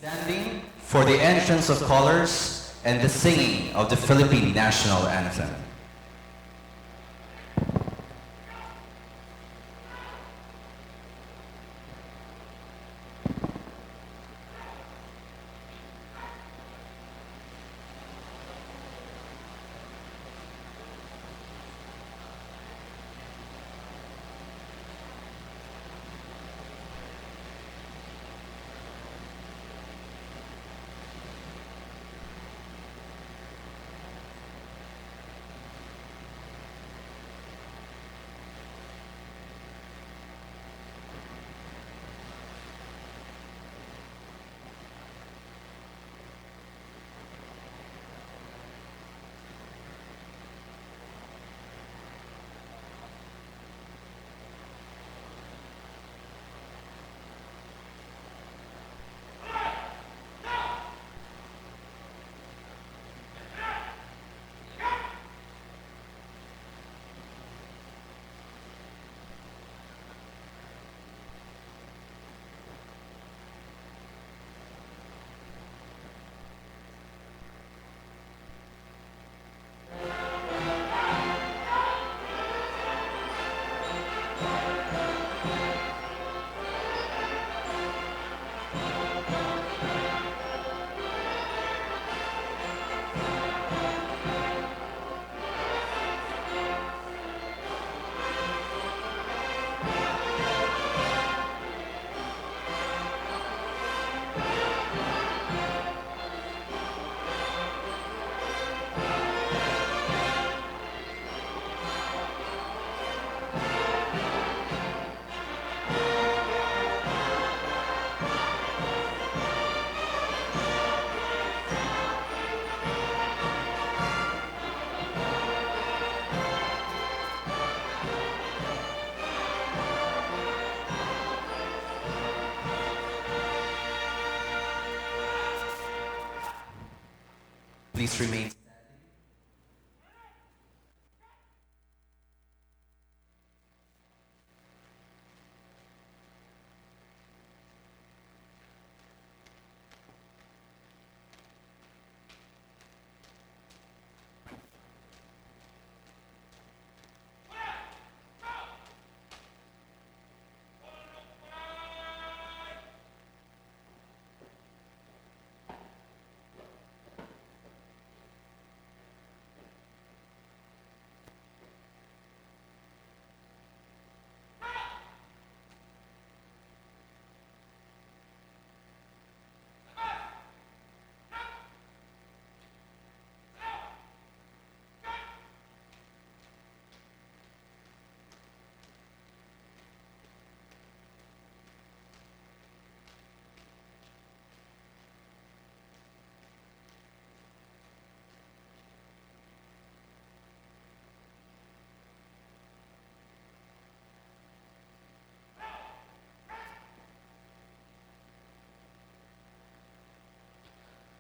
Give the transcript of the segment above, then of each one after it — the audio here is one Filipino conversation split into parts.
Standing for the entrance of colors and the singing of the Philippine National Anthem. Please remain.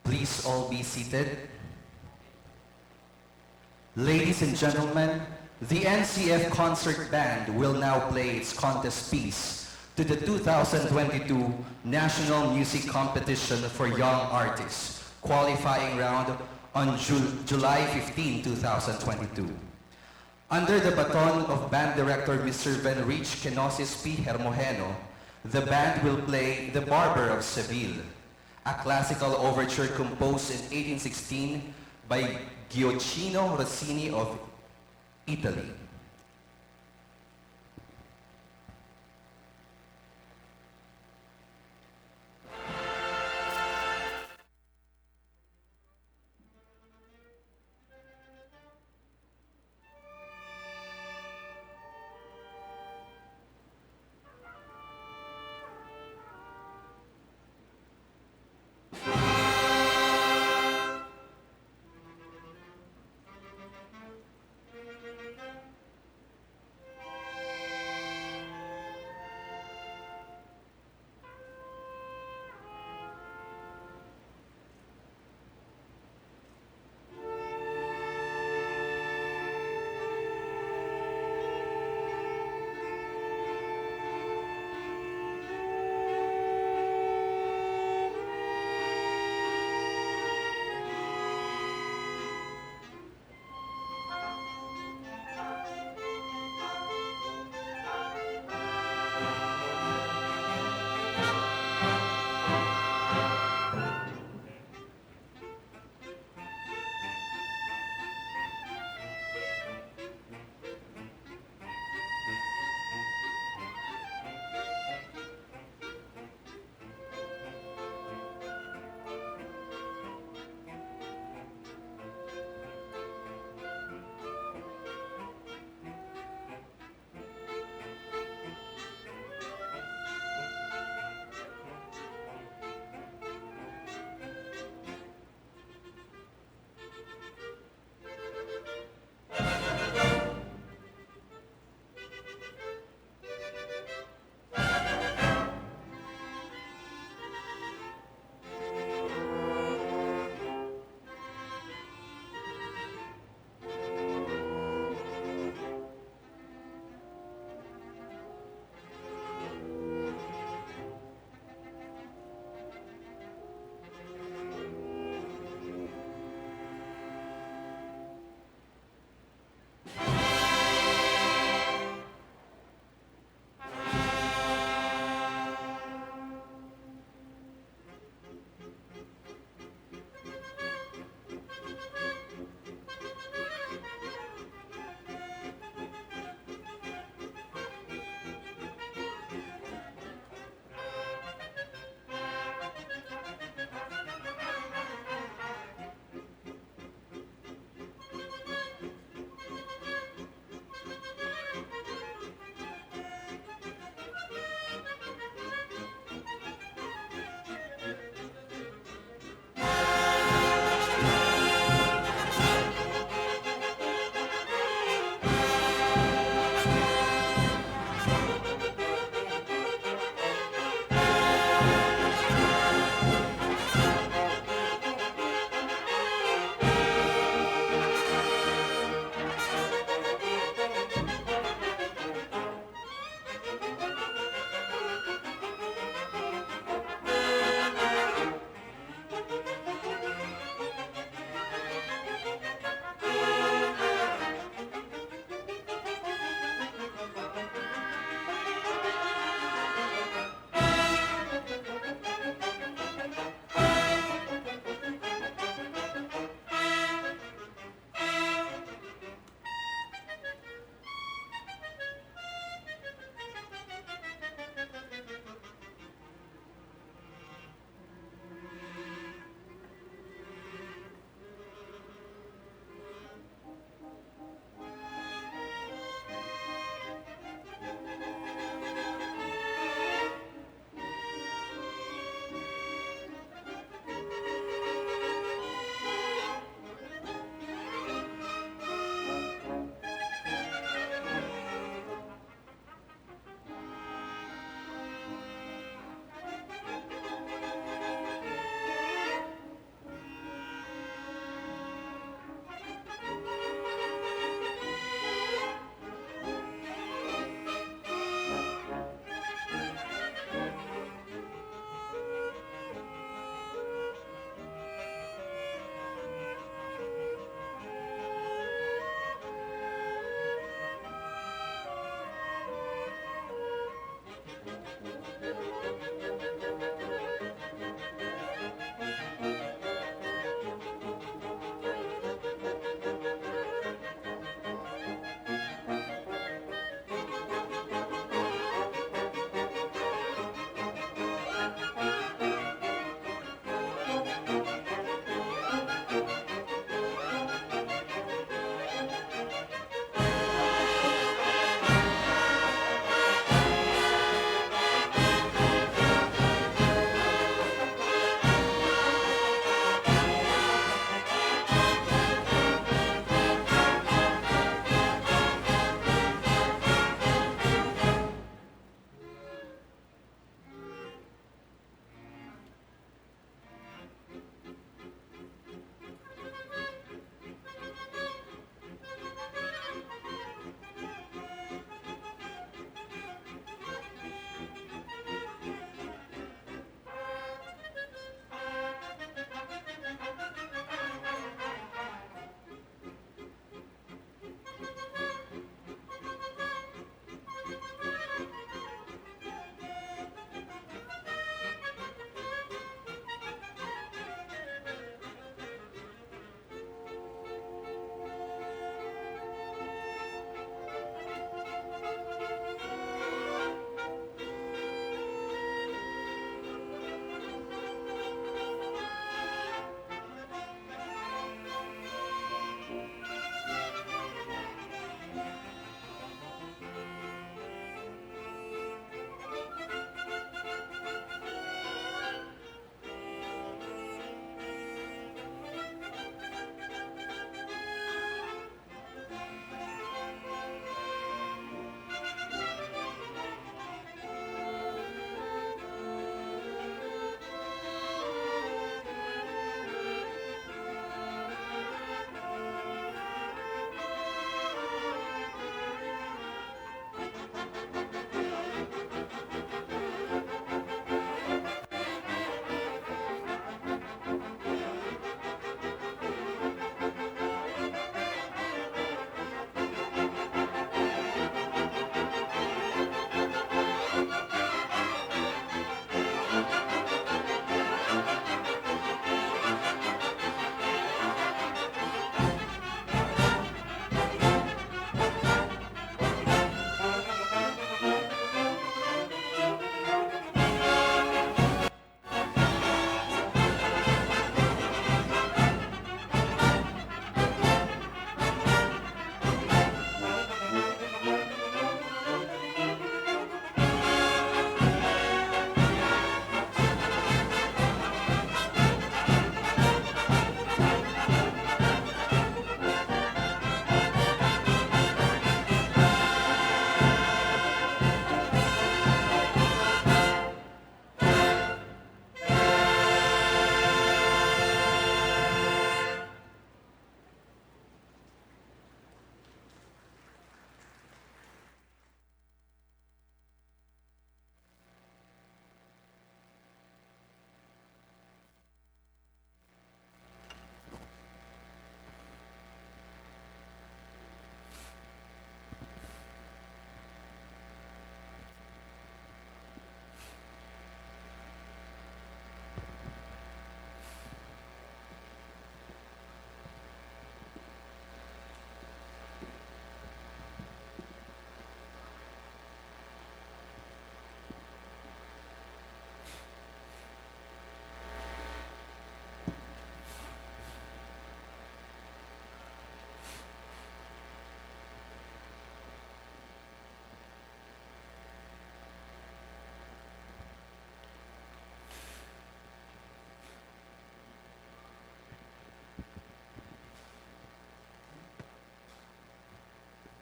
Please all be seated. Ladies and gentlemen, the NCF Concert Band will now play its contest piece to the 2022 National Music Competition for Young Artists, qualifying round on July 15, 2022. Under the baton of Band Director Mr. Venrich Kenosis P. Hermojeno, the band will play The Barber of Seville, a classical overture composed in 1816 by Gioacchino Rossini of Italy.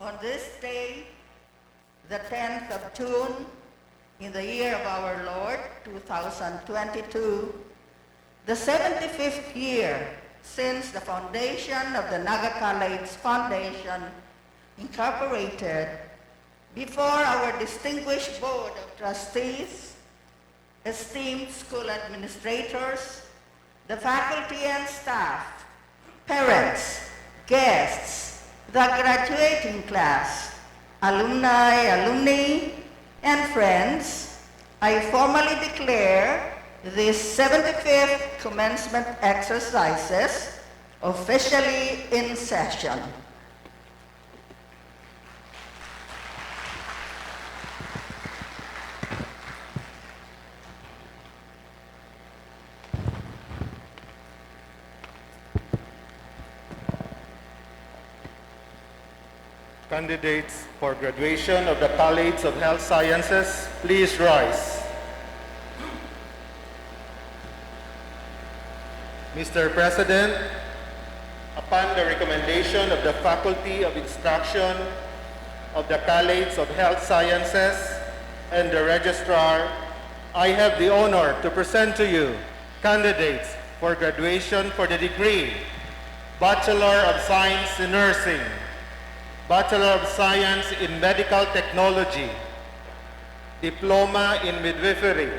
On this day, the 10th of June, in the year of our Lord, 2022, the 75th year since the foundation of the Naga College Foundation, Incorporated, before our distinguished Board of Trustees, esteemed school administrators, the faculty and staff, parents, guests, the graduating class, alumni, and friends, I formally declare these 75th commencement exercises officially in session. Candidates for graduation of the College of Health Sciences, please rise. Mr. President, upon the recommendation of the Faculty of Instruction of the College of Health Sciences and the Registrar, I have the honor to present to you candidates for graduation for the degree Bachelor of Science in Nursing, Bachelor of Science in Medical Technology, Diploma in Midwifery.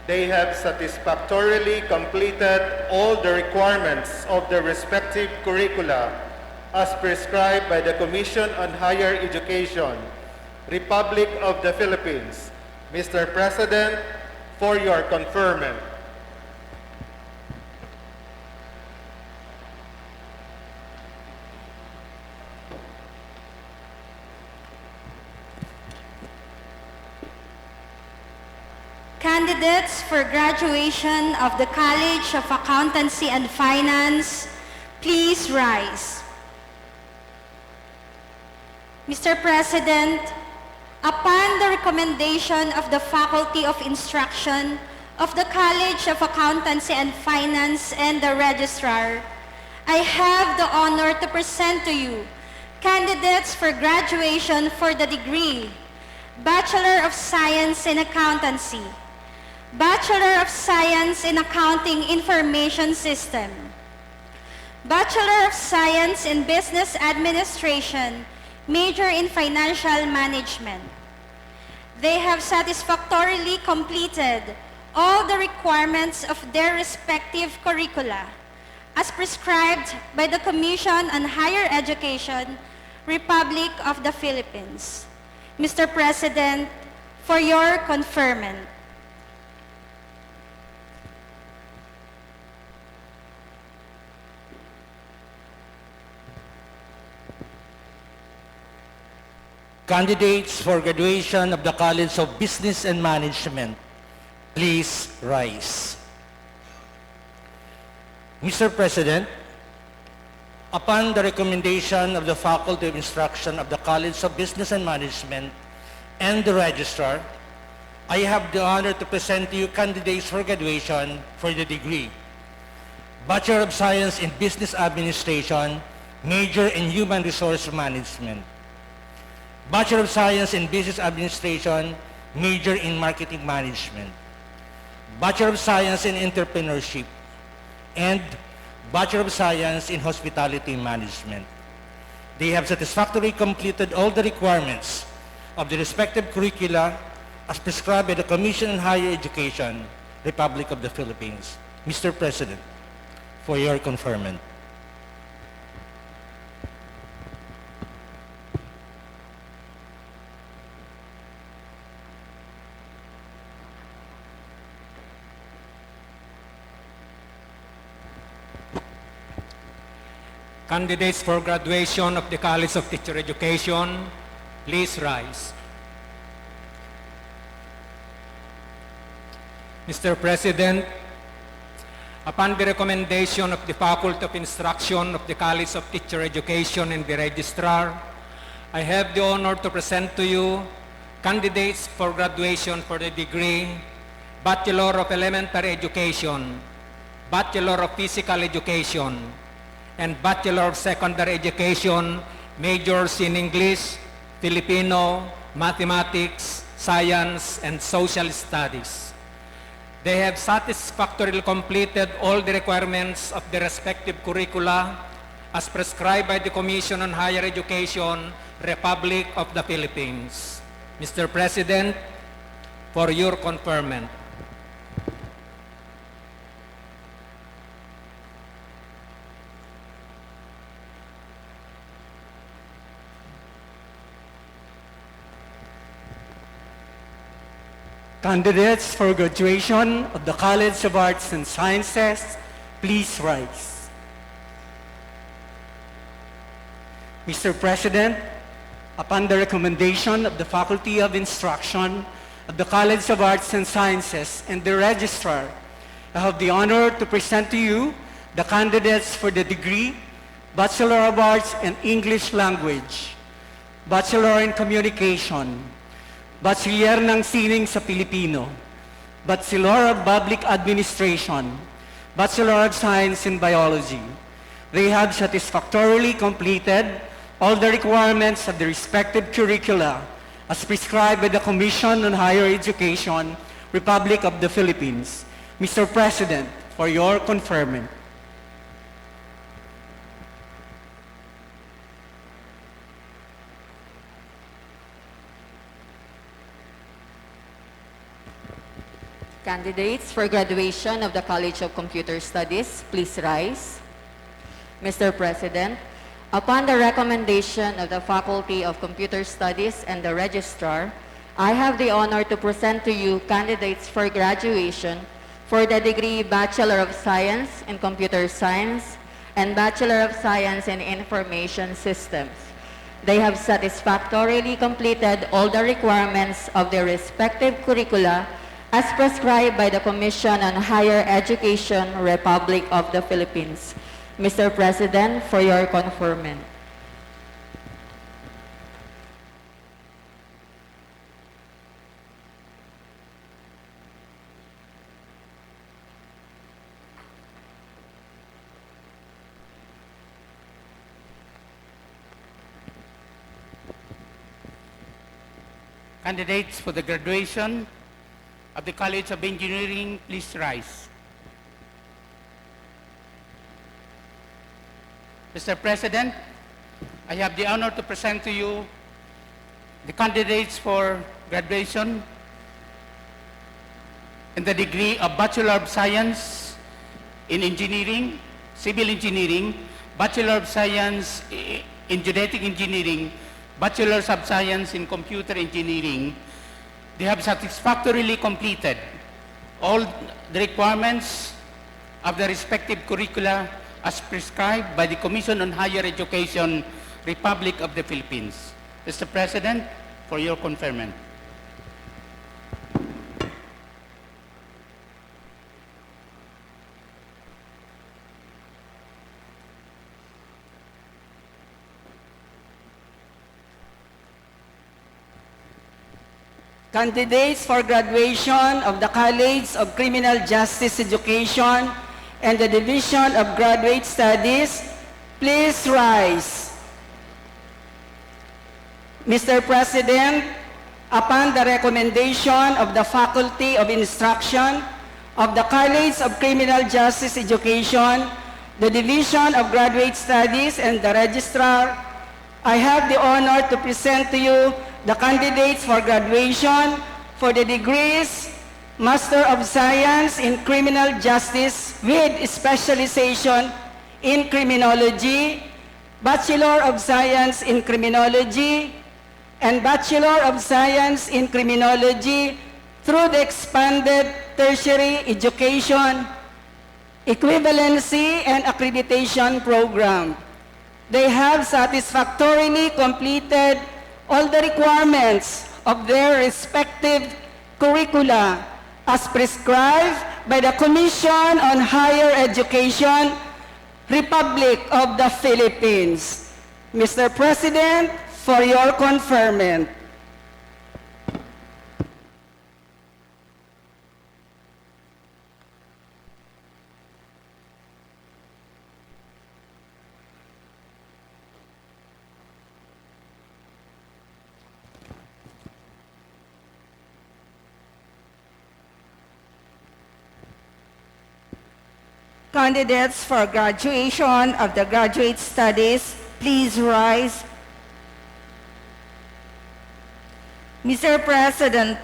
They have satisfactorily completed all the requirements of their respective curricula as prescribed by the Commission on Higher Education, Republic of the Philippines. Mr. President, for your conferment. Candidates for graduation of the College of Accountancy and Finance, please rise. Mr. President, upon the recommendation of the Faculty of Instruction of the College of Accountancy and Finance and the Registrar, I have the honor to present to you candidates for graduation for the degree Bachelor of Science in Accountancy, Bachelor of Science in Accounting Information System, Bachelor of Science in Business Administration, major in Financial Management. They have satisfactorily completed all the requirements of their respective curricula as prescribed by the Commission on Higher Education, Republic of the Philippines. Mr. President, for your conferment. Candidates for graduation of the College of Business and Management, please rise. Mr. President, upon the recommendation of the Faculty of Instruction of the College of Business and Management and the Registrar, I have the honor to present to you candidates for graduation for the degree Bachelor of Science in Business Administration, major in Human Resource Management, Bachelor of Science in Business Administration, major in Marketing Management, Bachelor of Science in Entrepreneurship, and Bachelor of Science in Hospitality Management. They have satisfactorily completed all the requirements of the respective curricula as prescribed by the Commission on Higher Education, Republic of the Philippines. Mr. President, for your conferment. Candidates for graduation of the College of Teacher Education, please rise. Mr. President, upon the recommendation of the Faculty of Instruction of the College of Teacher Education and the Registrar, I have the honor to present to you candidates for graduation for the degree Bachelor of Elementary Education, Bachelor of Physical Education, and Bachelor of Secondary Education majors in English, Filipino, mathematics, science, and social studies. They have satisfactorily completed all the requirements of the respective curricula as prescribed by the Commission on Higher Education, Republic of the Philippines. Mr. President, for your conferment. Candidates for graduation of the College of Arts and Sciences, please rise. Mr. President, upon the recommendation of the Faculty of Instruction of the College of Arts and Sciences and the Registrar, I have the honor to present to you the candidates for the degree Bachelor of Arts in English Language, Bachelor in Communication, Bachiller ng Sining sa Pilipino, Bachelor of Public Administration, Bachelor of Science in Biology. They have satisfactorily completed all the requirements of the respective curricula as prescribed by the Commission on Higher Education, Republic of the Philippines. Mr. President, for your conferment. Candidates for graduation of the College of Computer Studies, please rise. Mr. President, upon the recommendation of the Faculty of Computer Studies and the Registrar, I have the honor to present to you candidates for graduation for the degree Bachelor of Science in Computer Science and Bachelor of Science in Information Systems. They have satisfactorily completed all the requirements of their respective curricula as prescribed by the Commission on Higher Education, Republic of the Philippines. Mr. President, for your conferment. Candidates for the graduation of the College of Engineering, please rise. Mr. President, I have the honor to present to you the candidates for graduation in the degree of Bachelor of Science in Engineering, Civil Engineering, Bachelor of Science in Genetic Engineering, Bachelor of Science in Computer Engineering. They have satisfactorily completed all the requirements of the respective curricula as prescribed by the Commission on Higher Education, Republic of the Philippines. Mr. President, for your conferment. Candidates for graduation of the College of Criminal Justice Education and the Division of Graduate Studies, please rise. Mr. President, upon the recommendation of the Faculty of Instruction of the College of Criminal Justice Education, the Division of Graduate Studies, and the Registrar, I have the honor to present to you the candidates for graduation for the degrees Master of Science in Criminal Justice with specialization in Criminology, Bachelor of Science in Criminology, and Bachelor of Science in Criminology through the expanded tertiary education, equivalency, and accreditation program. They have satisfactorily completed all the requirements of their respective curricula as prescribed by the Commission on Higher Education, Republic of the Philippines. Mr. President, for your conferment. Candidates for graduation of the graduate studies, please rise. Mr. President,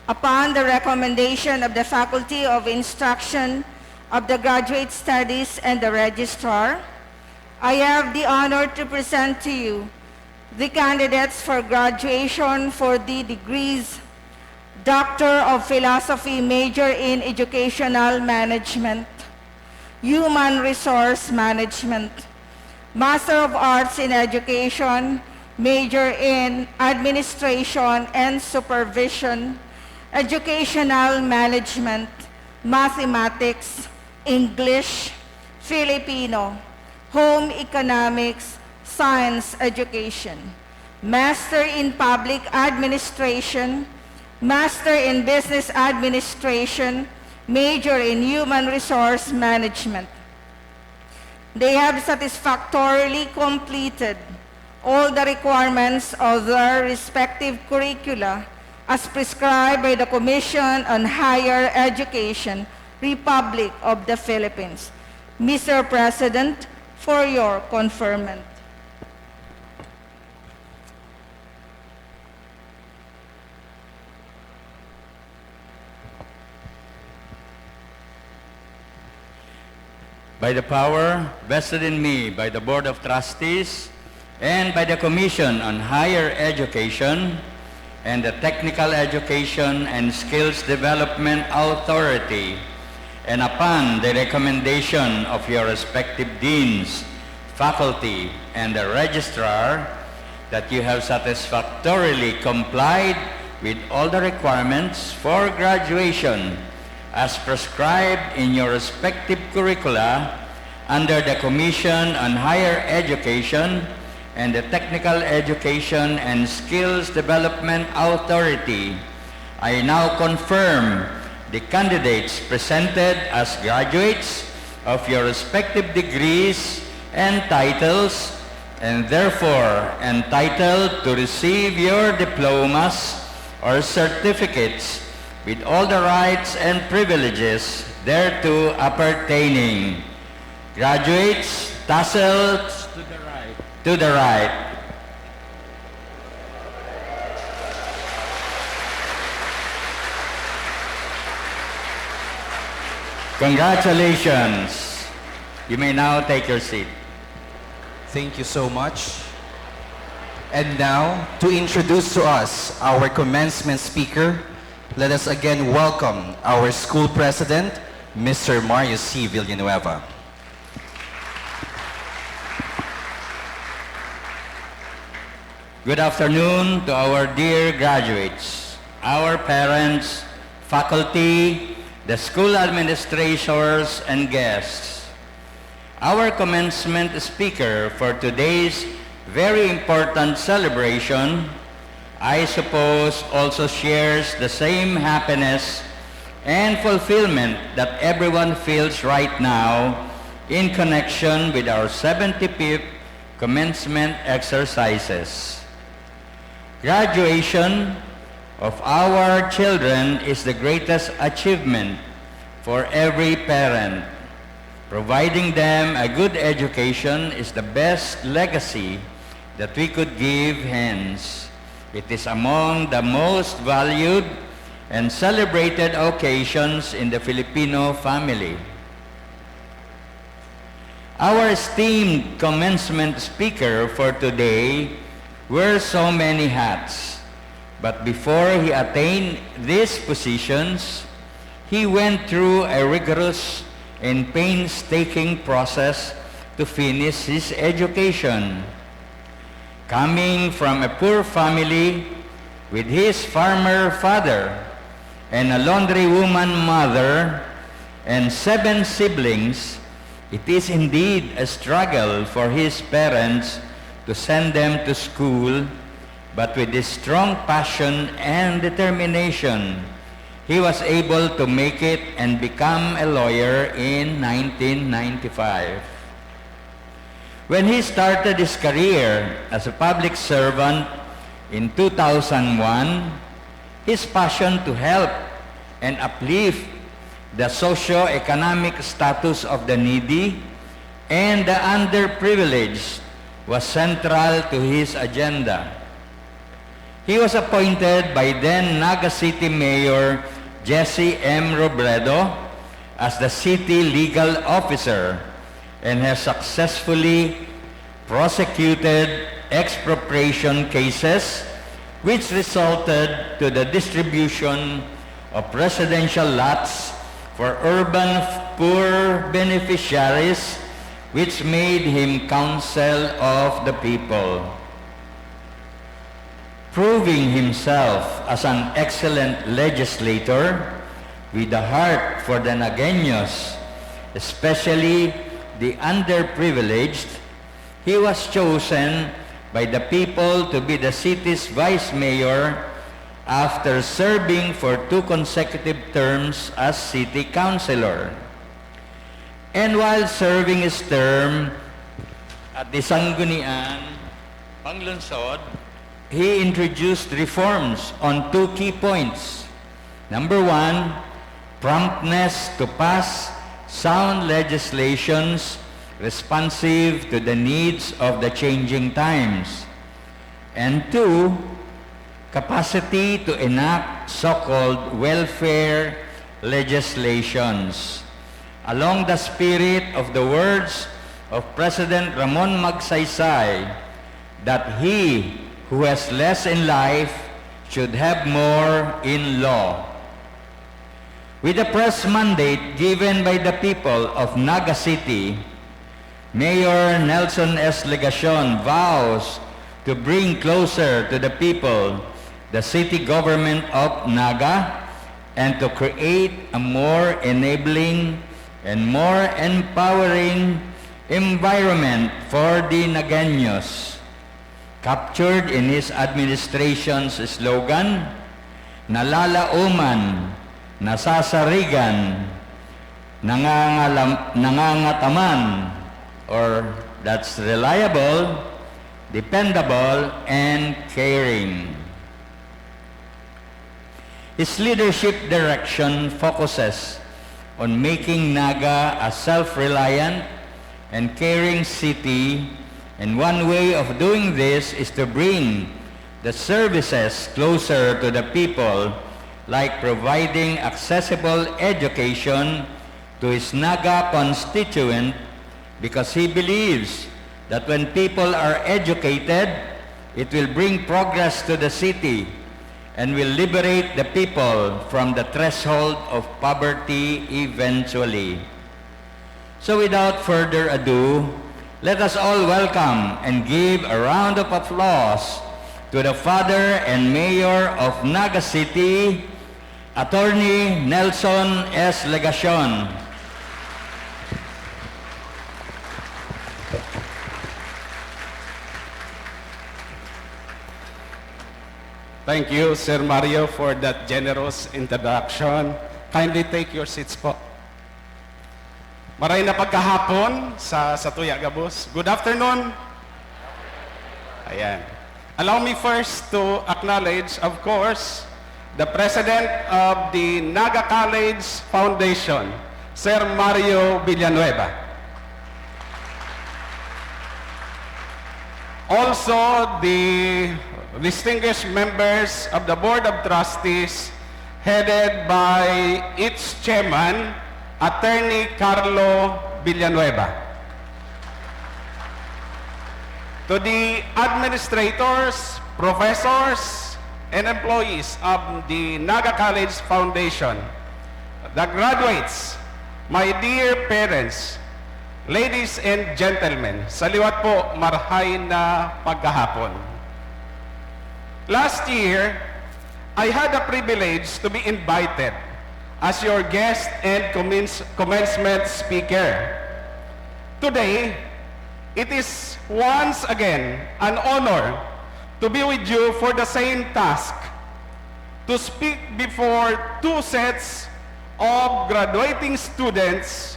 upon the recommendation of the Faculty of Instruction of the Graduate Studies and the Registrar, I have the honor to present to you the candidates for graduation for the degrees Doctor of Philosophy, major in Educational Management, Human Resource Management, Master of Arts in Education, major in Administration and Supervision, Educational Management, Mathematics, English, Filipino, Home Economics, Science Education, Master in Public Administration, Master in Business Administration, major in Human Resource Management. They have satisfactorily completed all the requirements of their respective curricula as prescribed by the Commission on Higher Education, Republic of the Philippines. Mr. President, for your conferment. By the power vested in me by the Board of Trustees and by the Commission on Higher Education and the Technical Education and Skills Development Authority, and upon the recommendation of your respective deans, faculty, and the registrar, that you have satisfactorily complied with all the requirements for graduation as prescribed in your respective curricula under the Commission on Higher Education and the Technical Education and Skills Development Authority, I now confirm the candidates presented as graduates of your respective degrees and titles, and therefore entitled to receive your diplomas or certificates with all the rights and privileges thereto appertaining. Graduates, tassels to the right. To the right. Congratulations. You may now take your seat. Thank you so much. And now, to introduce to us our commencement speaker, let us again welcome our school president, Mr. Mario C. Villanueva. Good afternoon to our dear graduates, our parents, faculty, the school administrators, and guests. Our commencement speaker for today's very important celebration, I suppose, also shares the same happiness and fulfillment that everyone feels right now in connection with our 75th commencement exercises. Graduation of our children is the greatest achievement for every parent. Providing them a good education is the best legacy that we could give, hence it is among the most valued and celebrated occasions in the Filipino family. Our esteemed commencement speaker for today wears so many hats, but before he attained these positions, he went through a rigorous and painstaking process to finish his education. Coming from a poor family with his farmer father and a laundrywoman mother and 7 siblings, it is indeed a struggle for his parents to send them to school, but with his strong passion and determination, he was able to make it and become a lawyer in 1995. When he started his career as a public servant in 2001, his passion to help and uplift the socio-economic status of the needy, and the underprivileged was central to his agenda. He was appointed by then Naga City Mayor Jesse M. Robredo as the city legal officer and has successfully prosecuted expropriation cases which resulted to the distribution of residential lots for urban poor beneficiaries, which made him counsel of the people. Proving himself as an excellent legislator with a heart for the Nagueños, especially the underprivileged, he was chosen by the people to be the city's vice mayor after serving for 2 consecutive terms as city councilor. And while serving his term at the Sangguniang Panglunsod, he introduced reforms on 2 key points. Number 1, promptness to pass sound legislations responsive to the needs of the changing times. And 2, capacity to enact so-called welfare legislations. Along the spirit of the words of President Ramon Magsaysay, that he who has less in life should have more in law. With the press mandate given by the people of Naga City, Mayor Nelson S. Legacion vows to bring closer to the people the city government of Naga and to create a more enabling and more empowering environment for the Nagueños. Captured in his administration's slogan, nalalauman, nasasarigan, nangangataman, or that's reliable, dependable, and caring. His leadership direction focuses on making Naga a self-reliant and caring city, and one way of doing this is to bring the services closer to the people, like providing accessible education to his Naga constituent, because he believes that when people are educated, it will bring progress to the city and will liberate the people from the threshold of poverty eventually. So without further ado, let us all welcome and give a round of applause to the Father and Mayor of Naga City, Attorney Nelson S. Legacion. Thank you, Sir Mario, for that generous introduction. Kindly take your seats po. Maray na pagkahapon sa Tuya Gabos. Good afternoon. Ayan. Allow me first to acknowledge, of course, the President of the Naga College Foundation, Sir Mario Villanueva. Also, the distinguished members of the Board of Trustees, headed by its chairman, Attorney Carlo Villanueva. To the administrators, professors, and employees of the Naga College Foundation, the graduates, my dear parents, ladies and gentlemen, sa liwat po, marhay na pagkahapon. Last year, I had the privilege to be invited as your guest and commencement speaker. Today, it is once again an honor to be with you for the same task, to speak before 2 sets of graduating students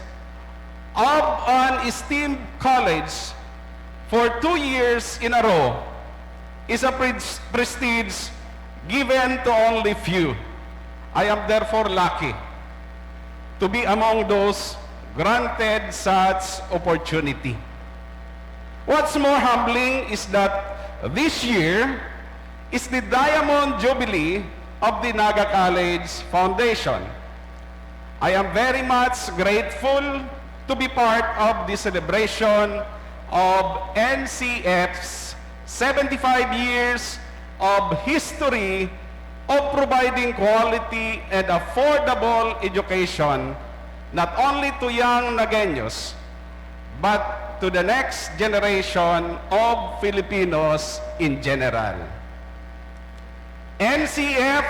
of an esteemed college for 2 years in a row is a prestige given to only few. I am therefore lucky. to be among those granted such opportunity. What's more humbling is that this year is the Diamond Jubilee of the Naga College Foundation. I am very much grateful to be part of the celebration of NCF's 75 years of history of providing quality and affordable education not only to young Nagueños, but to the next generation of Filipinos in general. NCF,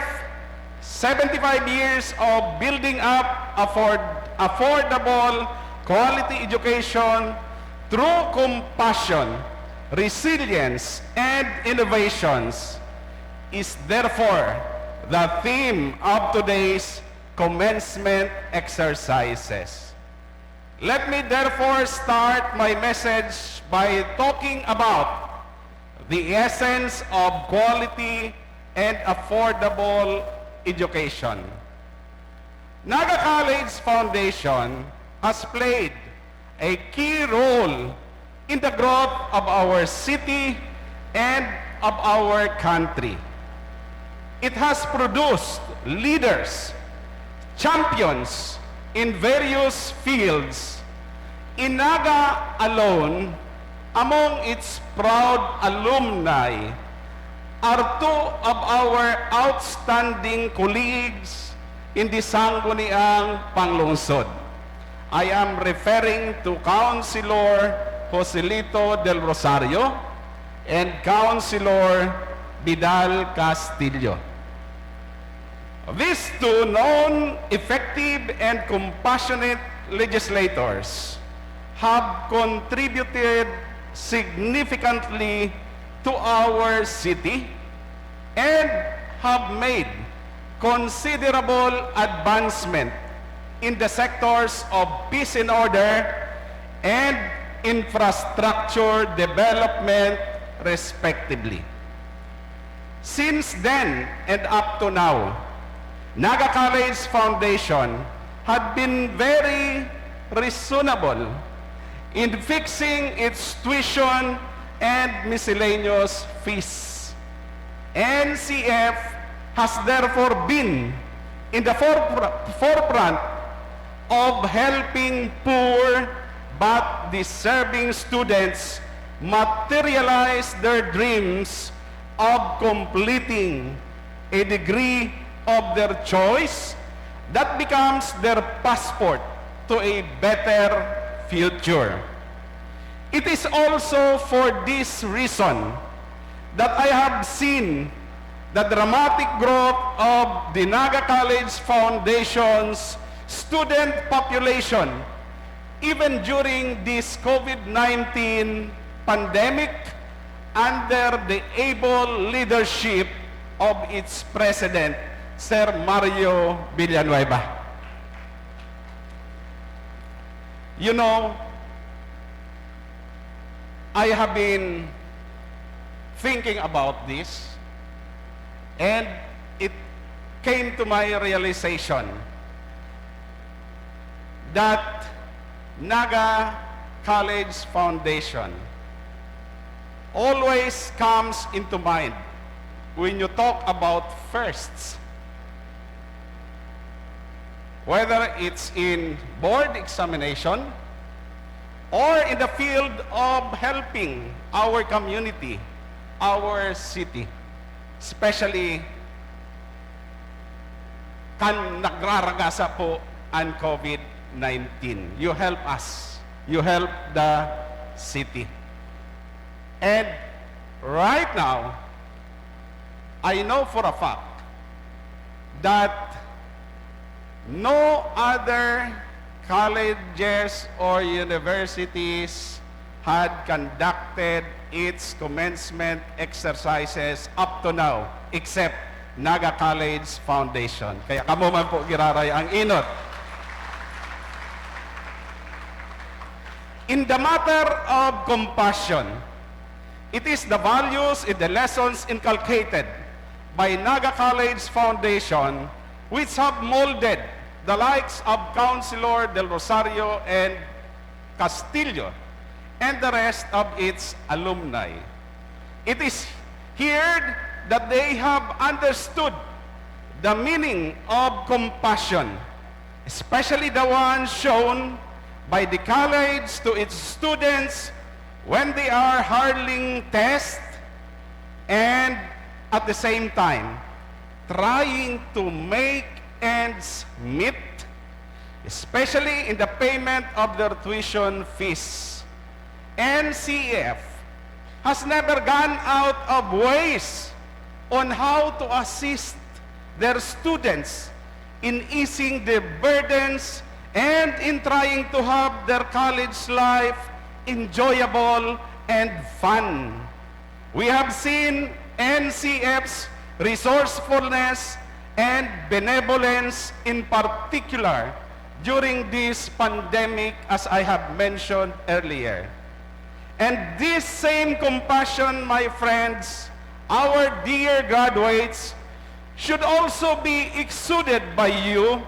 75 years of building up affordable quality education through compassion, resilience, and innovations is therefore the theme of today's commencement exercises. Let me therefore start my message by talking about the essence of quality and affordable education. Naga College Foundation has played a key role in the growth of our city and of our country. It has produced leaders, champions in various fields. In Naga alone, among its proud alumni, are two of our outstanding colleagues in the Sangguniang Panglungsod. I am referring to Councilor Joselito del Rosario and Councilor Vidal Castillo. These two known, effective, and compassionate legislators have contributed significantly to our city and have made considerable advancement in the sectors of peace and order and infrastructure development, respectively. Since then and up to now, Naga College Foundation had been very reasonable in fixing its tuition and miscellaneous fees. NCF has therefore been in the forefront of helping poor but deserving students materialize their dreams of completing a degree of their choice that becomes their passport to a better future. It is also for this reason that I have seen the dramatic growth of the Naga College Foundation's student population even during this COVID-19 pandemic under the able leadership of its president, Sir Mario Villanueva. You know, I have been thinking about this, and it came to my realization that Naga College Foundation always comes into mind when you talk about firsts. Whether it's in board examination or in the field of helping our community, our city, especially kan nagraragasa po ang COVID-19. You help us. You help the city. And right now, I know for a fact that no other colleges or universities had conducted its commencement exercises up to now, except Naga College Foundation. Kaya kamo man po giraray ang inot. In the matter of compassion, it is the values and the lessons inculcated by Naga College Foundation which have molded the likes of Councilor Del Rosario and Castillo, and the rest of its alumni. It is here that they have understood the meaning of compassion, especially the one shown by the college to its students when they are hurling tests and at the same time trying to make ends meet, especially in the payment of their tuition fees. NCF has never gone out of ways on how to assist their students in easing their burdens and in trying to have their college life enjoyable and fun. We have seen NCF's resourcefulness and benevolence in particular during this pandemic, as I have mentioned earlier. And this same compassion, my friends, our dear graduates, should also be exuded by you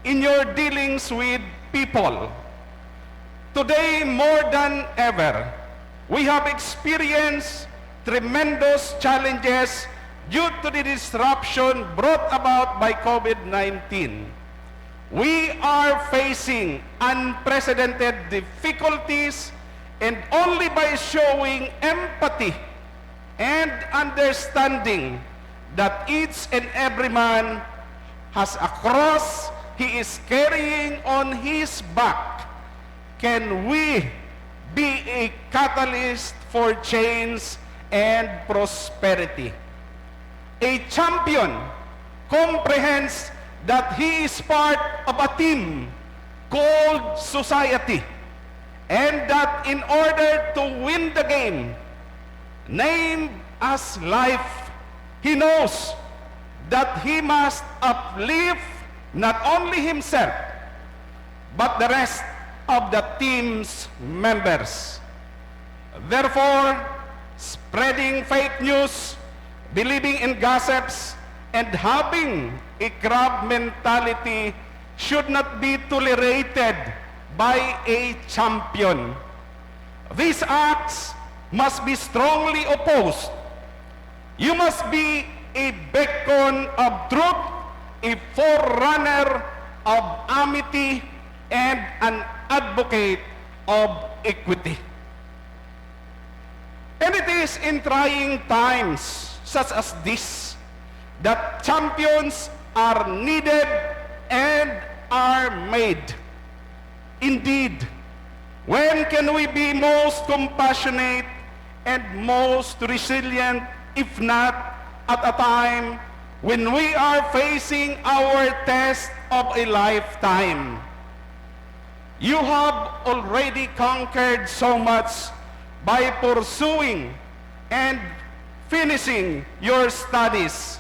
in your dealings with people. Today, more than ever, we have experienced tremendous challenges due to the disruption brought about by COVID-19. We are facing unprecedented difficulties, and only by showing empathy and understanding that each and every man has a cross he is carrying on his back can we be a catalyst for change and prosperity. A champion comprehends that he is part of a team called society, and that in order to win the game, named as life, he knows that he must uplift not only himself, but the rest of the team's members. Therefore, spreading fake news, believing in gossips, and having a crab mentality should not be tolerated by a champion. These acts must be strongly opposed. You must be a beacon of truth, a forerunner of amity, and an advocate of equity. And it is in trying times such as this that champions are needed and are made. Indeed, when can we be most compassionate and most resilient, if not at a time when we are facing our test of a lifetime? You have already conquered so much by pursuing and finishing your studies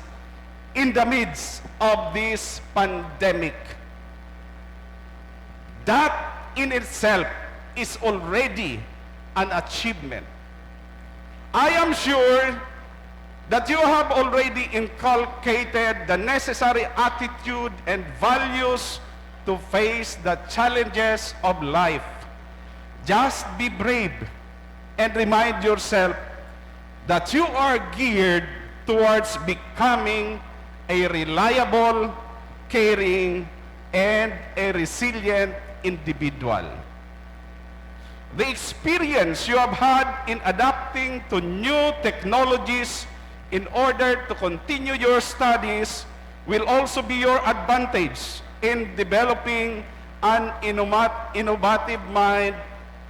in the midst of this pandemic. That in itself is already an achievement. I am sure that you have already inculcated the necessary attitude and values to face the challenges of life. Just be brave and remind yourself that you are geared towards becoming a reliable, caring, and a resilient individual. The experience you have had in adapting to new technologies in order to continue your studies will also be your advantage in developing an innovative mind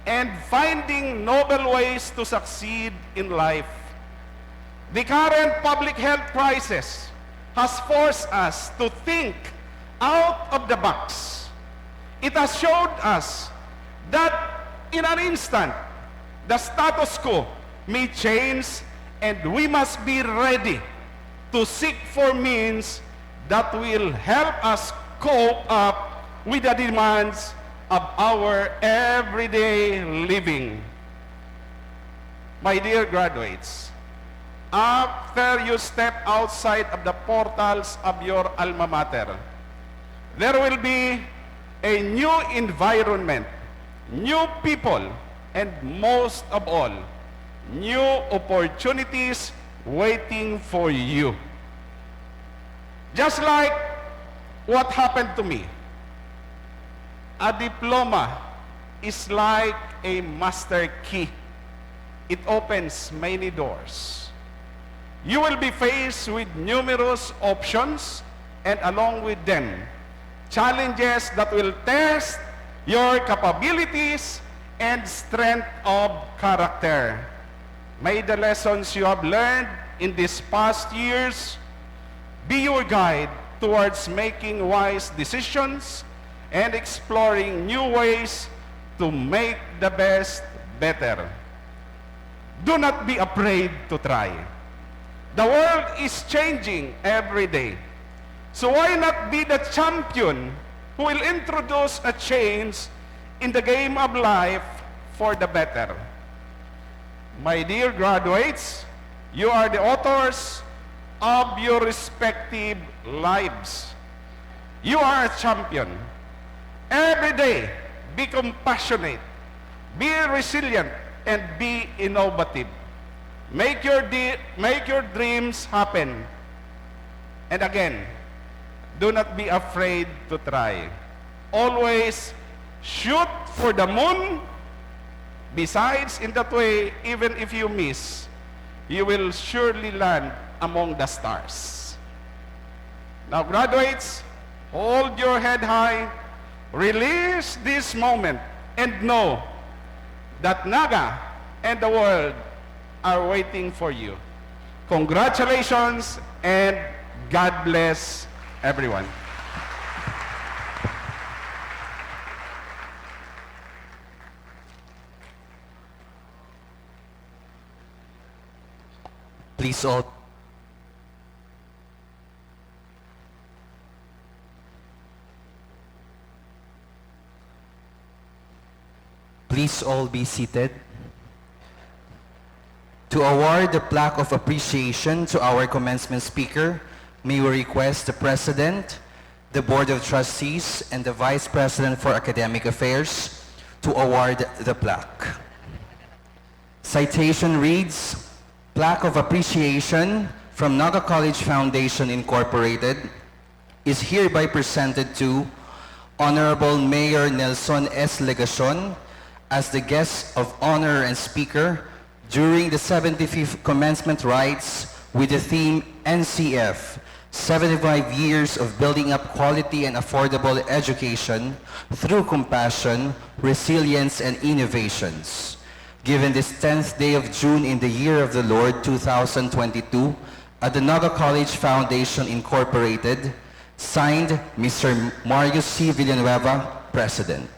and finding novel ways to succeed in life. The current public health crisis has forced us to think out of the box. It has showed us that in an instant, the status quo may change, and we must be ready to seek for means that will help us cope up with the demands of our everyday living. My dear graduates, after you step outside of the portals of your alma mater, there will be a new environment, new people, and most of all, new opportunities waiting for you. Just like what happened to me, a diploma is like a master key. It opens many doors. You will be faced with numerous options and along with them, challenges that will test your capabilities and strength of character. May the lessons you have learned in these past years be your guide towards making wise decisions and exploring new ways to make the best better. Do not be afraid to try. The world is changing every day. So why not be the champion who will introduce a change in the game of life for the better? My dear graduates, you are the authors of your respective lives. You are a champion. Every day, be compassionate, be resilient, and be innovative. Make your dreams happen. And again, do not be afraid to try. Always shoot for the moon. Besides, in that way, even if you miss, you will surely land among the stars. Now, graduates, hold your head high, release this moment, and know that Naga and the world are waiting for you. Congratulations and God bless everyone. Please all be seated. To award the plaque of appreciation to our commencement speaker, may we request the President, the Board of Trustees, and the Vice President for Academic Affairs to award the plaque. Citation reads, Plaque of Appreciation from Naga College Foundation Incorporated is hereby presented to Honorable Mayor Nelson S. Legacion as the guest of honor and speaker during the 75th commencement rites with the theme NCF, 75 Years of Building Up Quality and Affordable Education Through Compassion, Resilience, and Innovations. Given this 10th day of June in the year of the Lord 2022 at the Naga College Foundation Incorporated, signed Mr. Mario C. Villanueva, President.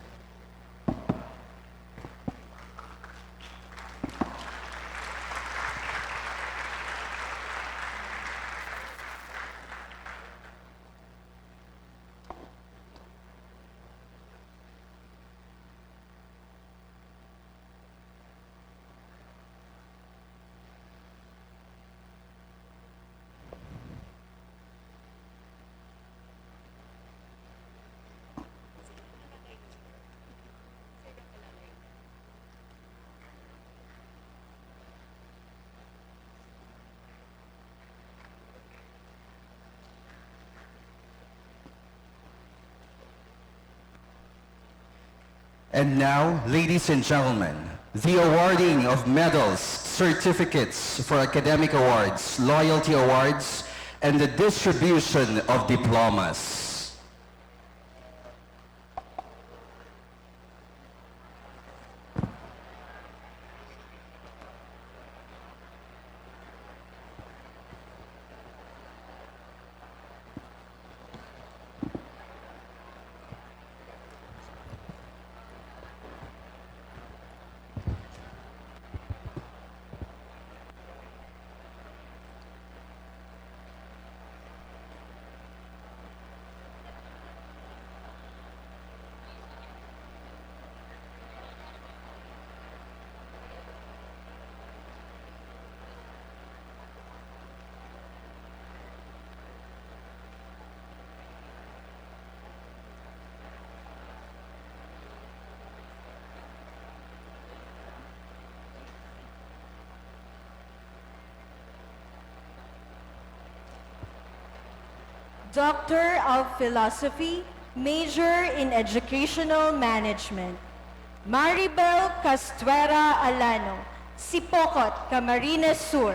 And now, ladies and gentlemen, the awarding of medals, certificates for academic awards, loyalty awards, and the distribution of diplomas. Doctor of Philosophy, major in Educational Management. Maribel Castuera Alano, Sipocot, Camarines Sur.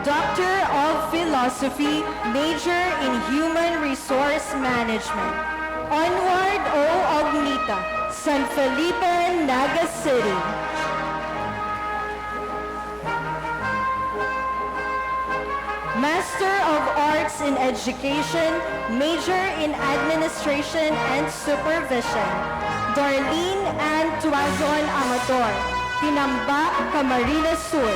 Doctor of Philosophy, major in Human Resource Management. Onward O. Ognita, San Felipe, Naga City. Master of Arts in Education, major in Administration and Supervision. Darlene Ann Tuazon Amador, Tinambak, Camarines Sur.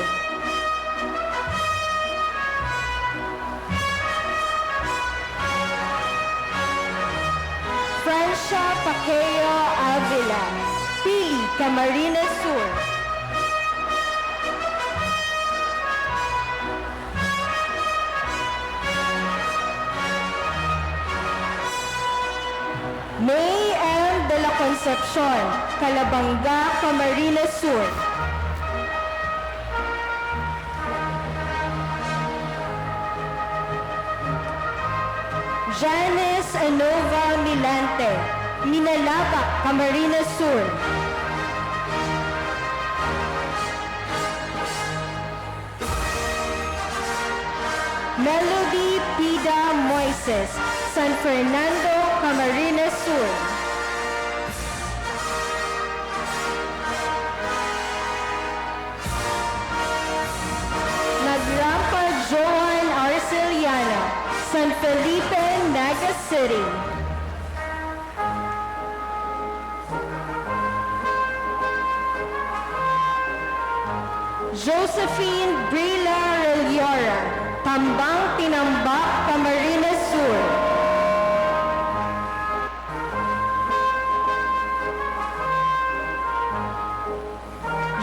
Francia Paqueo Avila, Pili, Camarines Sur. May M. de la Concepcion, Calabanga, Camarines Sur. Janice Enova Milante, Minalabac, Camarines Sur. Melody Pida Moises, San Fernando, Camarines Sur. Nagrampa Joan Arceliana, San Felipe, Naga City. Josephine Brila Reliora, Tambang Tinambak, Camarines Sur.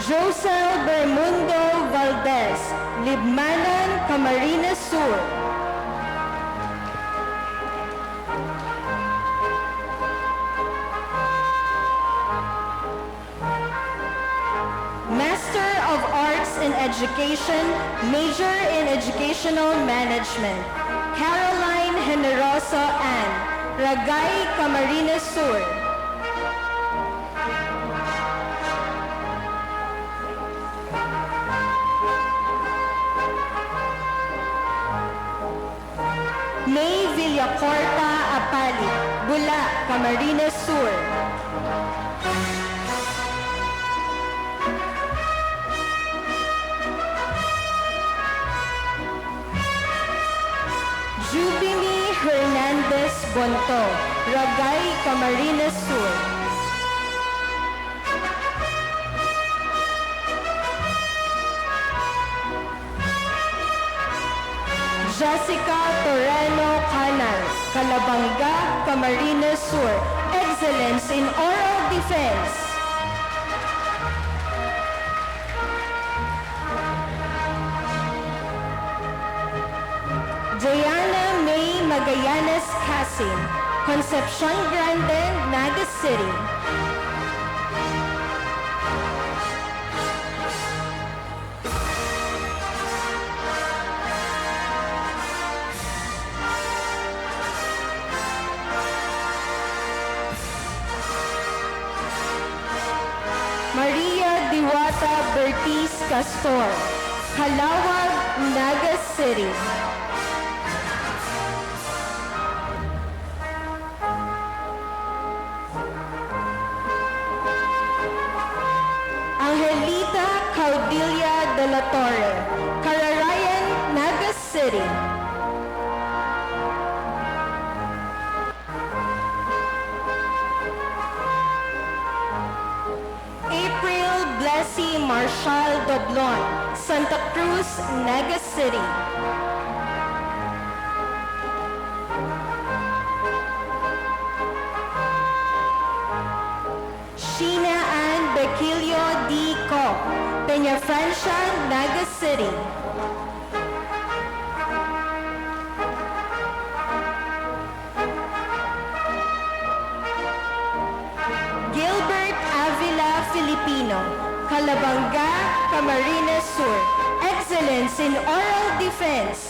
Josel Bermundo Valdez, Libmanan, Camarines Sur. Master of Arts in Education, major in Educational Management. Caroline Generoso Ann, Ragay, Camarines Sur. May Villacorta Apali, Bula, Camarines Sur. Jubimi Hernandez Bonto, Ragay, Camarines Sur. Jessica Torreno Canal, Calabanga, Camarines Sur. Excellence in Oral Defense. Diana May Magallanes Casim, Concepcion Grande, Naga City. Maria Diwata Bertiz Castor, Calawag, Naga City. Angelita Caudilla de la Torre, Cararayan, Naga City. April Blessy Marshall Doblon, Santa Cruz, Naga City. Sheena Ann Bequilio D. Co, Peña Francia, Naga City. Gilbert Avila Filipino, Calabanga, Camarines Sur. Excellence in Oral Defense.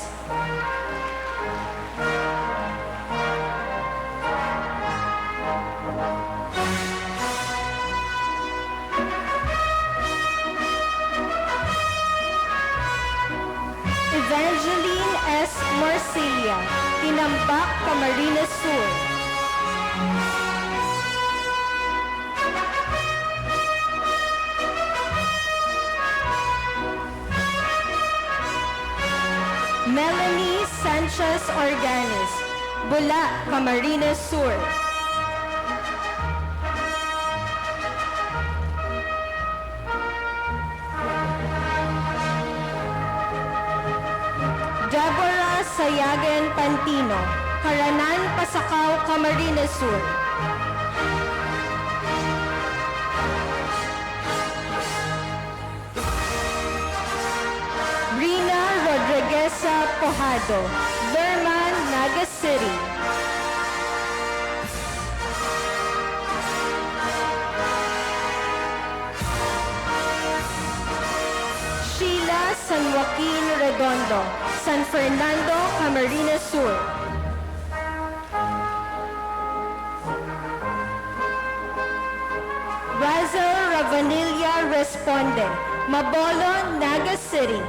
Evangeline S. Marcilia, Tinambak, Camarines Sur. Melanie Sanchez Organis, Bula, Camarines Sur. Deborah Sayagan Pantino, Karanan, Pasakaw, Camarines Sur. Rina Rodrigueza Pojado, Lerman, Naga City. Sheila San Joaquin Redondo, San Fernando, Camarines Sur. Razel Ravanilla Responde, Mabolo, Naga City.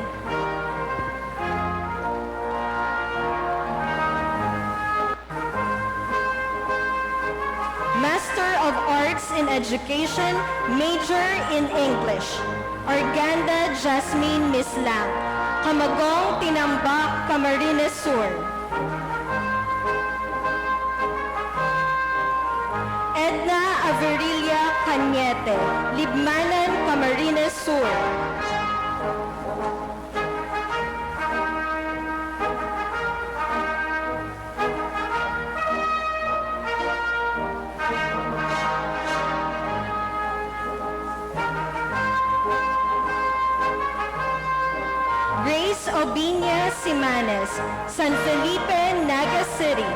Master of Arts in Education, major in English. Arganda Jasmine Mislang, Camagong, Tinambak, Camarines Sur. Edna Averilia Cañete, Libmanan, Camarines Sur. Grace Obiña Simanes, San Felipe, Naga City.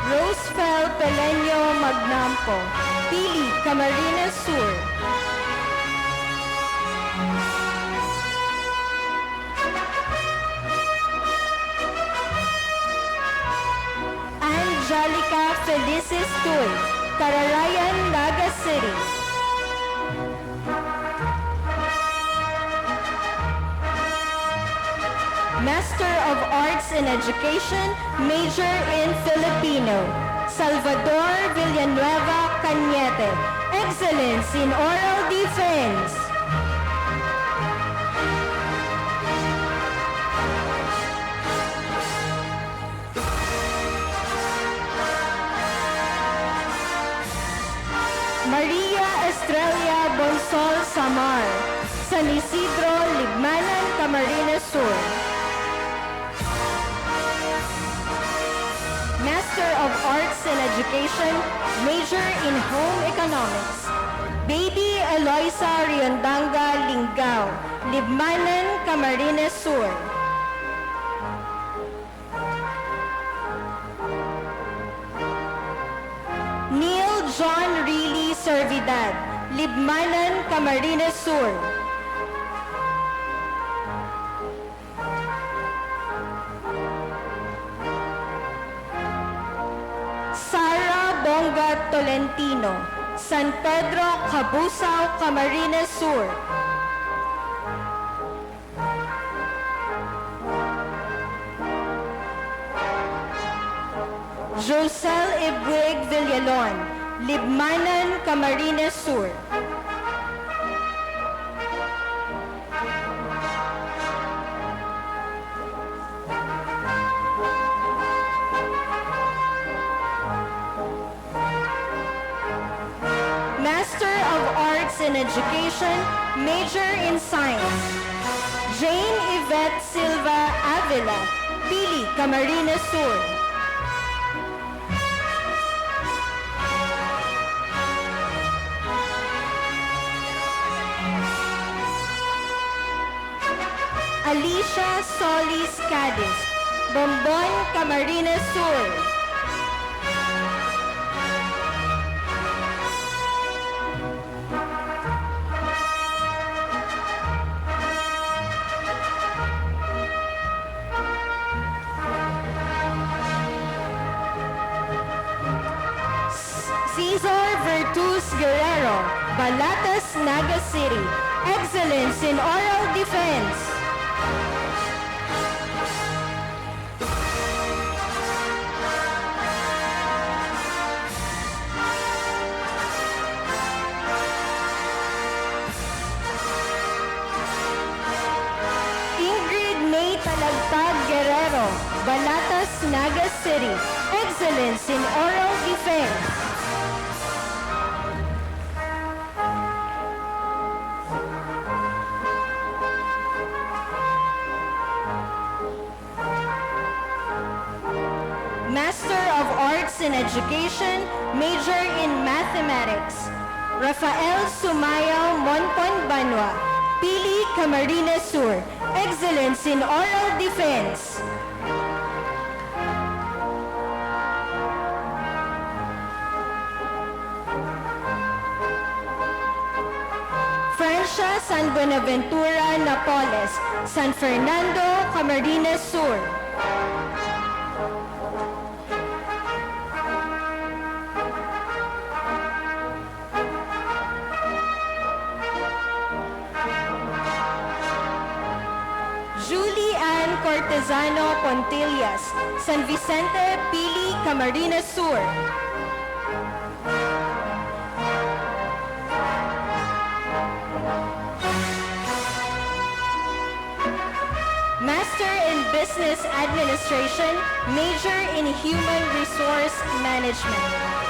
Rosefel Peleño Magnampo, Pili, Camarines Sur. Angelica Felices Tuy, Tararayan, Naga City. Master of Arts in Education, major in Filipino. Salvador Villanueva Cañete, excellence in Oral Defense. Maria Estrella Bonsol Samar, San Isidro, Libmanan, Camarines Sur. Master of Arts in Education, major in Home Economics. Baby Eloisa Riondanga Lingao, Libmanan, Camarines Sur. Neil John Reilly Servidad, Libmanan, Camarines Sur. Sara Bonga Tolentino, San Pedro, Cabusao, Camarines Sur. Josel Ibwig Villalon, Libmanan, Camarines Sur. Master of Arts in Education, major in Science. Jane Yvette Silva Avila, Pili, Camarines Sur. Alicia Solis Cadiz, Bombon Camarines Sur. Cesar Virtus Guerrero, Balatas, Naga City. Excellence in Oral Defense. Ingrid May Talagtag Guerrero, Balatas, Naga City. Excellence in Oral Defense. Master of Arts in Education, major in Mathematics. Rafael Sumayaw Monpon Banwa, Pili, Camarines Sur. Excellence in Oral Defense. Francia San Buenaventura Napoles, San Fernando, Camarines Sur. Julie Ann Cortesano Pontillas, San Vicente, Pili, Camarines Sur. Master in Business Administration, major in Human Resource Management.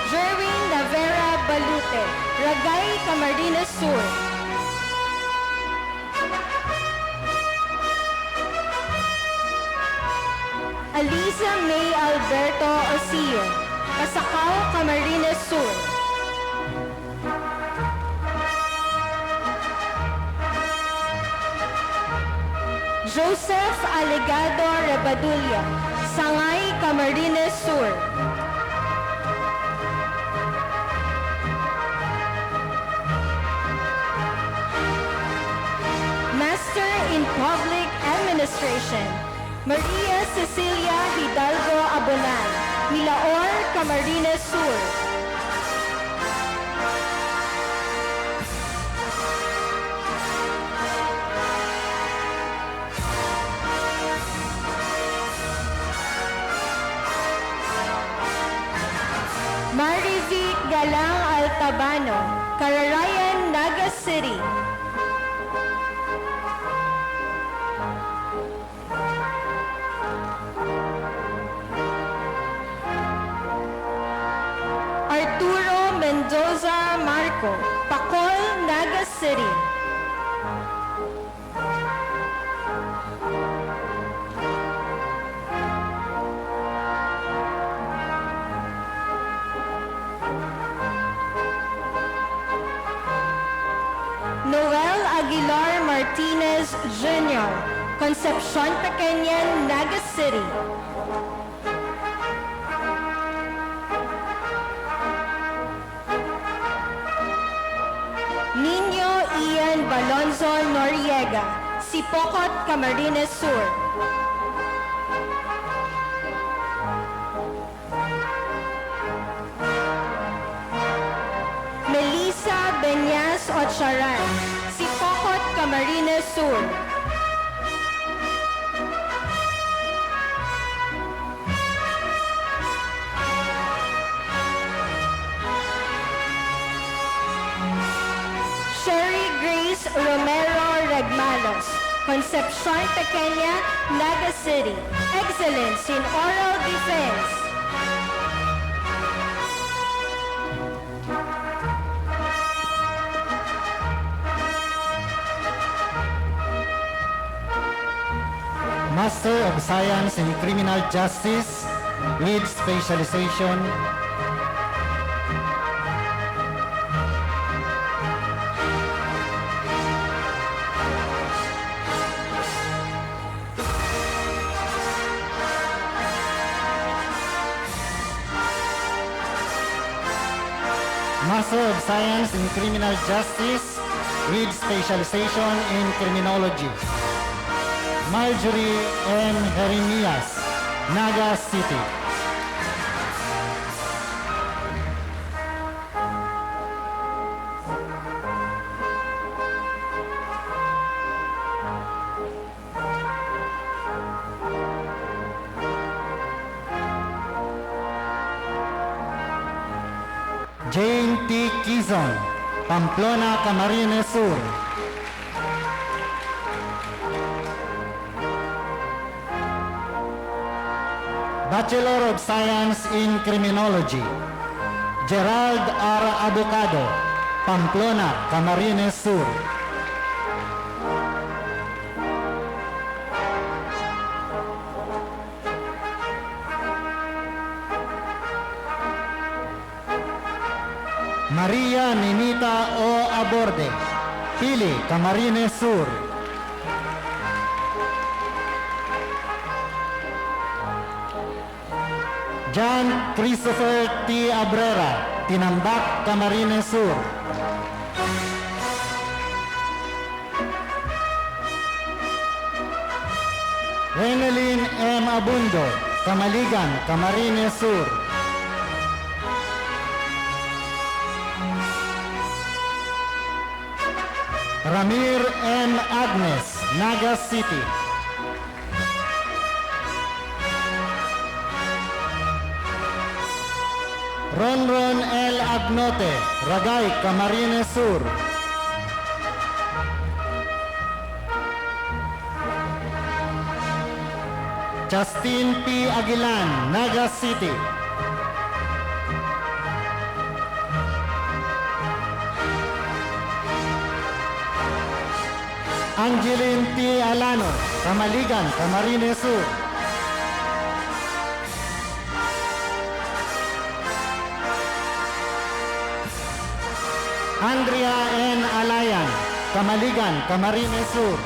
Jerwin Navera Balute, Ragay, Camarines Sur. Aliza May Alberto Osillo, Pasacao, Camarines Sur. Joseph Alegado Rebadulia, Sangay, Camarines Sur. Master in Public Administration, Maria Cecilia Hidalgo Abonan, Milaor, Camarines Sur. Marivic Galang Altabano, Cararayan, Naga City. Arturo Mendoza Marco, Pacol, Naga City. Noel Aguilar Martinez Jr., Concepcion Pequeñan, Naga City. Nino Ian Balonzo Noriega, Sipocot, Camarines Sur. Melissa Benyas Ocharan, Sipocot, Camarines Sur. Sherry Grace Romero Regmalos, Concepcion Pequeña, Naga City. Excellence in Oral Defense. Master of Science in Criminal Justice with specialization Master of Science in Criminal Justice with specialization in Criminology. Marjorie M. Jeremias, Naga City. Jane T. Quizon, Pamplona, Camarines Sur. Bachelor of Science in Criminology, Gerald R. Abocado, Pamplona, Camarines Sur. Maria Ninita O. Aborde, Pili, Camarines Sur. John Christopher T. Abrera, Tinambak, Camarines Sur. Renelyn M. Abundo, Camaligan, Camarines Sur. Ramir M. Agnes, Naga City. Ronron L. Agnote, Ragay, Camarines Sur. Justin P. Aguilan, Naga City. Angeline T. Alano, Camaligan, Camarines Sur. Andrea N. Alayan, Camaligan, Camarines Sur.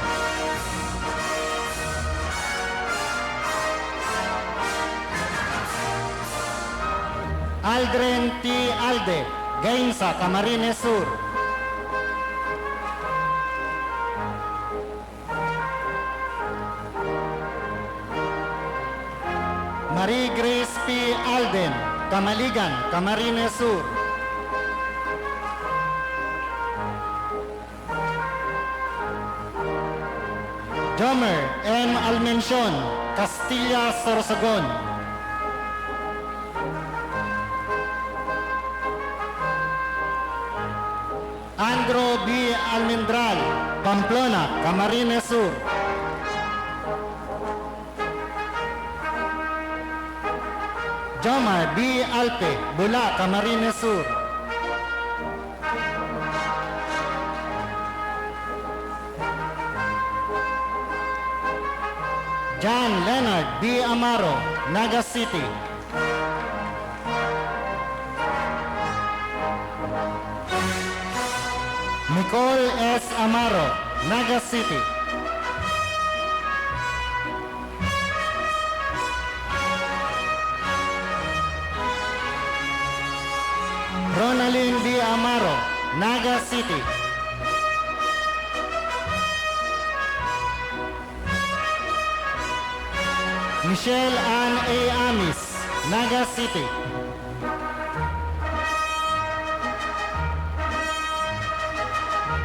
Aldrin T. Alde, Gainsa, Camarines Sur. Marie Grace P. Alden, Camaligan, Camarines Sur. Jomer M. Almencion, Castilla, Sorsogon. Andro B. Almendral, Pamplona, Camarines Sur. Jomar B. Alpe, Bula, Camarines Sur. John Leonard B. Amaro, Naga City. Nicole S. Amaro, Naga City. Ronaldin B. Amaro, Naga City. Michelle Ann A. Amis, Naga City.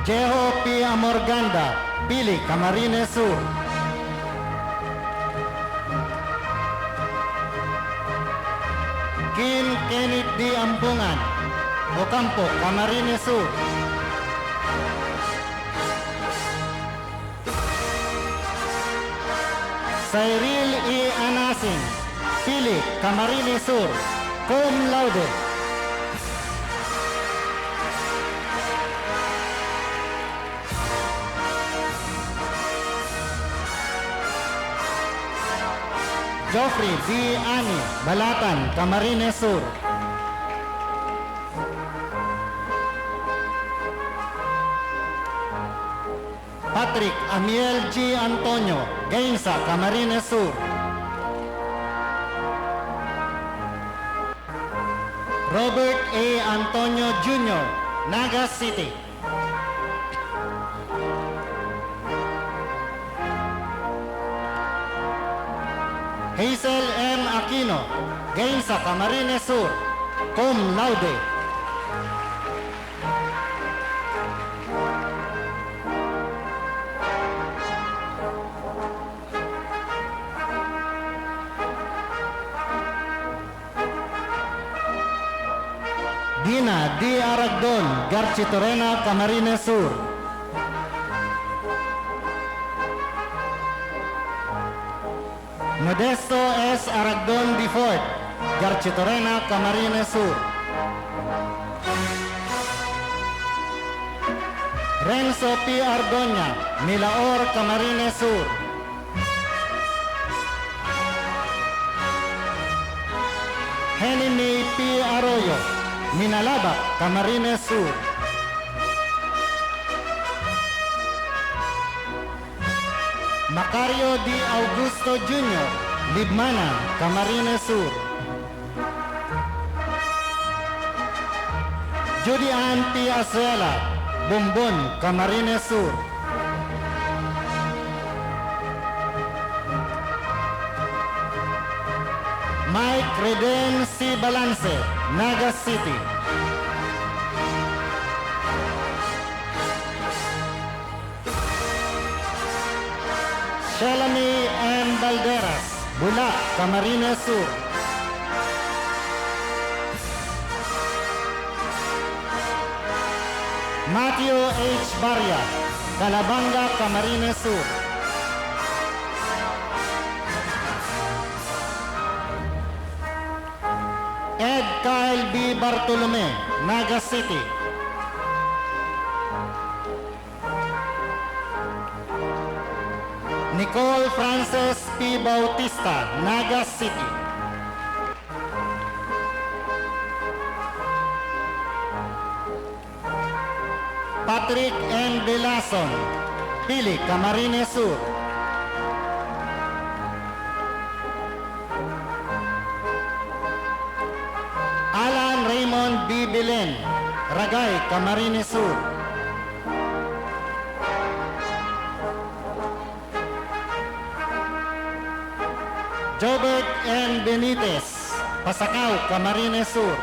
Jeho P. Amorganda, Pili, Camarines Sur. Kim Kenneth D. Ampungan, Ocampo, Camarines Sur. Cyril E. Anasin, Pili, Camarines Sur, cum laude. Joffrey B. Ani, Balatan, Camarines Sur. Patrick Amiel G. Antonio, Gainsa, Camarines Sur. Robert A. Antonio Jr., Naga City. Hazel M. Aquino, Gainsa, Camarines Sur, cum laude. Dina D. Aragdon, Garchitorena, Camarines Sur. Modesto S. Aragdon D. Fort, Garchitorena, Camarines Sur. Renzo P. Ardoña, Milaor, Camarines Sur. Henny May P. Arroyo, Minalaba, Camarines Sur. Macario D. Augusto Jr., Libmana, Camarines Sur. Judy Ann P. Azuela, Bumbon, Camarines Sur. Mike Reden C. Balance, Naga City. Shelamy M. Valderas, Bula, Camarines Sur. Matthew H. Barria, Calabanga, Camarines Sur. Ed Kyle B. Bartolome, Naga City. Nicole Frances P. Bautista, Naga City. Patrick N. Belason, Pili, Camarines Sur. Alan Raymond B. Belen, Ragay, Camarines Sur. Jobert N. Benitez, Pasacao, Camarines Sur.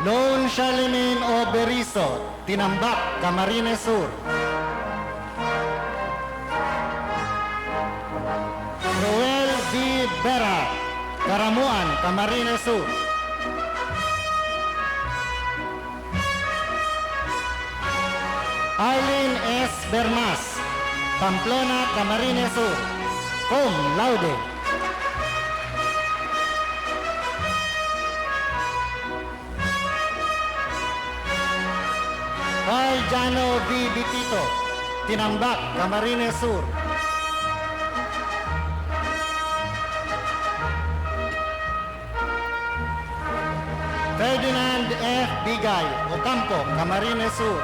Lone Charlemagne O. Berizo, Tinambak, Camarines Sur. Roel V. Vera, Caramuan, Camarines Sur. Aileen S. Bermas, Pamplona, Camarines Sur, cum laude. Carl Jano V. Bitito, Tinambak, Camarines Sur. Ferdinand F. Bigay, Ocampo, Camarines Sur.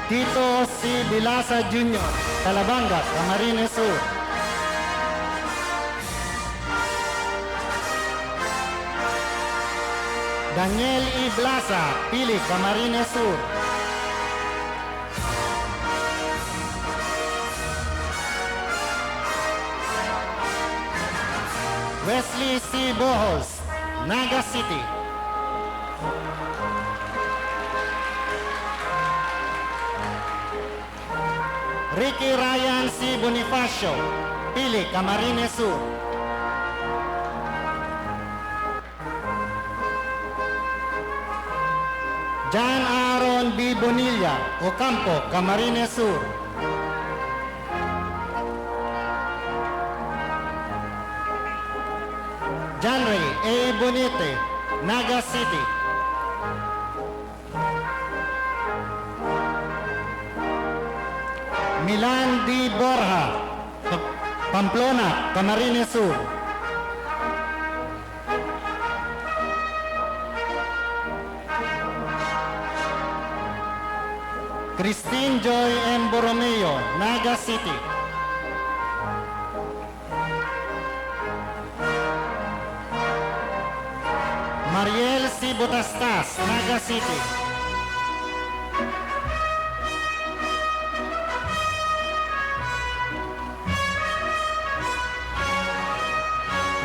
Tito C. Bilasa Jr., Calabanga, Camarines Sur. Daniel E. Blasa, Pili, Camarines Sur. Wesley C. Bohos, Naga City. Ricky Ryan C. Bonifacio, Pili, Camarines Sur. John Aaron B. Bonilla, Ocampo, Camarines Sur. John Ray A. Bonite, Naga City. Milan D. Borja, Pamplona, Camarines Sur. Christine Joy M. Borromeo, Naga City. Mariel C. Botastas, Naga City.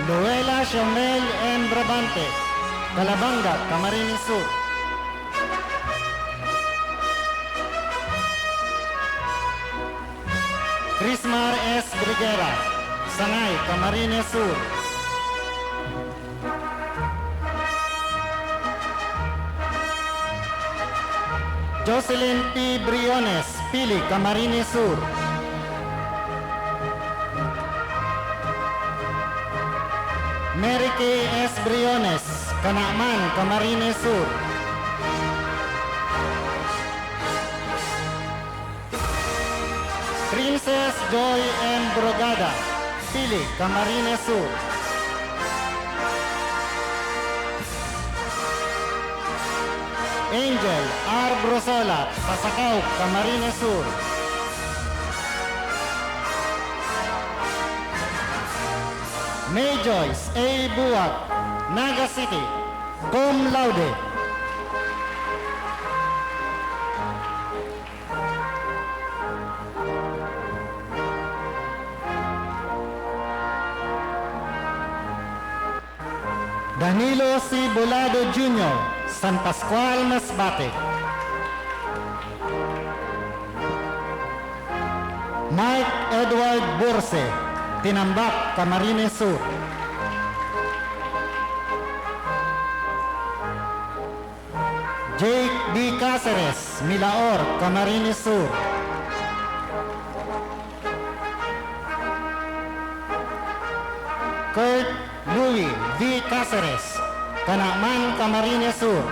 Luela Chamel M. Brabante, Calabanga, Camarines Sur. Crismar S. Briguera, Sangay, Camarines Sur. Jocelyn P. Briones, Pili, Camarines Sur. Mary K. S. Briones, Canacman, Camarines Sur. Princess Joy M. Brogada, Pili, Camarines Sur. Angel R. Brosola, Pasacao, Camarines Sur. May Joyce A. Buwag, Naga City, cum laude. Danilo C. Bolado Jr., San Pascual, Masbate. Mike Edward Burse, Tinambak, Camarines Sur. Jake B. Cáceres, Milaor, Camarines Sur. Kurt Louis V. Cáceres, Canacman, Camarines Sur.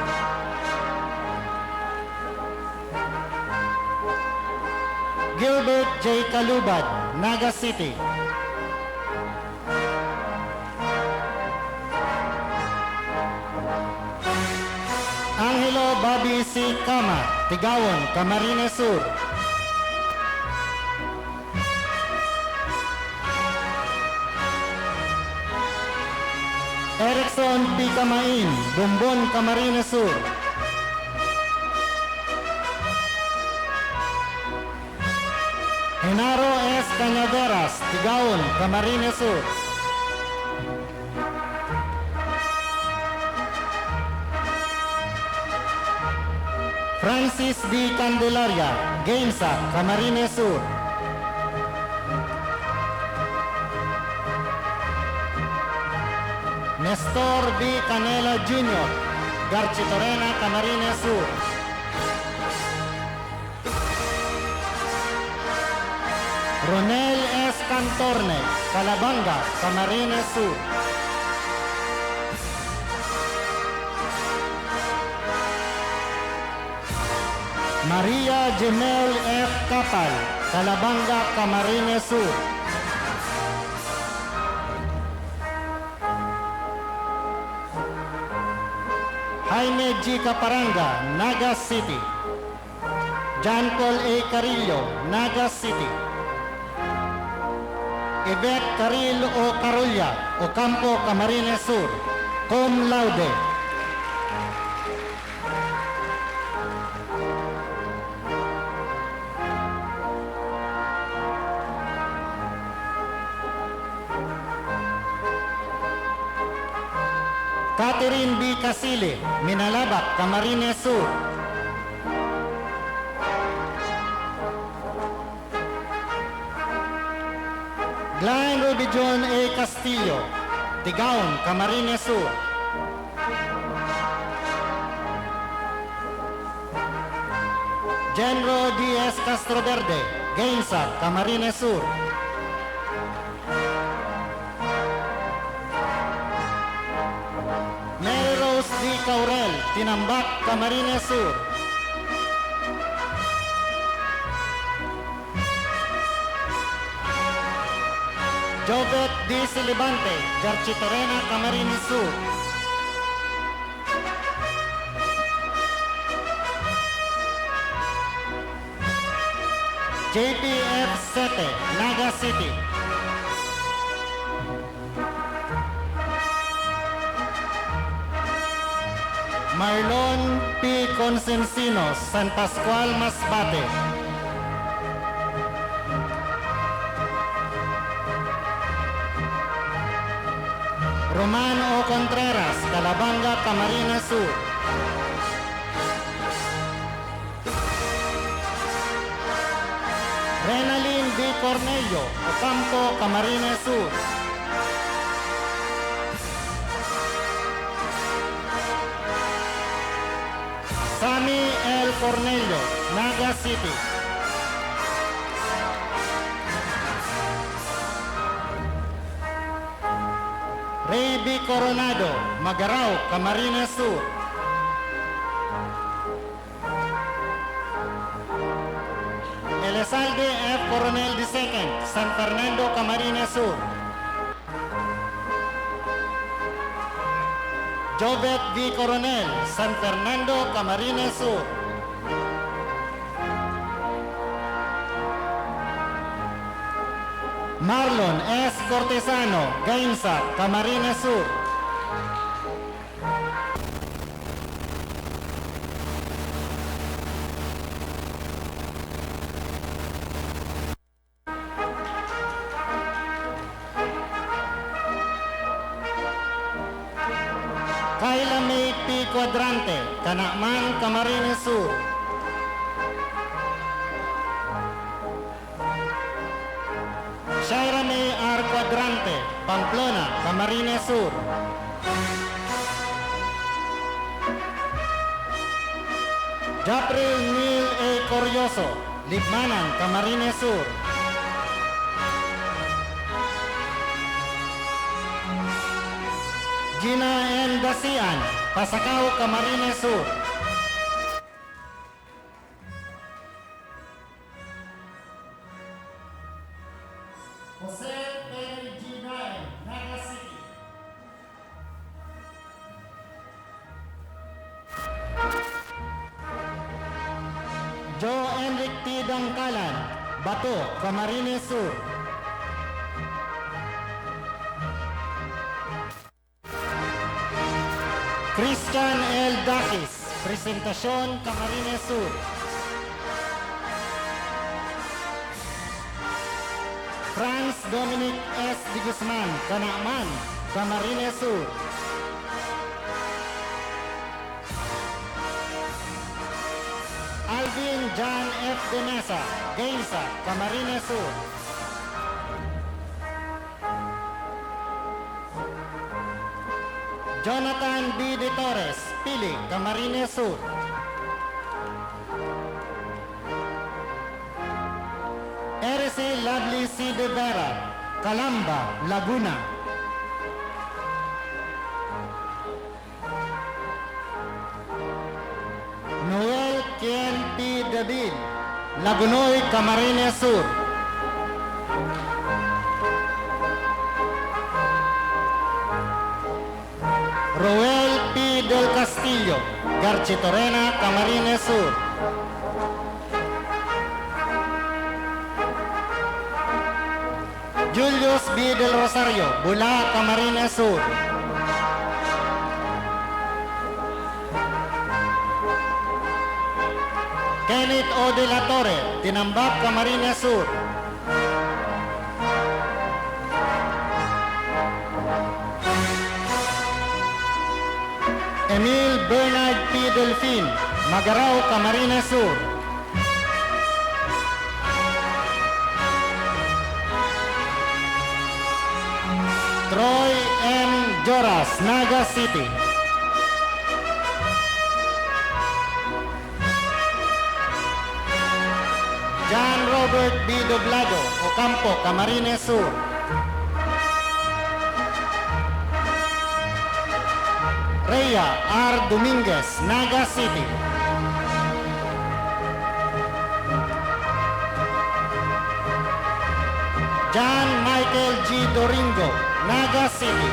Gilbert J. Calubad, Naga City. Angelo Bobby C. Cama, Tigawon, Camarines Sur. Erickson P. Camain, Bumbon, Camarines Sur. Genaro S. Cañaveras, Tigawon, Camarines Sur. Francis D. Candelaria, Gainsa, Camarines Sur. Nestor B. Canela Jr., Garchitorena, Camarines Sur. Ronel S. Cantorne, Calabanga, Camarines Sur. Maria Jemel F. Capal, Calabanga, Camarines Sur. Jaime G. Caparanga, Naga City. John Paul A. Carillo, Naga City. Yvette Caril O. Carulla, Ocampo, Camarines Sur, cum laude. Catherine B. Casile, Minalabak, Camarines Sur. Glenn Ruby John A. Castillo, Tigaon, Camarines Sur. Genro D.S. Castroverde, Gainsa, Camarines Sur. Mary Rose D. Caurel, Tinambak, Camarines Sur. Jovet D. Silibante, Garchitorena, Camarines Sur. JPF Sete, Naga City. Marlon P. Consensino, San Pascual, Masbate. Roman O. Contreras, Calabanga, Camarines Sur. Renalyn B. Cornelio, Ocampo, Camarines Sur. Sammy L. Cornelio, Naga City. Ray B. Coronado, Magarao, Camarines Sur. Elizalde F. Coronel II, San Fernando, Camarines Sur. Jovet V. Coronel, San Fernando, Camarines Sur. Marlon S. Cortesano, Gainsa, Camarines Sur. Kayla May P. Cuadrante, Canacman, Camarines Sur. Shaira May R. Cuadrante, Pamplona, Camarines Sur. Japril Neil A. Corioso, Libmanan, Camarines Sur. Gina N. Dasian, Pasacao, Camarines Sur. Jose Perry G. Ryan, Naga City. Joe Enric T. Dangkalan, Bato, Camarines Sur. Christian L. Dakis, Presentacion, Camarines Sur. Franz Dominic S. Di Guzman, Canacman, Camarines Sur. Alvin John F. De Mesa, Gainsa, Camarines Sur. Jonathan B. De Torres, Pili, Camarines Sur. RC Lovely C. De Vera, Calamba, Laguna. Noel Kien P. David, Lagunoy, Camarines Sur. Roel P. Del Castillo, Garchitorena, Camarines Sur. Julius B. Del Rosario, Bula, Camarines Sur. Kenneth O. De la Torre, Tinambak, Camarines Sur. Emil Bernard P. Delfin, Magarao, Camarines Sur. Troy M. Joras, Naga City. John Robert B. Doblado, Ocampo, Camarines Sur. Rhea R. Dominguez, Naga City. John Michael G. Doringo, Naga City.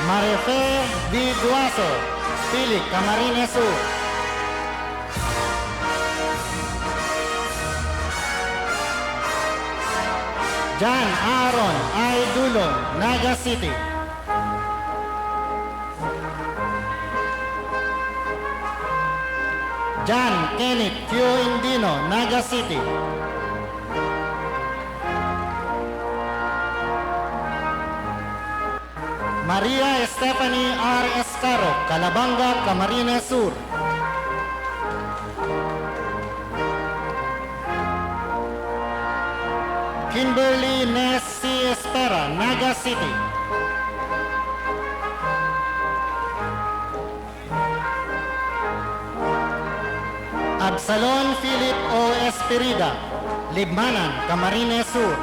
Marife V. Duaso, pili Camarines Sur. Jan Aaron I. Dulong, Naga City. Jan Kenneth Q. Indino, Naga City. Maria Stephanie R. Escaro, Calabanga, Camarines Sur. Kimberly Ness C. Espera, Naga City. Absalon Philip O. Esperida, Libmanan, Camarines Sur.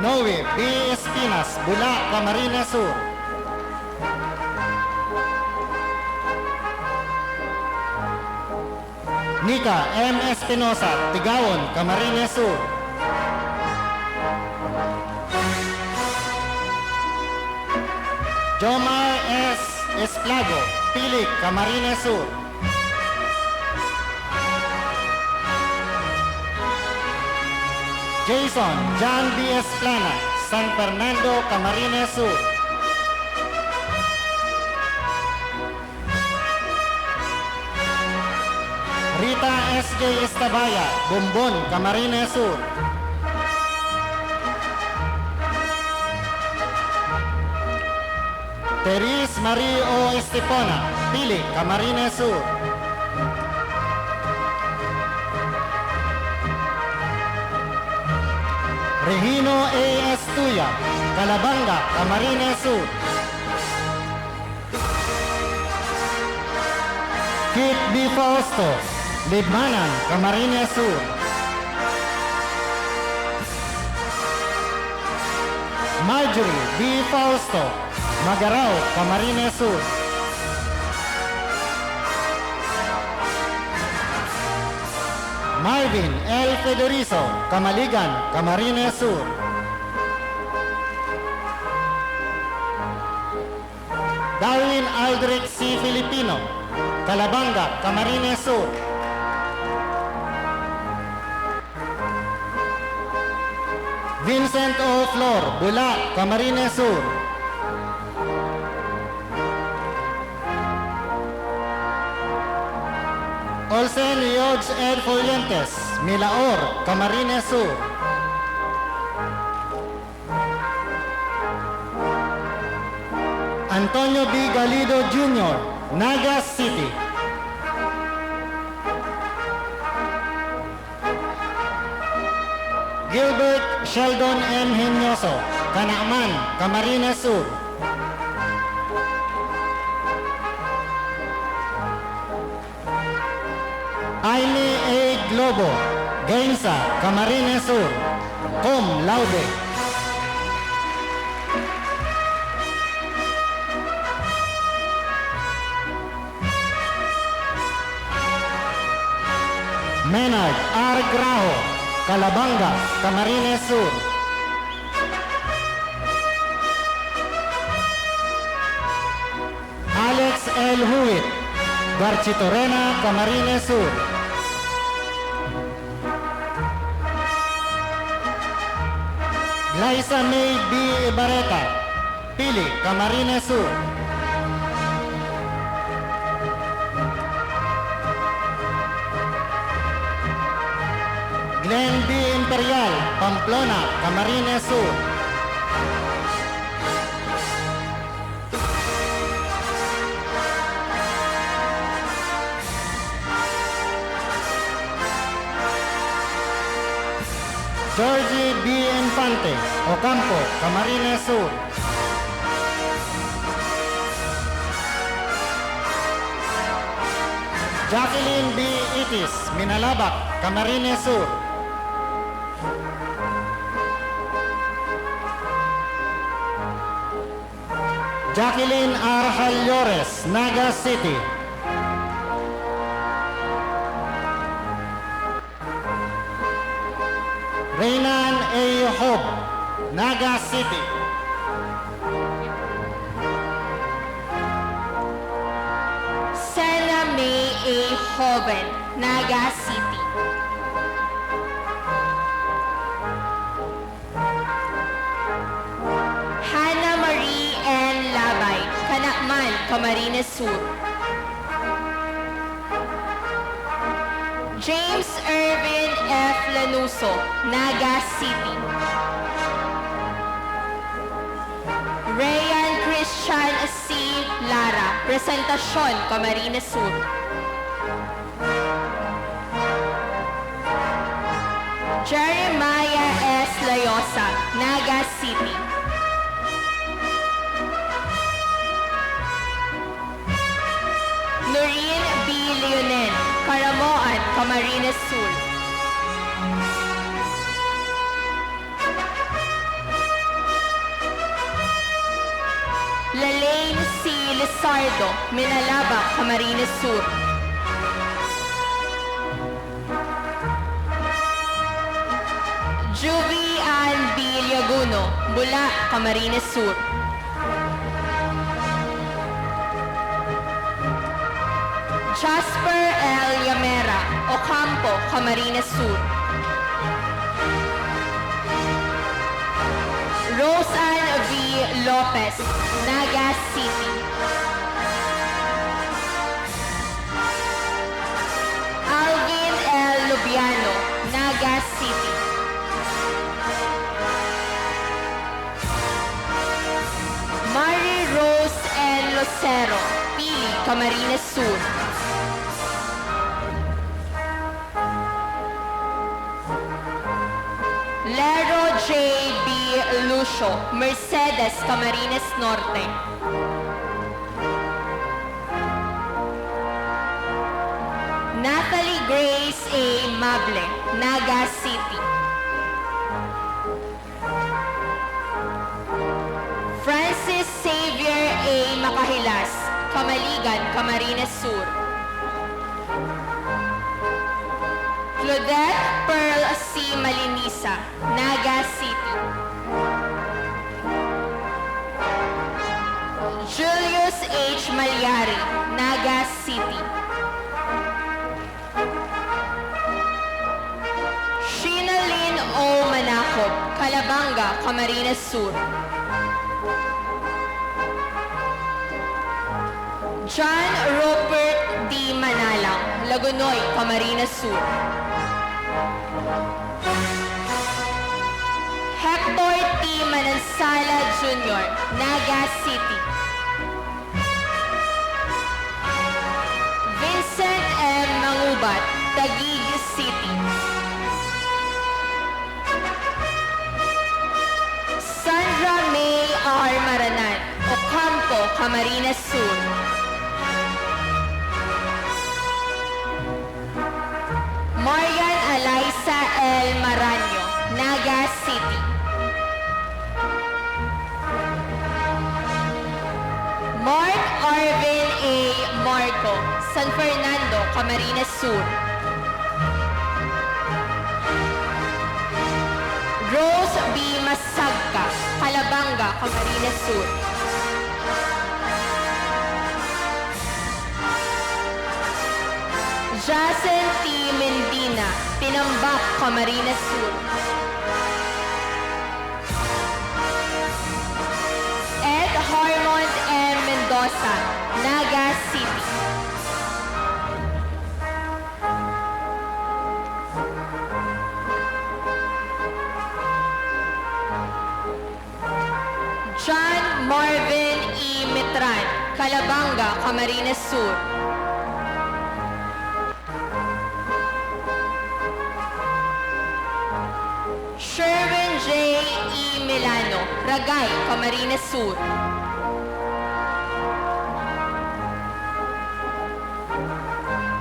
Noe B. Espinas, Bula, Camarines Sur. Nika M. Espinosa, Tigawon, Camarines Sur. Jomar S. Esplago, Pili, Camarines Sur. Jason John B. Esplana, San Fernando, Camarines Sur. Rita S.J. Estabaya, Bumbon, Camarines Sur. Teris Marie O. Estepona, Pili, Camarines Sur. Regino A. Estuya, Calabanga, Camarines Sur. Kit B. Fausto, Libmanan, Camarines Sur. Marjorie B. Fausto, Magarao, Camarines Sur. Marvin L. Federizo, Camaligan, Camarines Sur. Darwin Aldrich C. Filipino, Calabanga, Camarines Sur. Vincent O. Flor, Bula, Camarines Sur. Olsen Yods Ed Fuentes, Milaor, Camarines Sur. Antonio B. Galido Jr., Naga City. Gilbert Sheldon M. Hinoso, Canaaman, Camarines Sur. Aile A. Globo, Gainsa, Camarines Sur, cum laude. Menard R. Graho, Calabanga, Camarines Sur. Alex L. Huit, Barchitorena, Camarines Sur. Liza May B. Ibareta, Pili, Camarines Sur. Glenn B. Imperial, Pamplona, Camarines Sur. Georgie B. Infante, Ocampo, Camarines Sur. Jacqueline B. Itis, Minalabac, Camarines Sur. Jacqueline R. Hallores, Naga City. Reynan A. Hob, Naga City. Sena May A. Hoven, Naga City. Hannah Marie N. Labay, Canacman, Camarines Sur. James Irvin F. Lanuso, Naga City. Rayan Christian C. Lara, Presentacion, Camarines Sur. Jeremiah S. Layosa, Naga City. Noreen B. Leonen, Caramoan, Camarines Sur. Lalaine C. Lizardo, Minalaba, Camarines Sur. Juvie Ann B. Liaguno, Bula, Camarines Sur. Jasper L. Yamera, Ocampo, Camarines Sur. Roseanne V. Lopez, Naga City. Alvin L. Lubiano, Naga City. Mary Rose N. Lucero, Pili, Camarines Sur. Lero J. B. Lucio, Mercedes, Camarines Norte. Natalie Grace A. Mable, Naga City. Francis Xavier A. Makahilas, Kamaligan, Camarines Sur. Claudette Pearl C. Malinisa, Naga City. Julius H. Malyari, Naga City. Shinalyn O. Manacob, Calabanga, Camarines Sur. John Rupert D. Manalang, Lagunoy, Camarines Sur. Hector T. Manansala Jr., Naga City. Vincent M. Mangubat, Taguig City. Sandra May R. Maranan, Ocampo, Camarines Sur. Marian Eliza L. Maraño, Naga City. Mark Arvin A. Marco, San Fernando, Camarines Sur. Rose B. Masagka, Calabanga, Camarines Sur. Jacen T. Mendina, Tinambak, Camarines Sur. Ed Harmon M. Mendoza, Naga City. John Marvin E. Mitran, Calabanga, Camarines Sur. Sherwin J. E. Milano, Ragay, Camarines Sur.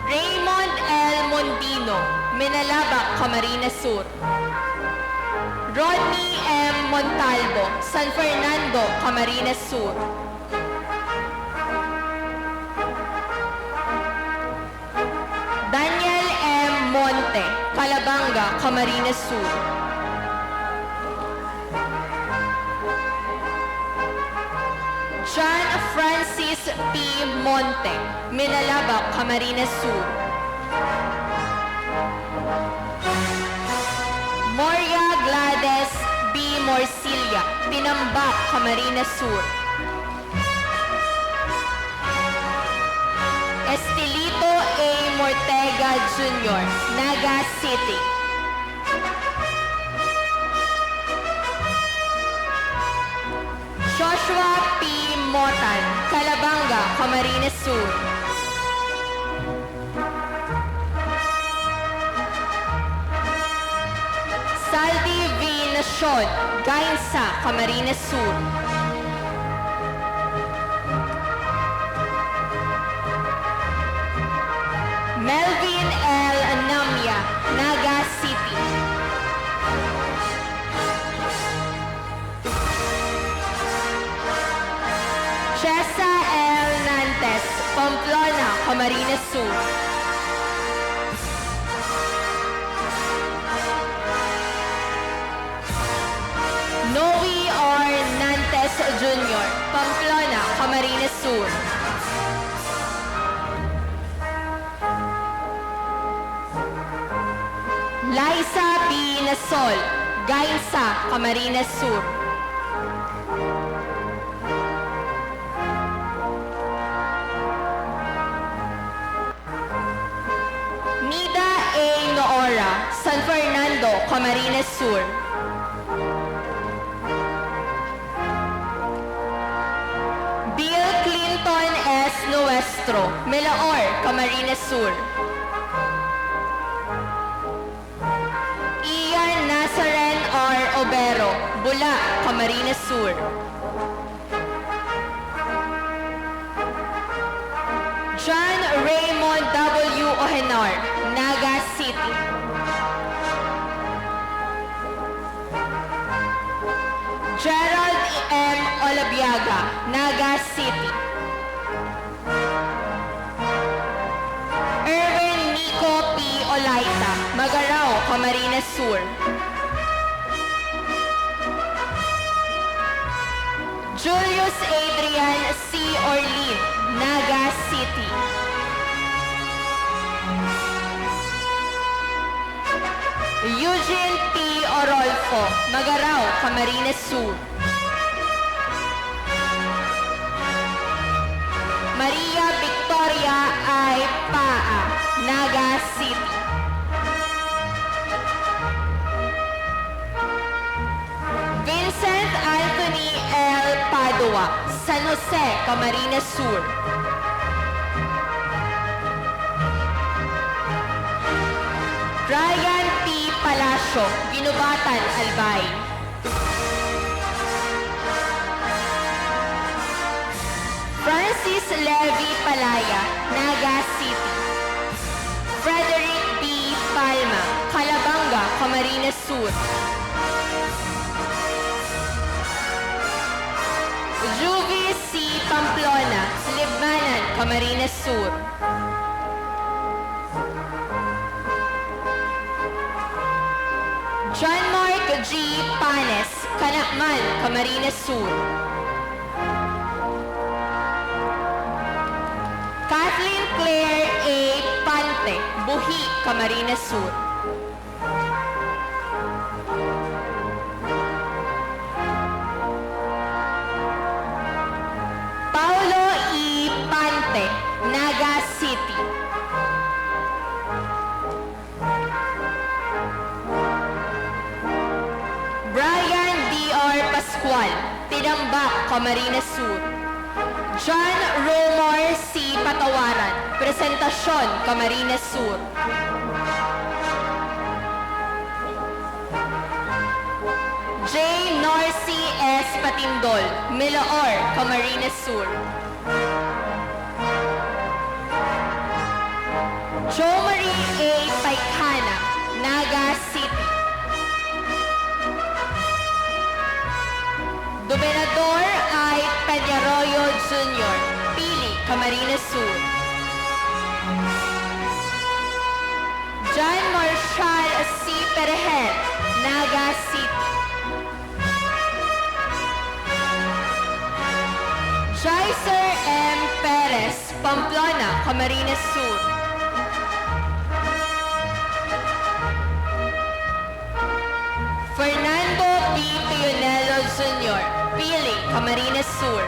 Raymond L. Mondino, Minalaba, Camarines Sur. Rodney M. Montalvo, San Fernando, Camarines Sur. Daniel M. Monte, Calabanga, Camarines Sur. P. Monte, Minalaba, Camarines Sur. Moria Gladys B. Morcilla, Tinambak, Camarines Sur. Estelito A. Mortega Jr., Naga City. Joshua P. Motan, Calabanga, Camarines Sur. Saldi V. Nacion, Gainsa, Camarines Sur. Melvin L. Namya, Naga City. Chesa L. Nantes, Pamplona, Camarines Sur. Noe R. Nantes Jr., Pamplona, Camarines Sur. Liza B. Nasol, Gainsa, Camarines Sur. Nida A. Noora, San Fernando, Camarines Sur. Bill Clinton S. Nuestro, Melaor, Camarines Sur. Ian Nazaren R. Obero, Bula, Camarines Sur. John Raymond W. Ohenar, Naga City. Gerald M. Olabiaga, Naga City. Erwin Nico P. Olaita, Magarao, Camarines Sur. Julius Adrian C. Orlin, Naga City. Eugene P. Orolfo, Magarao, Camarines Sur. Maria Victoria I. Paa, Naga City. Vincent Anthony L. Padua, San Jose, Camarines Sur. Ryan P. Palacio, Ginubatan, Albay. Francis Levy Palaya, Naga City. Frederick B. Palma, Calabanga, Camarines Sur. Juvie C. Pamplona, Libmanan, Camarines Sur. John Mark G. Panes, Canakman, Camarines Sur. Kathleen Claire A. Pante, Buhi, Camarines Sur. Paulo E. Pante, Naga City. Brian D.R. Pascual, Tinambak, Camarines Sur. John Romor C. Patawaran, Presentacion, Camarines Sur. J. Norcy S. Patindol, Milaor, Camarines Sur. Jo Marie A. Paikana, Naga City. Gobernador I. Peñarroyo Jr., Pili, Camarines Sur. John Marshall C. Perejel, Naga City. Jaiser M. Pamplona, Camarines Sur. Fernando B. Pionelo Jr., Pili, Camarines Sur.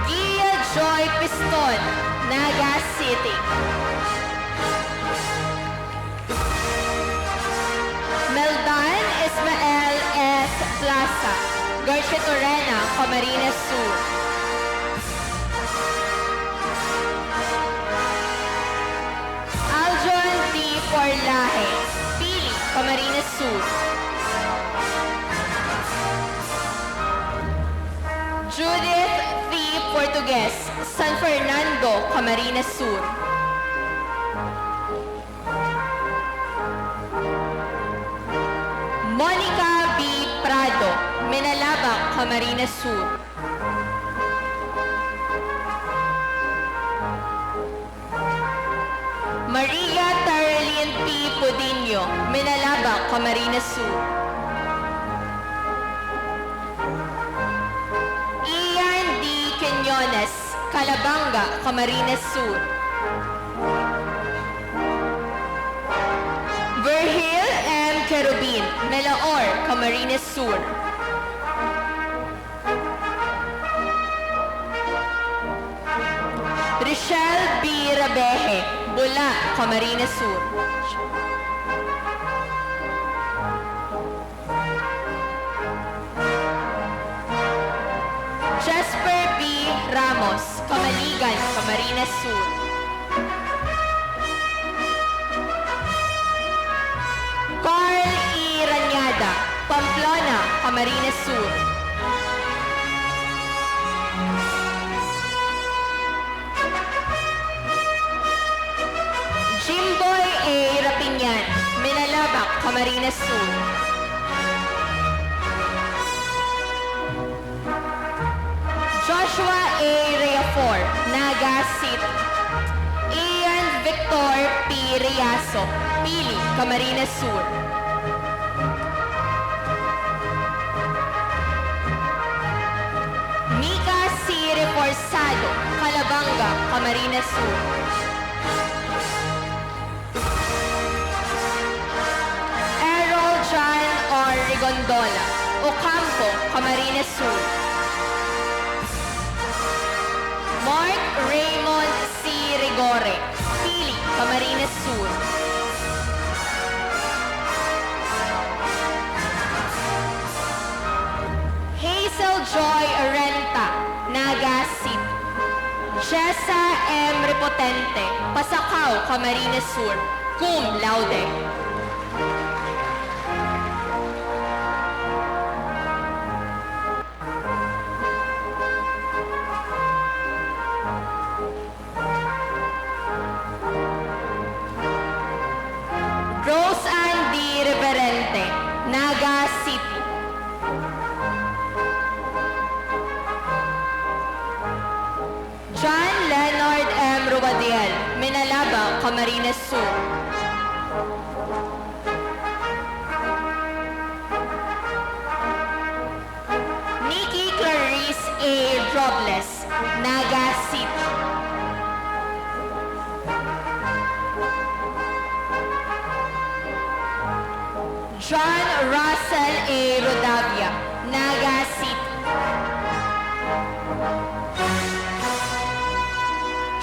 Gia Joy Piston, Naga City. Meldan Ismael S. Plaza, Garcia Torena, Camarines Sur. Aljon D. Porlaje, Pili, Camarines Sur. Judith V. Portugues, San Fernando, Camarines Sur. Monica B. Prado, Menalaba, Camarines Sur. Maria Tarlene P. Podinho, Menalaba, Camarines Sur. Ian D. Quinones, Calabanga, Camarines Sur. Virgil M. Querubin, Melaor, Camarines Sur. Richelle B. Rabeje, Bula, Camarines Sur. Jasper B. Ramos, Camaligan, Camarines Sur. Carl E. Ranyada, Pamplona, Camarines Sur. Jimboy A. Rapinyan, Menalabak, Camarines Sur. Joshua A. Reafor, Naga City. Ian Victor P. Riaso, Pili, Camarines Sur. Mika C. Reforzado, Calabanga, Camarines Sur. Errol John R. Rigondola, Ocampo, Camarines Sur. Mark Raymond C. Rigore, Pili, Camarines Sur. Hazel Joy Renta, Naga City. Jessa M. Repotente, Pasacao, Camarines Sur, cum laude. Rose Ann D. Reverente, Naga City. John Leonard M. Rubadiel, Menalaba, Camarines Sur. Nikki Clarice A. Robles, Naga City. John Russell A. Rodavia, Naga City.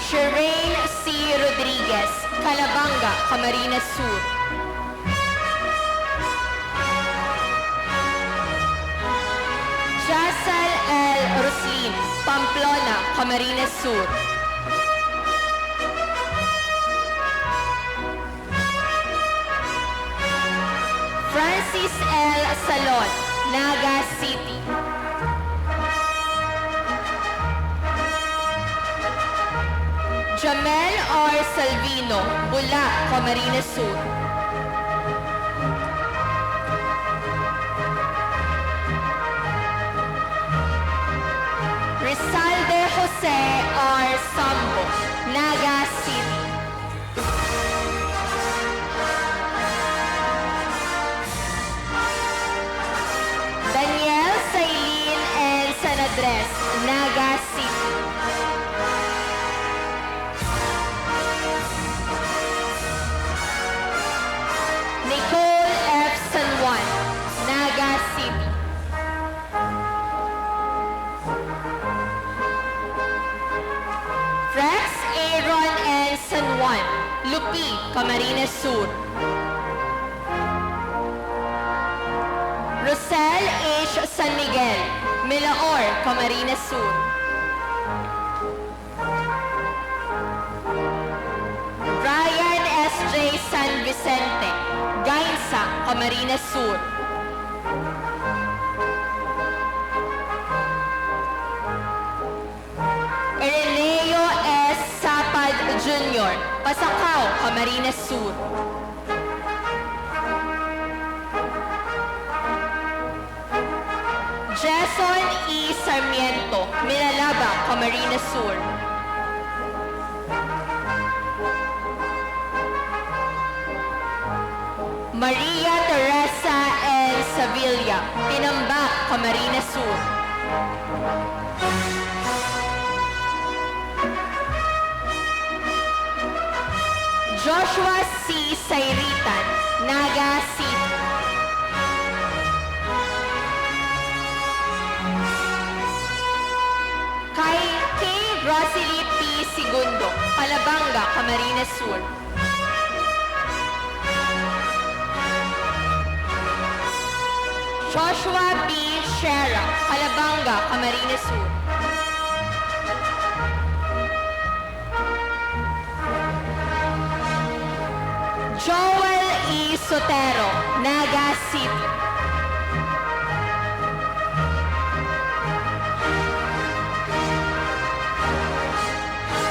Shireen C. Rodriguez, Calabanga, Camarines Sur. Jassal L. Roslin, Pamplona, Camarines Sur. Francis L. Salon, Naga City. Jamel R. Salvino, Bula, Camarines Sur. Rizalde Jose R. Sambo, Naga City. Daniel Sailin L. Sanadres, Camarines Sur. Rosel H. San Miguel, Milaor, Camarines Sur. Ryan S.J. San Vicente, Gainsa, Camarines Sur. Ireneo S. Sapad Jr., Pasakaw, Camarines Sur. Jason E. Sarmiento, Milalaba, Camarines Sur. Maria Teresa L. Sevilla, Tinambak, Camarines Sur. Joshua C. Sairitan, Naga City. Kay K. Rosalie P. Segundo, Palabanga, Camarines Sur. Joshua B. Shera, Palabanga, Camarines Sur. Joel E. Sotero, Naga City.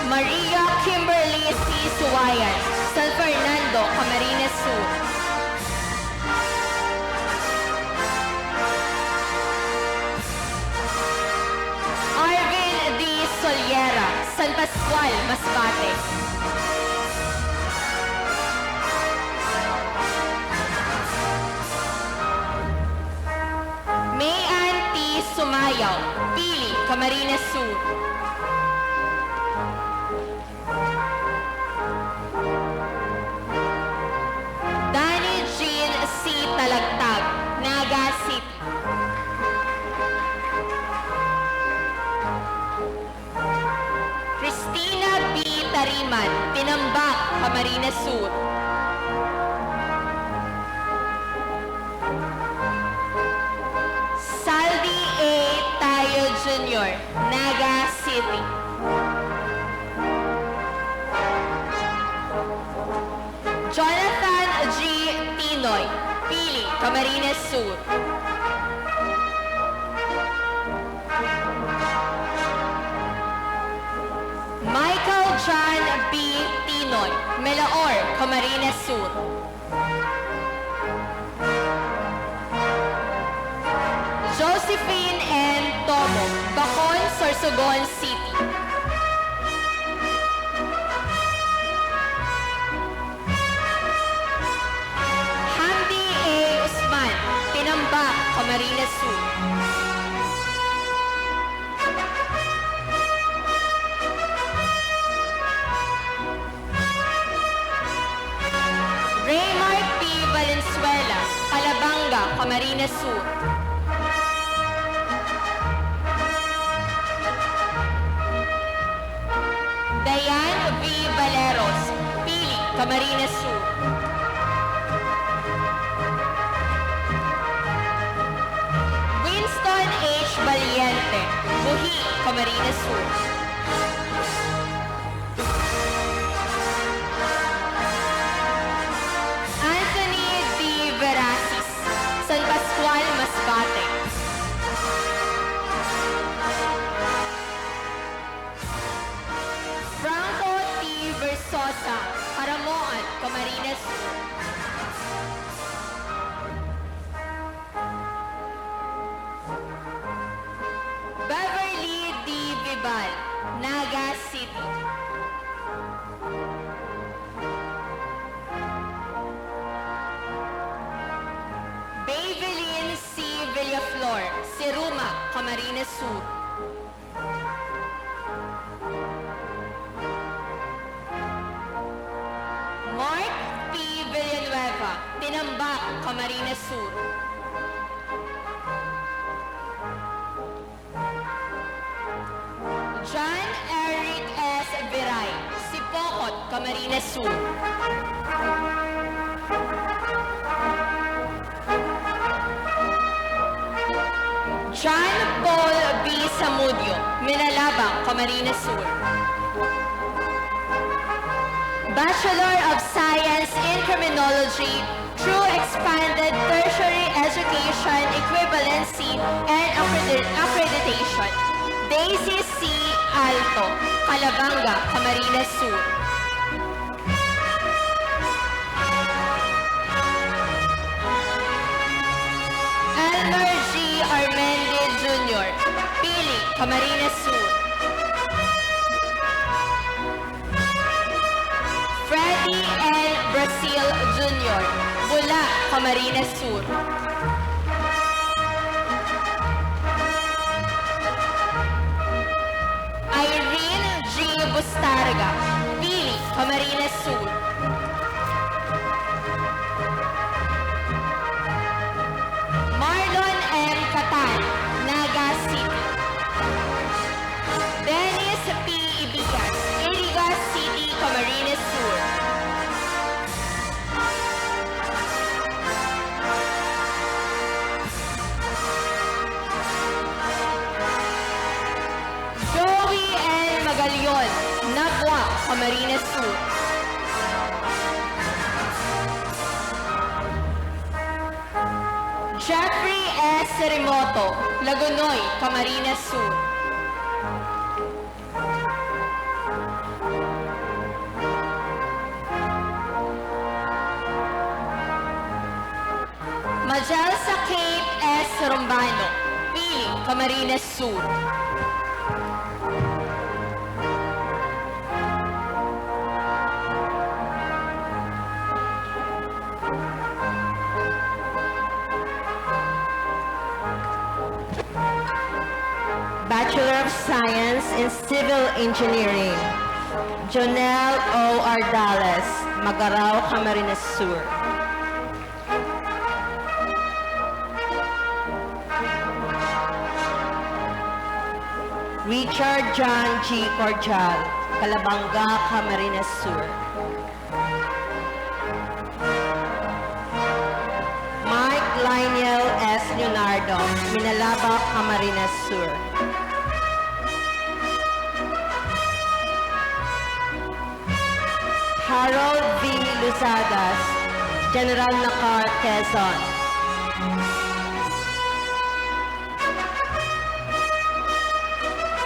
Maria Kimberly C. Suwayan, San Fernando, Camarines Sur. Arvin D. Soliera, San Pascual, Masbate. Mayan T. Sumayaw, Pili, Camarines Sur. Danny Jean C. Talagtag, Naga City. Christina B. Tariman, Tinambak, Camarines Sur. Saldi A. Tayo Jr., Naga City. Jonathan G. Tinoy, Pili, Camarines Sur. Michael John B. Tinoy, Melaor, Camarines Sur. Josephine N. Tomo, Bacon, Sorsogon City. Hamdi A. Usman, Tinambak, Camarines Sur. Raymar P. Valenzuela, Palabanga, Camarines Sur. Dayan V. Valeros, Pili, Camarines Sur. Winston H. Valiente, Buhi, Camarines Sur. Anthony D. Verasis, San Pascual, Masbate. Franco T. Versosa, Paramoan, Camarines Sur. Beverly D. Vibal, Naga City. Baveline C. Villaflor, Siruma, Camarines Sur. Mark P. Villanueva, Tinambak, Camarines Sur. John Eric S. Viray, Sipokot, Camarines Sur. John Paul B. Samudio, Minalabang, Camarines Sur. Bachelor of Science in Criminology through Expanded Tertiary Education Equivalency and Accreditation. Daisy C. Alto, Calabanga, Camarines Sur. Elmer G. Armendi Jr., Pili, Camarines Sur. Freddie N. Brazil Jr., Bula, Camarines Sur. Irene G. Bustarga, Pili, Camarines Sur. Marlon M. Catan, Naga City. Dennis P. Ibigas, Iriga City, Camarines Sur. Joey L. Magalion, Nagwa, Camarines Sur. Jeffrey S. Serimoto, Lagunoy, Camarines Sur. Majalsa Kate S. Rombano, Pili, Camarines Sur. Bachelor of Science in Civil Engineering, Jonel O. Ardales, Magarao, Camarines Sur. Richard John G. Cordial, Calabanga, Camarines Sur. Mike Lionel S. Leonardo, Minalaba, Camarines Sur. Harold V. Luzadas, General Nakar, Quezon.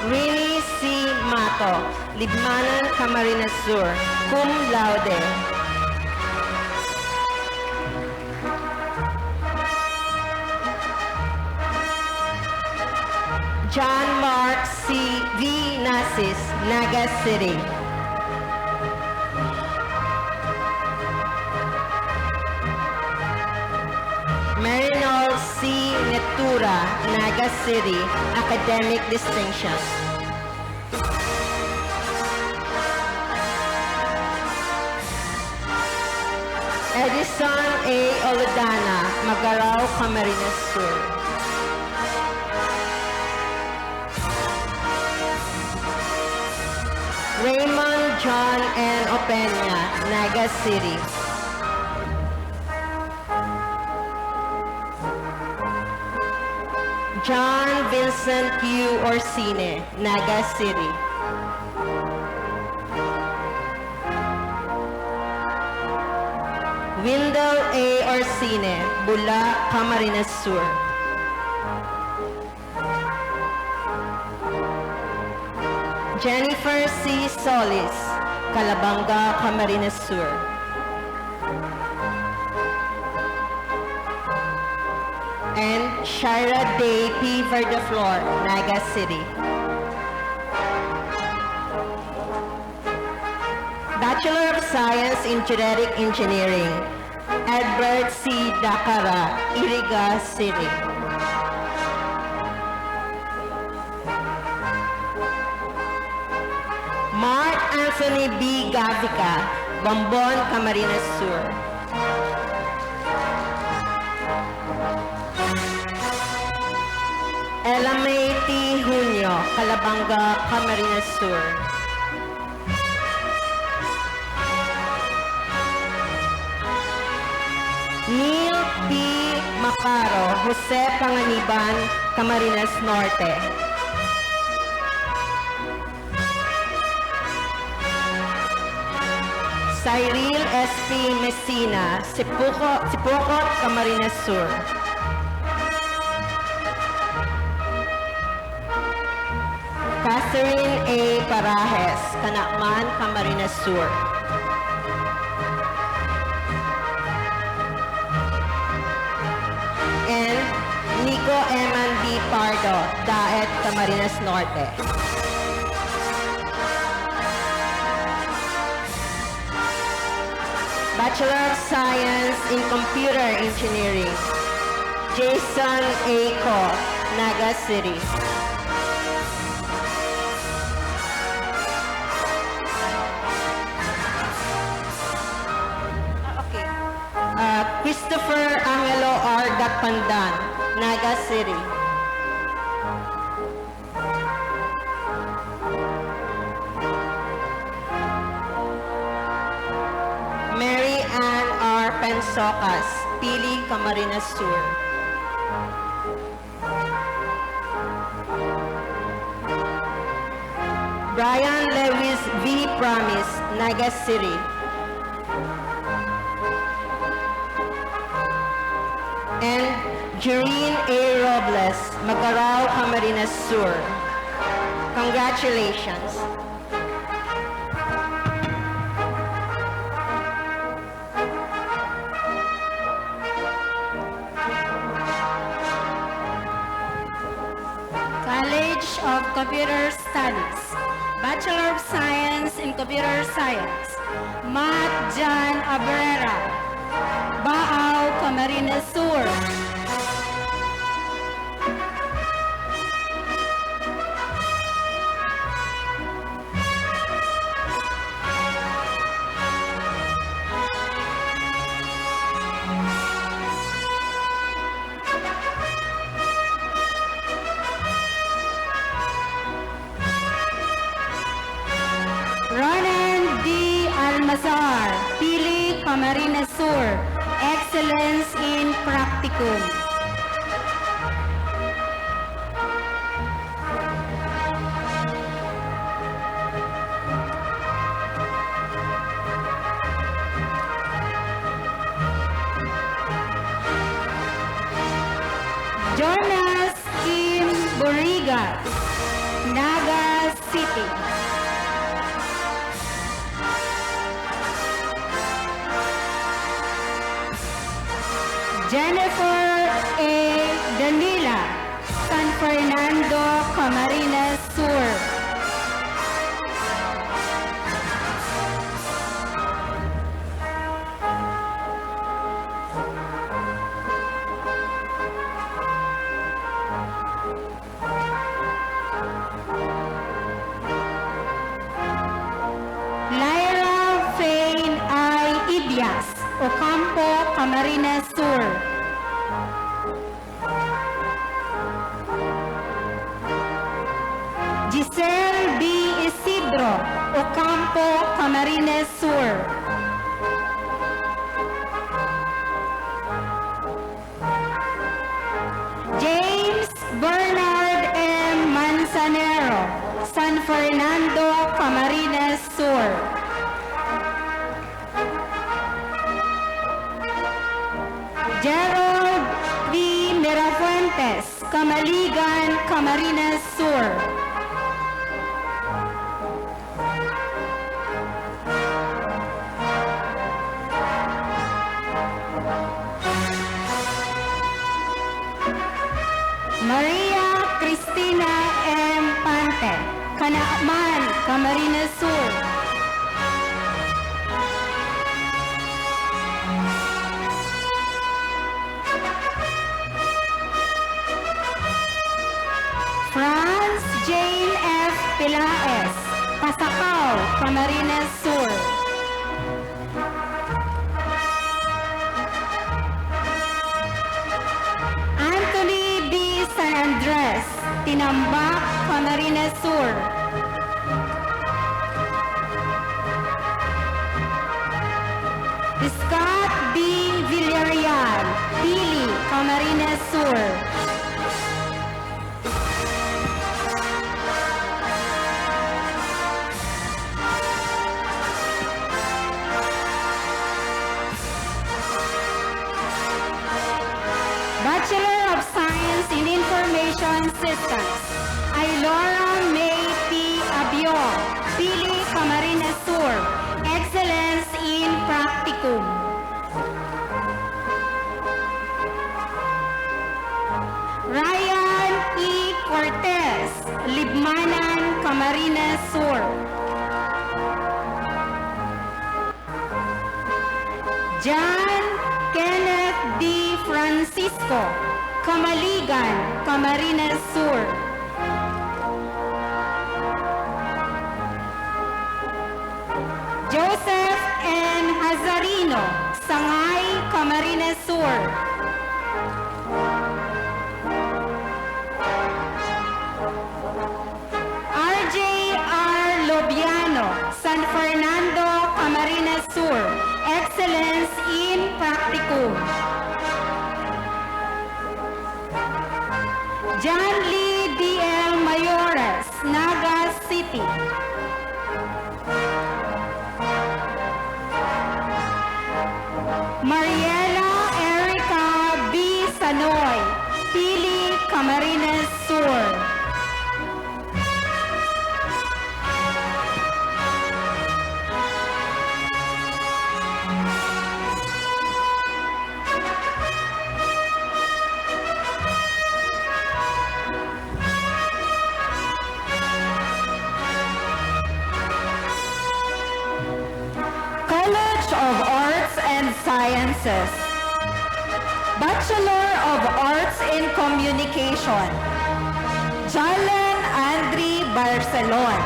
Winnie C. Mato, Libmanan, Camarines Sur, cum laude. John Mark C. V. Nasis, Naga City. Marinol C. Netura, Naga City, Academic Distinction. Edison A. Olodana, Magarao, Camarines Sur. Raymond John N. Opeña, Naga City. John Vincent Q. Orsine, Naga City. Wendell A. Orsine, Bula, Camarines Sur. Jennifer C. Solis, Calabanga, Camarines Sur. And Shira Day P. Verdeflor, Naga City. Bachelor of Science in Genetic Engineering, Edward C. Dacara, Iriga City. Mark Anthony B. Gavica, Bombon, Camarines Sur. Elamay T. Junio, Calabanga, Camarines Sur. Neil P. Macaro, Jose Panganiban, Camarines Norte. Cyril S.P. Messina, Sipocot, Camarines Sur. Catherine A. Parajes, Canacman, Camarines Sur. And Nico Eman B. Pardo, Daet, Camarines Norte. Bachelor of Science in Computer Engineering, Jason A. Ko, Naga City. Christopher Angelo R. Dakpandan, Naga City. Mary Ann R. Pensocas, Pili, Camarines Sur. Brian Lewis V. Promise, Naga City. And Jereen A. Robles, Magarao, Camarines Sur. Congratulations. College of Computer Studies, Bachelor of Science in Computer Science, Matt John Abrera, Baao, Camarines Sur. Ronan D. Almazar, Pili, Camarines Sur, Excellence in Practicum. Jonas Kim Borigas, Naga City. Jennifer A. Danila, San Fernando, Camarines Sur. Lyra Fain I. Ibias, Ocampo, Camarines Sur. Giselle B. Isidro, Ocampo, Camarines Sur. James Bernard M. Manzanero, San Fernando, Camarines Sur. Gerald V. Mirafuentes, Camaligan, Camarines Sur. Maria Cristina M. Pante, Canacman, Camarines Sur. Franz Jane F. Pilaes, Pasacao, Camarines Sur. Anthony B. San Andres, Tinambak, Camarines Sur. Scott B. Villarreal, Education Systems. Ailora May P. Abion, Pili, Camarines Sur, Excellence in Practicum. Ryan E. Cortez, Libmanan, Camarines Sur. John Kenneth D. Francisco, Camaligan, Camarines Sur. Joseph N. Hazarino, Sangay, Camarines Sur. R.J.R. Lobiano, San Fernando, Camarines Sur, Excellence in Practicum. John Lee D.L. Mayores, Naga City. Mariela Erica B. Sanoy, Pili, Camarines Sur. College of Arts and Sciences. Bachelor of Arts in Communication. Jalen Andri Barcelon,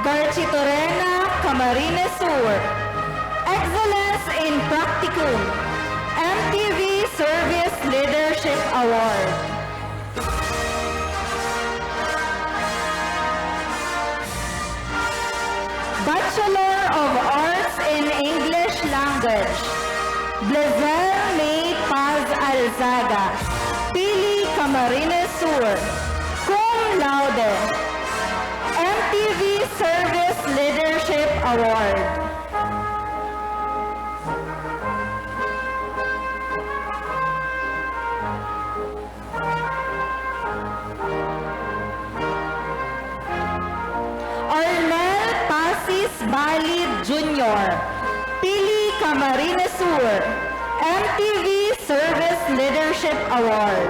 Garchitorena, Camarines Sur. Excellence in Practicum, MTV Service Leadership Award. Bachelor of Arts in English Language. Blazer May Paz Alzaga, Pili, Camarines Sur. Cum laude, MTV Service Leadership Award. Arnel Pasis Balid Jr., Pili, Camarines Sur, MTV Service Leadership Award.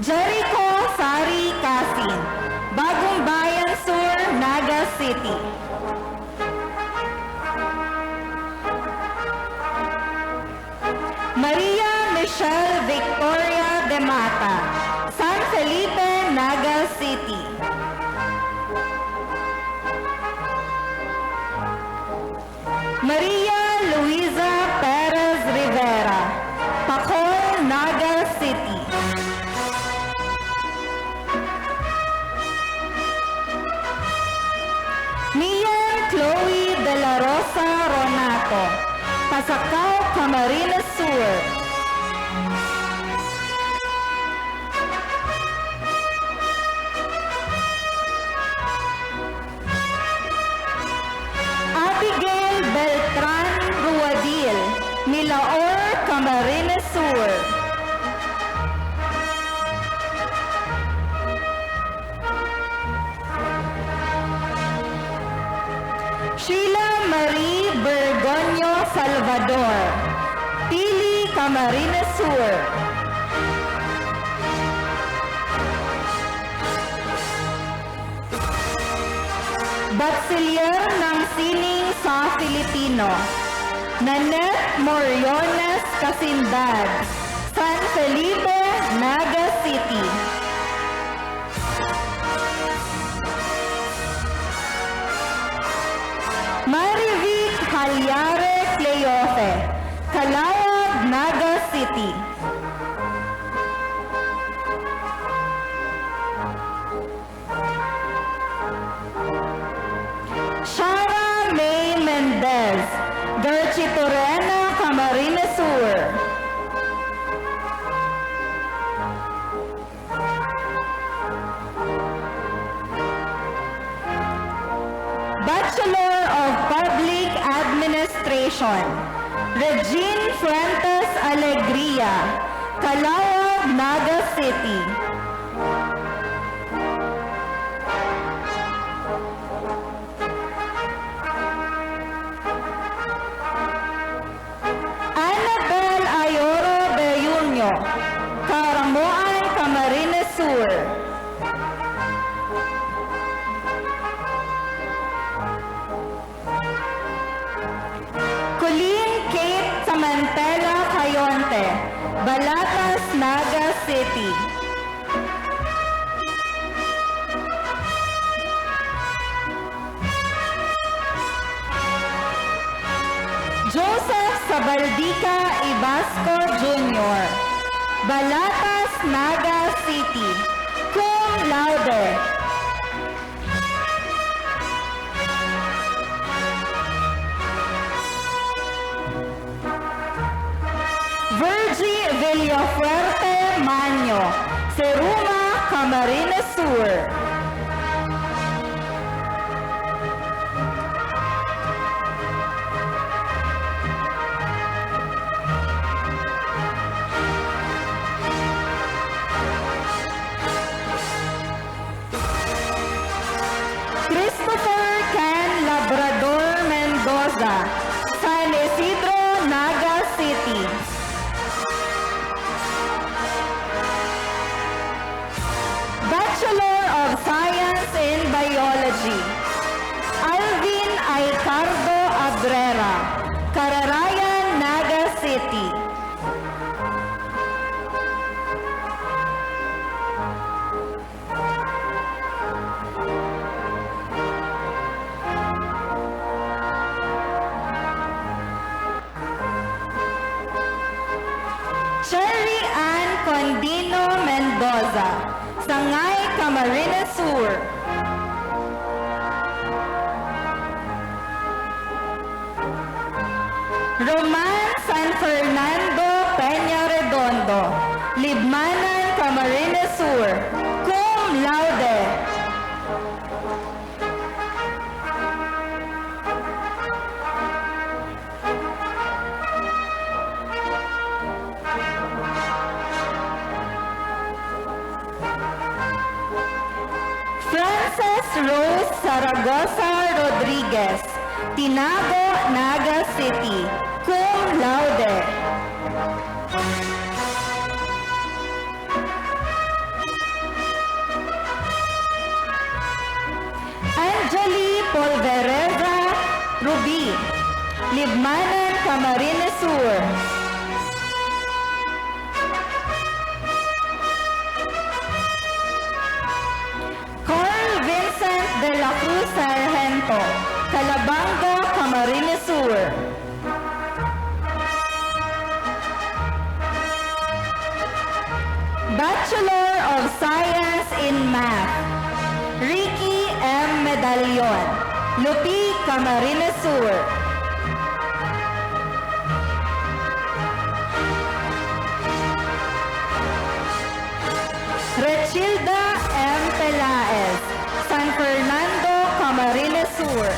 Jericho Sari Kasin, Bagong Bayan Sur, Naga City. Maria Michelle Victoria de Mata, San Felipe, Naga City. Maria Luisa Perez Rivera, Pacol, Naga City. Mian Chloe de la Rosa Ronato, Pasacao, Camarines Sur. Abigail Beltran Ruadil, Milaor, Camarines Sur. Sheila Marie Bergonio Salvador, Pili, Camarines Sur. Bachiller ng Sining sa Filipino, Nanette Moriones Casindad, San Felipe, Naga City. Marivic Halyare Cleofe, Calawag, Naga City. Shara May Mendez, Garchitorena, Camarines Sur. Graduation. Regine Fuentes Alegria, Calawag, Naga City. Annabel Ayoro Beyunyo, Caramoan, Camarines Sur. Colleen Kate Samantela Cayonte, Balatas, Naga City. Joseph Sabaldica Ibasco Jr., Balatas, Naga City, cum laude. Virgie Villafuerte Maño, Seruma, Camarines Sur. Christopher Ken Labrador Mendoza, San Isidro, Naga City. Bachelor of Science in Biology, Alvin Aicardo Abrera, Cararayan, Naga City. Cherry Ann Condino Mendoza, Sangay, Camarines Sur. Roman San Fernando Peña Redondo, Libmanan, Camarines Sur, cum laude. Frances Rose Zaragoza Rodriguez, Tinago, Naga City, cum laude. Angeli Polvereza Ruby, Libmanan, Camarines Sur. Carl Vincent de la Cruz Sargento, Calabango, Camarines Sur. Bachelor of Science in Math, Ricky M. Medallon, Lupi, Camarines Sur. Rechilda M. Pelaez, San Fernando, Camarines Sur.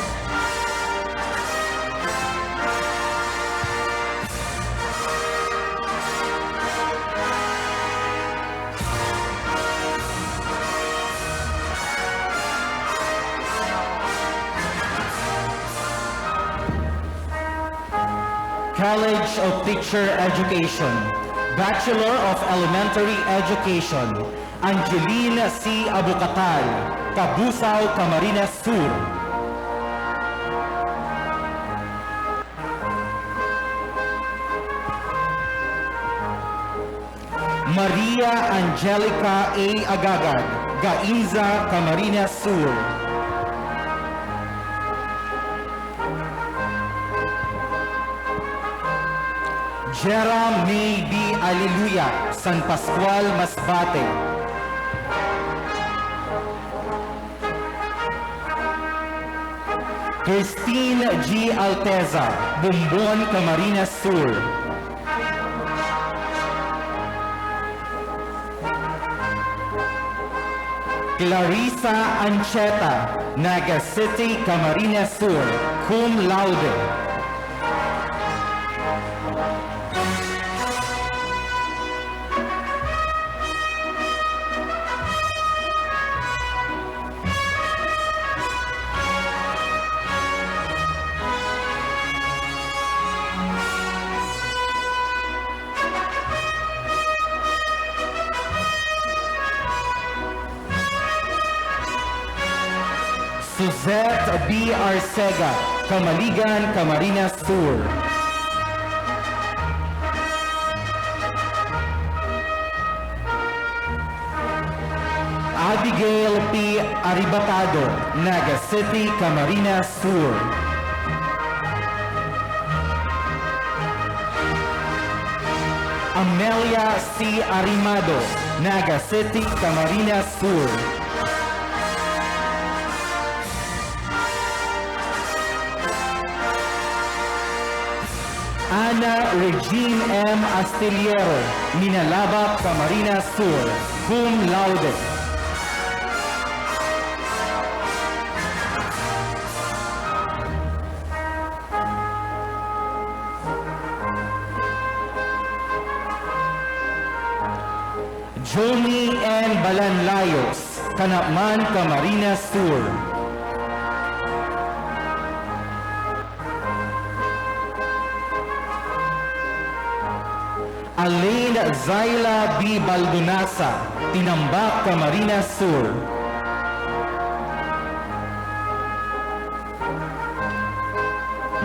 College of Teacher Education, Bachelor of Elementary Education, Angeline C. Abucatal, Cabusao, Camarines Sur. Maria Angelica A. Agagad, Gainza, Camarines Sur. Jera May B. Aliluya, San Pascual, Masbate. Christine G. Alteza, Bumbon, Camarines Sur. Clarissa Ancheta, Naga City, Camarines Sur, cum laude. Suzette B. Arcega, Camaligan, Camarines Sur. Abigail P. Aribatado, Naga City, Camarines Sur. Amelia C. Arimado, Naga City, Camarines Sur. Ana Regine M. Astillero, Minalaba, Camarines Sur, cum laude. Johnny N. Balanlayos, Kanapman, Camarines Sur. Alain Zaila B. Baldunasa, Tinambak, Camarines Sur.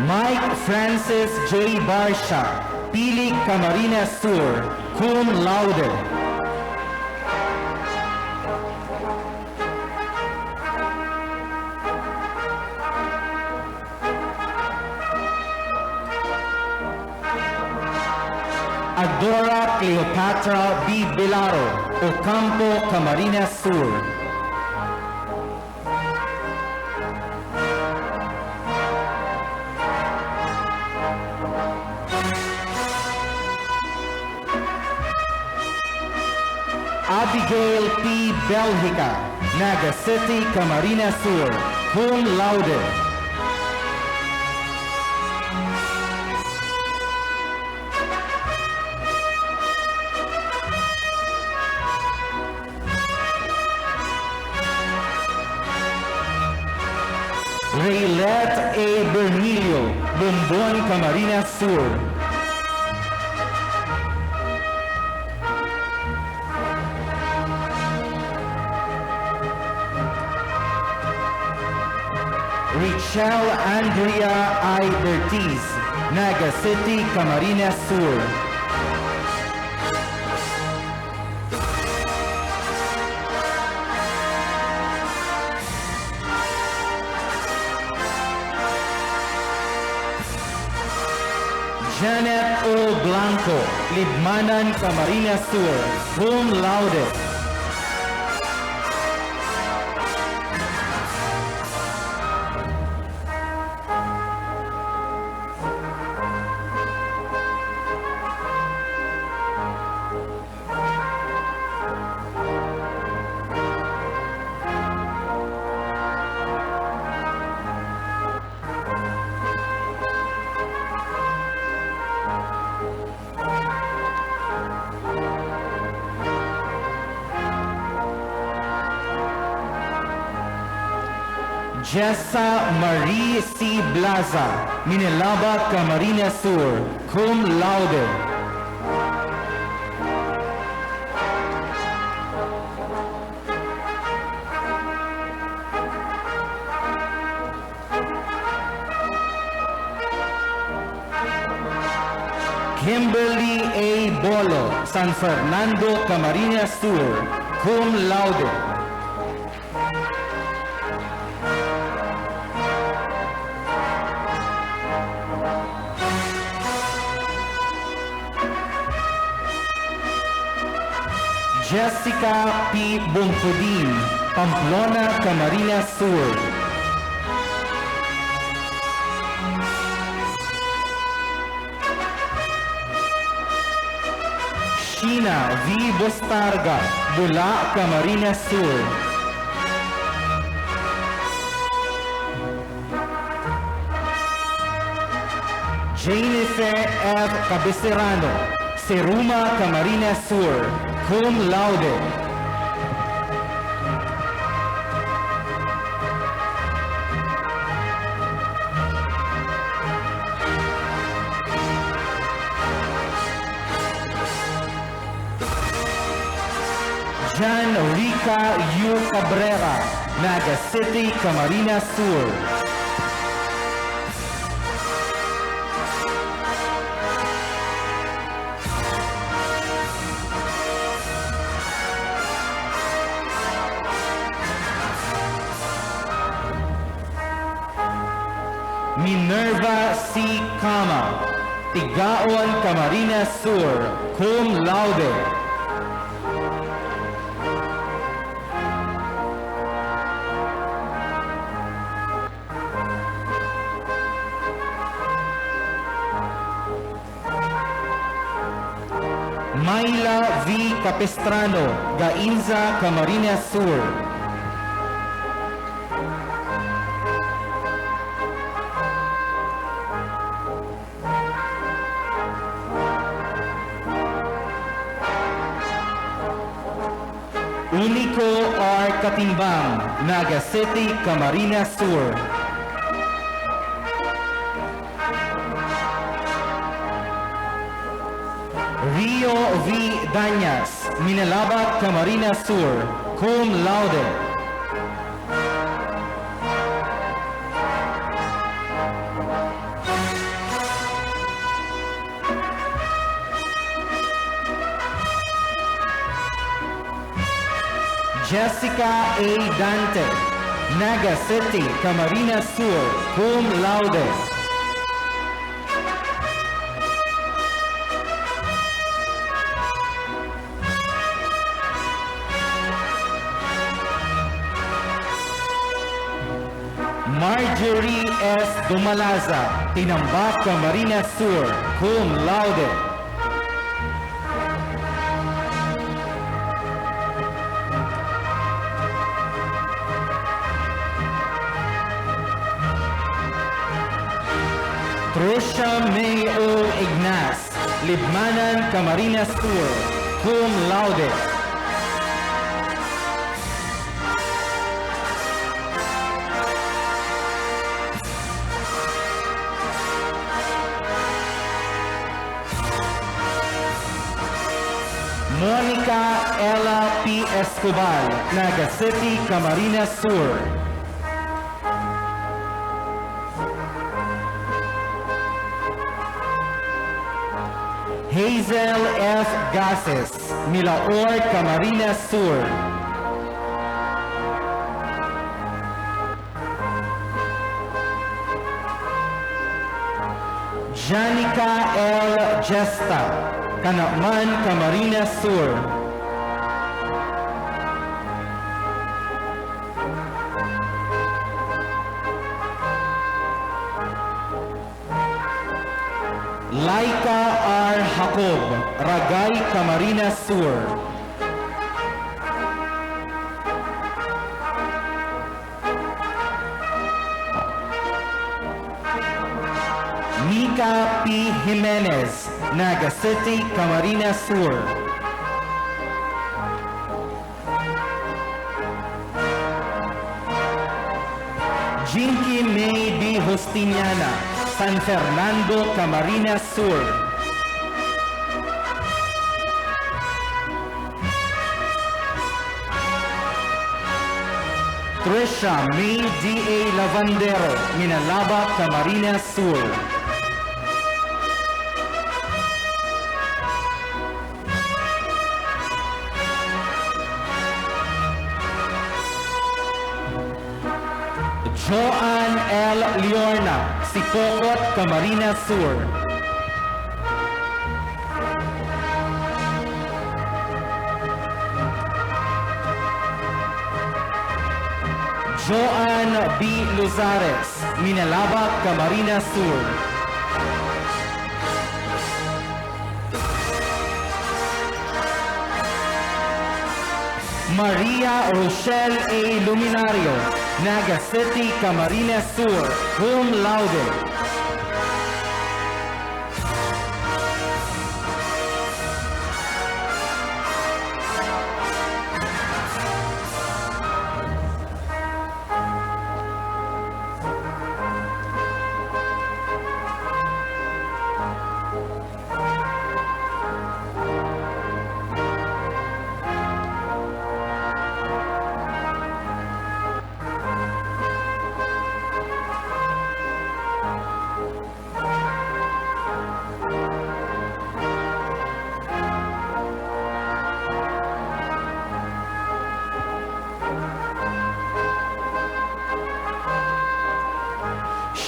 Mike Francis J. Barsha, Pili, Camarines Sur, cum laude. Adora Cleopatra B. Bilaro, Ocampo, Camarines Sur. Abigail P. Belgica, Naga City, Camarines Sur, cum laude. Raylet A. Bernilio, Bombon, Camarines Sur. Richelle Andrea I. Bertiz, Naga City, Camarines Sur. Janet O. Blanco, Libmanan, Camarines Sur, cum laude. Jessa Marie C. Blaza, Minelaba, Camarines Sur, cum laude. Kimberly A. Bolo, San Fernando, Camarines Sur, cum laude. Jessica P. Bongkodin, Pamplona, Camarines Sur. Sheena V. Bostarga, Bula, Camarines Sur. Jennifer F. Cabecerano, Seruma, Camarines Sur, cum laude. Jan Rica U. Cabrera, Naga City, Camarines Sur. Minerva C. Kama, Tigaon, Camarines Sur, cum laude. Mayla V. Capistrano, Gainza, Camarines Sur. Unico R. Katimbang, Naga City, Camarines Sur. Rio V. Dañas, Minalabat, Camarines Sur, cum laude. Jessica A. Dante, Naga City, Camarines Sur, cum laude. Marjorie S. Dumalaza, Tinambak, Camarines Sur, cum laude. Trisha May O. Ignas, Libmanan, Camarines Sur, cum laude. Monica Ella P. Escobar, Naga City, Camarines Sur. Hazel F. Gases, Milaor, Camarines Sur. Janica L. Gesta, Kanakman, Camarines Sur. Laika R. Jacob, Ragay, Camarines Sur. Mika P. Jimenez, Naga City, Camarines Sur. Jinky May B. Justiniana, San Fernando, Camarines Sur. Trisha May D.A. Lavandero, Minalaba, Camarines Sur. Joan L. Liorna, Sipokot, Camarines Sur. Joan B. Luzares, Minalaba, Camarines Sur. Maria Rochelle A. Luminario, Naga City, Camarines Sur, cum laude.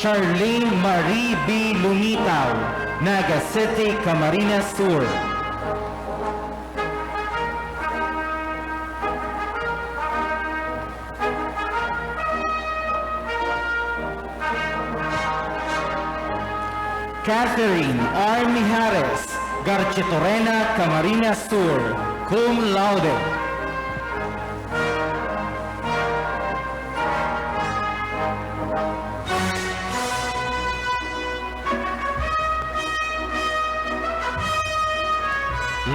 Charlene Marie B. Lumitaw, Naga City, Camarines Sur. Catherine R. Mijares, Garchitorena, Camarines Sur, cum laude.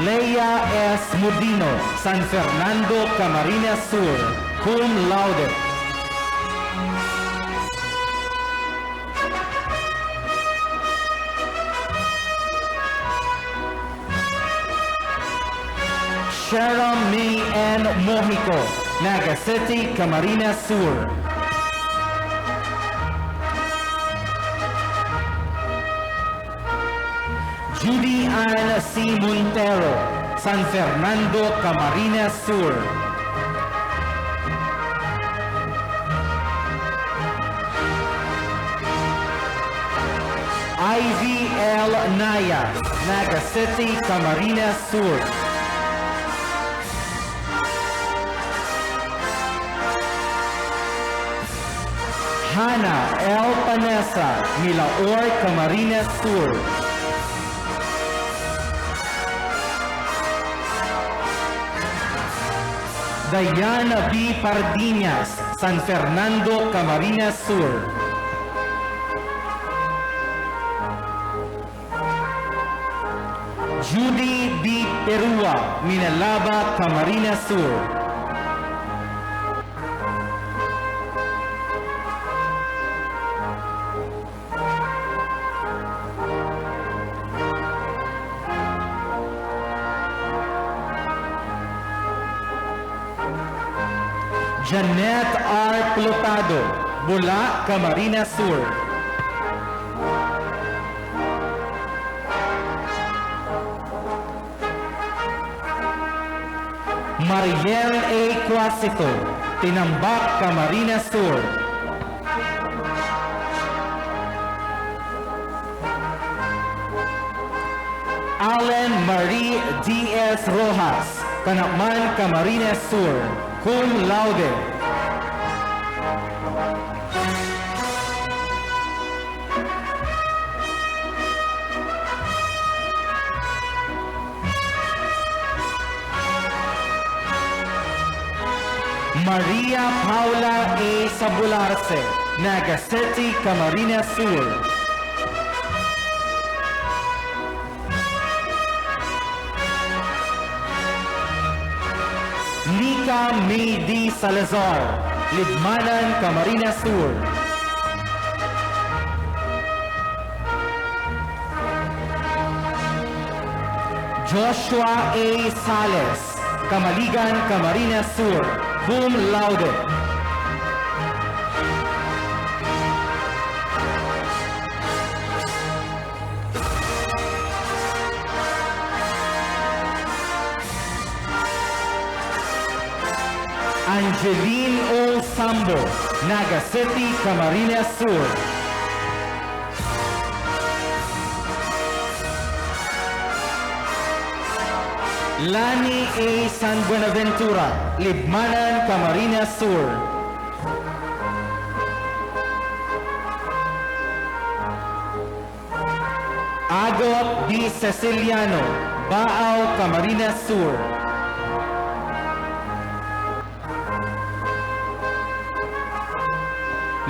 Leia S. Mudino, San Fernando, Camarines Sur, cum laude. Sharon May N. Mojico, Naga City, Camarines Sur. Judy Ann C. Montero, San Fernando, Camarines Sur. Ivy L. Naya, Naga City, Camarines Sur. Hannah L. Panessa, Milaor, Camarines Sur. Diana B. Pardiñas, San Fernando, Camarines Sur. Judy B. Perua, Minalaba, Camarines Sur. Janet R. Plotado, Bula, Camarines Sur. Mariel A. Quasito, Tinambak, Camarines Sur. Allen Marie D.S. Rojas, Kanakman, Camarines Sur, cum laude. Maria Paula A. Sabularse, Naga City, Camarines Sur. Nika May D. Salazar, Libmanan, Camarines Sur. Joshua A. Sales, Kamaligan, Camarines Sur, cum laude. Angeline O. Sambo, Naga City, Camarines Sur. Lani A. San Buenaventura, Libmanan, Camarines Sur. Agot D. Ceciliano, Baao, Camarines Sur.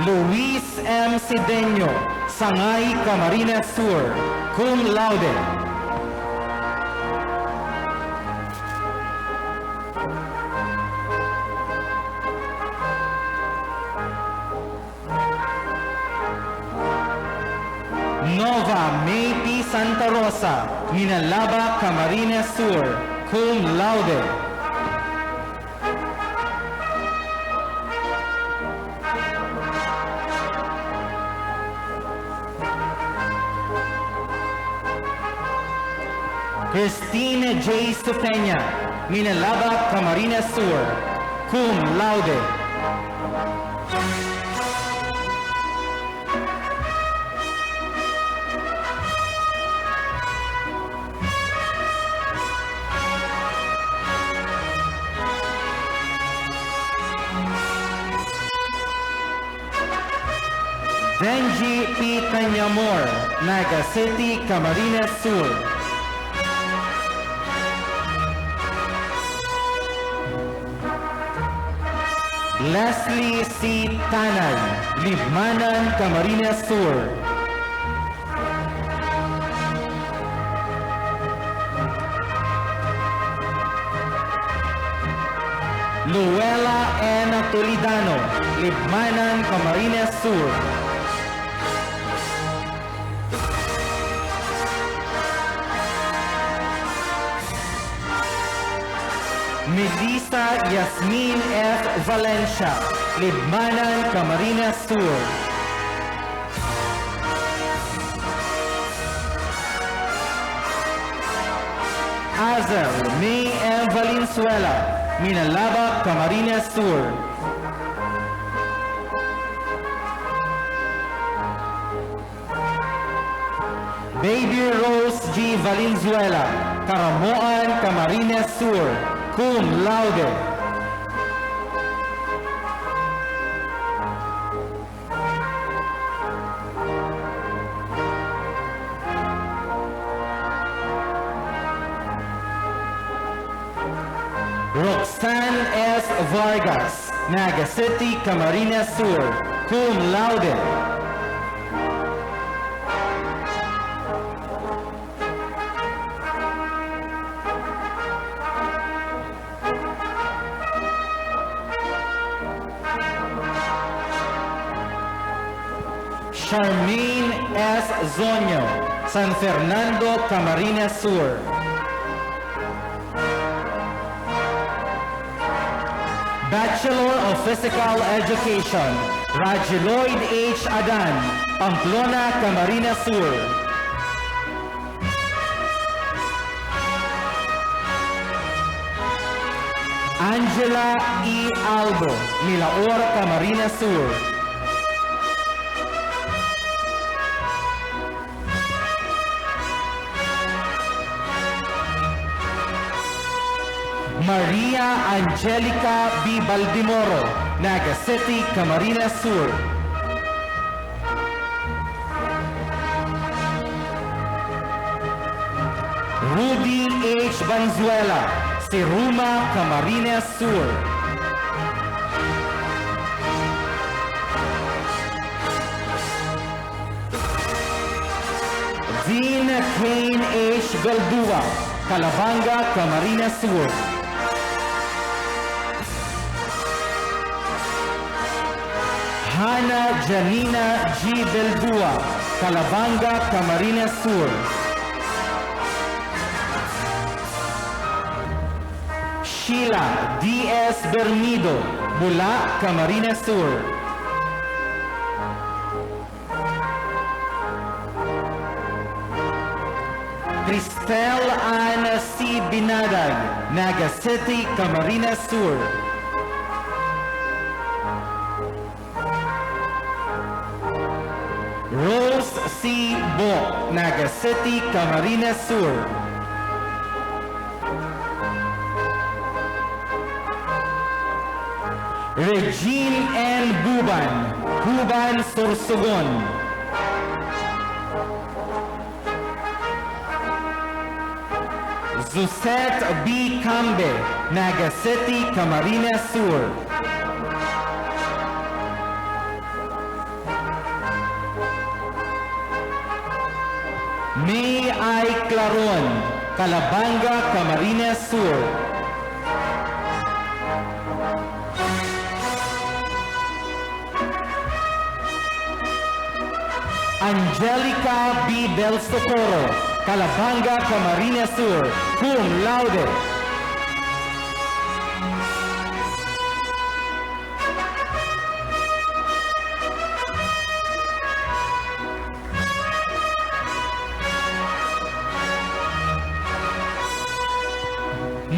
Luis M. Sideño, Sangay, Camarines Sur, cum laude. Nova May P. Santa Rosa, Minalaba, Camarines Sur, cum laude. Christine J. Supeña, Minalaba, Camarines Sur, cum laude. Benji P. Tanyamor, Naga City, Camarines Sur. Leslie C. Tanay, Libmanan, Camarines Sur. Luella N. Toledano, Libmanan, Camarines Sur. Melissa Yasmin F. Valencia, Libmanan, Camarines Sur. Azel May M. Valenzuela, Minalaba, Camarines Sur. Baby Rose G. Valenzuela, Caramoan, Camarines Sur, cum laude. Roxanne S. Vargas, Naga City, Camarines Sur, cum laude. Charmaine S. Zonyo, San Fernando, Camarines Sur. Bachelor of Physical Education, Rajeloid H. Adan, Pamplona, Camarines Sur. Angela E. Albo, Milaor, Camarines Sur. Maria Angelica B. Baldimoro, Naga City, Camarines Sur. Rudy H. Banzuela, Siruma, Camarines Sur. Dean Kane H. Galdua, Calabanga, Camarines Sur. Hana Janina G. Beldua, Calabanga, Camarines Sur. Sheila D.S. Bernido, Bula, Camarines Sur. Cristel Ana C. Binadag, Naga City, Camarines Sur. Rose C. Bo, Naga City, Camarines Sur. Regine N. Buban, Buban, Sorsogon. Zusette B. Cambe, Naga City, Camarines Sur. May I. Claron, Calabanga, Camarines Sur. Angelica B. Del Socorro, Calabanga, Camarines Sur, cum laude.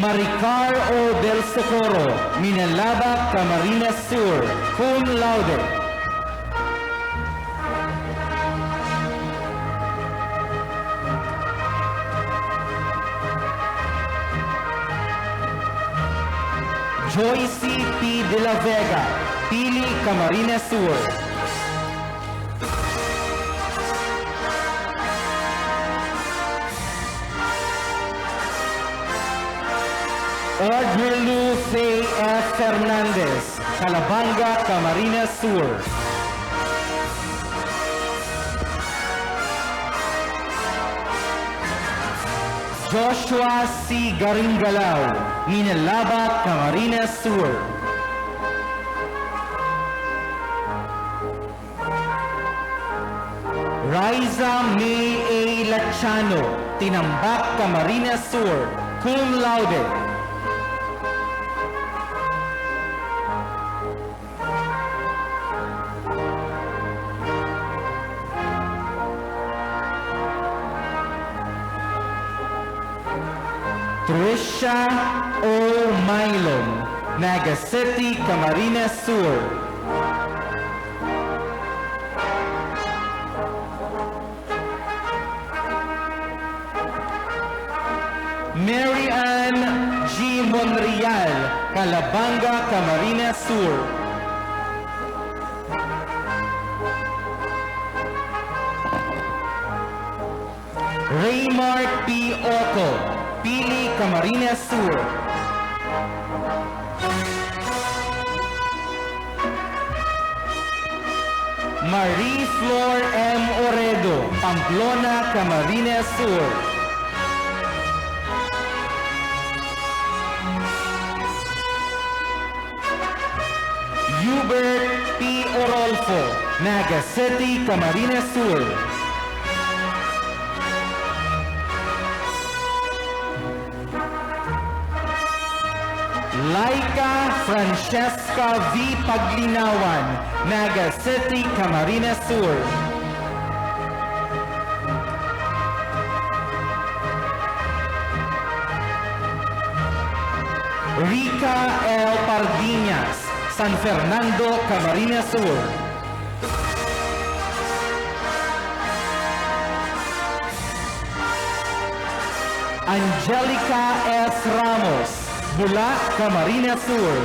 Maricar O. Del Socorro, Minalaba, Camarines Sur, cum laude. Joyce P. de la Vega, Pili, Camarines Sur. Audrey Lu Faye F. Fernandez, Calabanga, Camarines Sur. Joshua C. Garingalao, Minalaba, Camarines Sur. Riza May A. Lachano, Tinambak, Camarines Sur, cum laude. Trisha O. Mylon, Naga City, Camarines Sur. Mary Ann G. Monreal, Calabanga, Camarines Sur. Raymart P. Oco, Pili, Camarines Sur. Marie Flor M. Oredo, Pamplona, Camarines Sur. Hubert P. Orolfo, Naga City, Camarines Sur. Laika Francesca V. Paglinawan, Naga City, Camarines Sur. Rica L. Pardiñas, San Fernando, Camarines Sur. Angelica S. Ramos, Bula, Camarines Sur.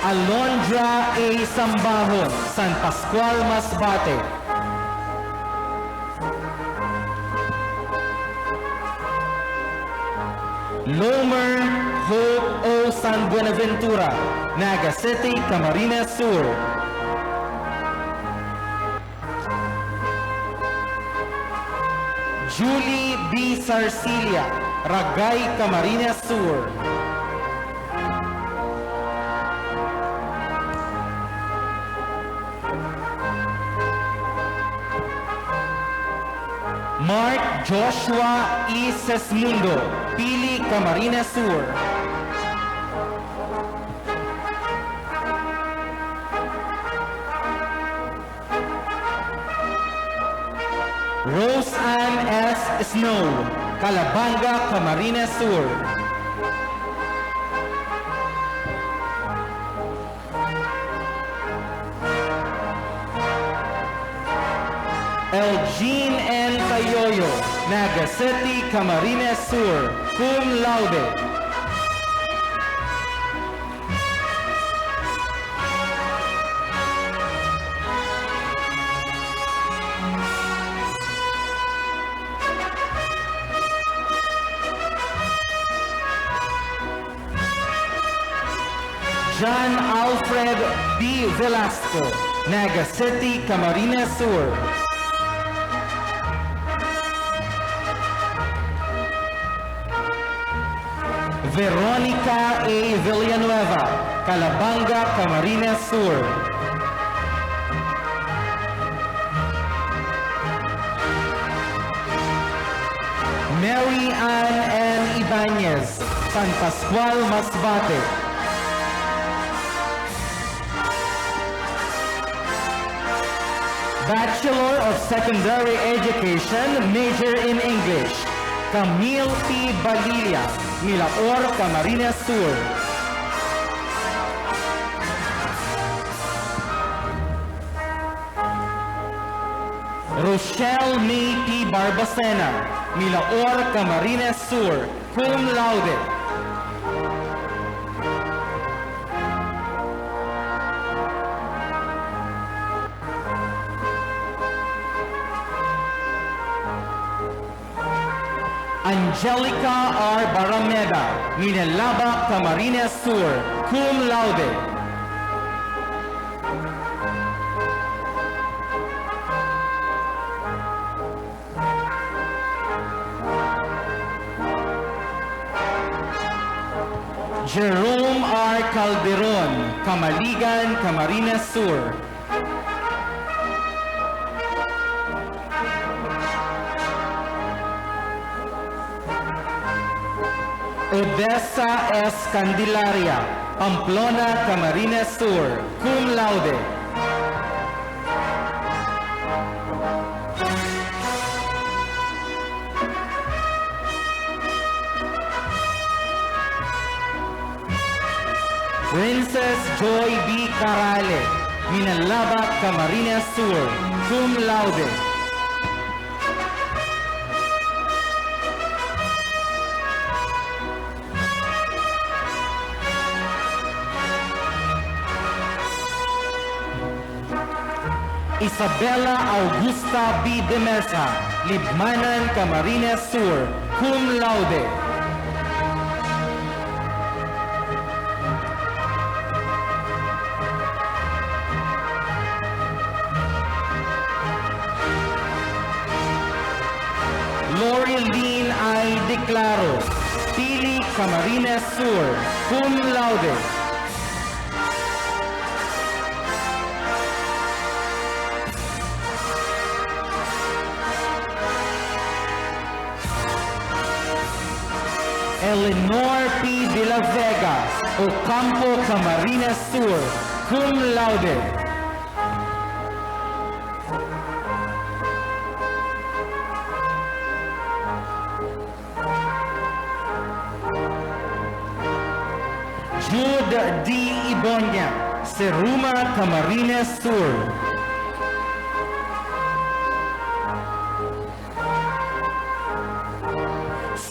Alondra A. Sambahon, San Pascual, Masbate. Lomer Hope O. San Buenaventura, Naga City, Camarines Sur. Julie B. Sarcilia, Ragay, Camarines Sur. Mark Joshua E. Sesmundo, Pili, Camarines Sur. Rose Ann S. Snow, Calabanga, Camarines Sur. Elgene N. Tayoyo, Naga City, Camarines Sur, cum laude. John Alfred B. Velasco, Naga City, Camarines Sur. Veronica A. Villanueva, Calabanga, Camarines Sur. Mary Ann N. Ibanez, San Pascual, Masbate. Bachelor of Secondary Education, major in English. Camille P. Balilla, Milaor, Camarines Sur. Rochelle May P. Barbacena, Milaor, Camarines Sur, cum laude. Angelica R. Barameda, Minalaba, Camarines Sur, cum laude. Jerome R. Calderon, Camaligan, Camarines Sur. Odessa S. Candelaria, Pamplona, Camarines Sur, cum laude. Princess Joy B. Carale, Minalaba, Camarines Sur, cum laude. Isabella Augusta B. De Mesa, Libmanan, Camarines Sur, cum laude. Loreline I. Declaro, Pili, Camarines Sur, cum laude. Eleanor P. de la Vega, Ocampo, Camarines Sur, cum laude. Jude D. Ibonia, Seruma, Camarines Sur.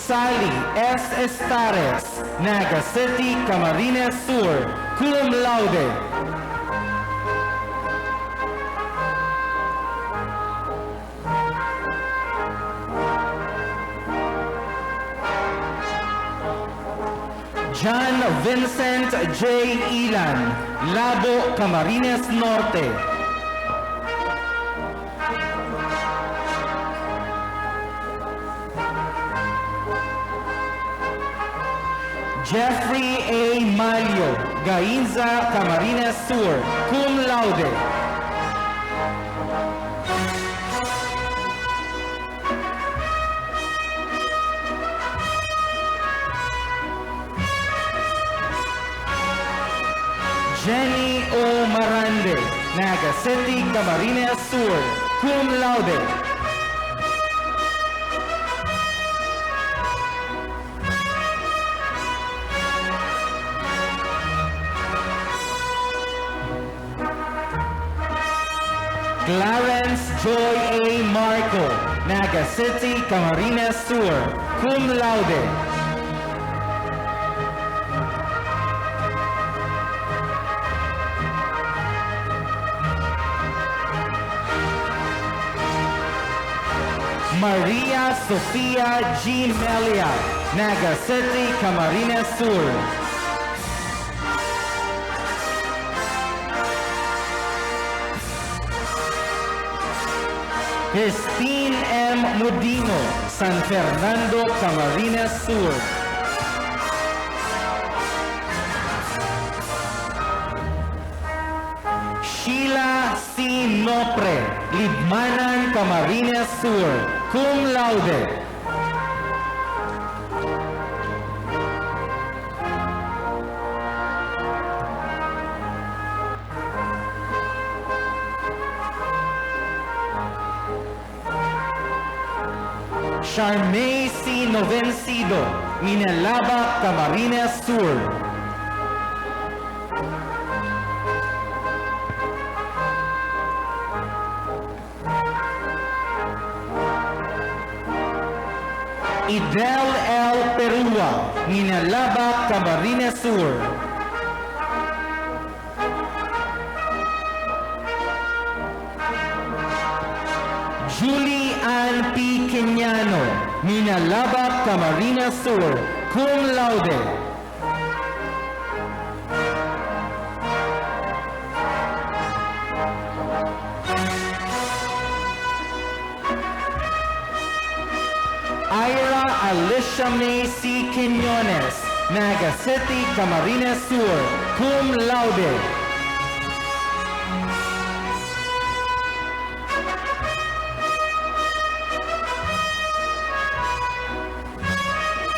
Sally S. Estares, Naga City, Camarines Sur, cum laude. John Vincent J. Ilan, Labo, Camarines Norte. Jeffrey A. Malio, Gainza, Camarines Sur, cum laude. Jenny O. Marande, Naga City, Camarines Sur, cum laude. Clarence Joy A. Marco, Naga City, Camarines Sur, cum laude. Maria Sofia G. Melia, Naga City, Camarines Sur. Christine M. Mudino, San Fernando, Camarines Sur. Sheila C. Nopre, Libmanan, Camarines Sur, cum laude. Charmaine C. Novencido, Minalaba, Camarines Sur. Idel L. Perua, Minalaba, Camarines Sur. Julie Ann P. Kenyano, Minalaba Camarines Sur, cum laude. Ira Alicia May C. Quiñones, Naga City, Camarines Sur, cum laude.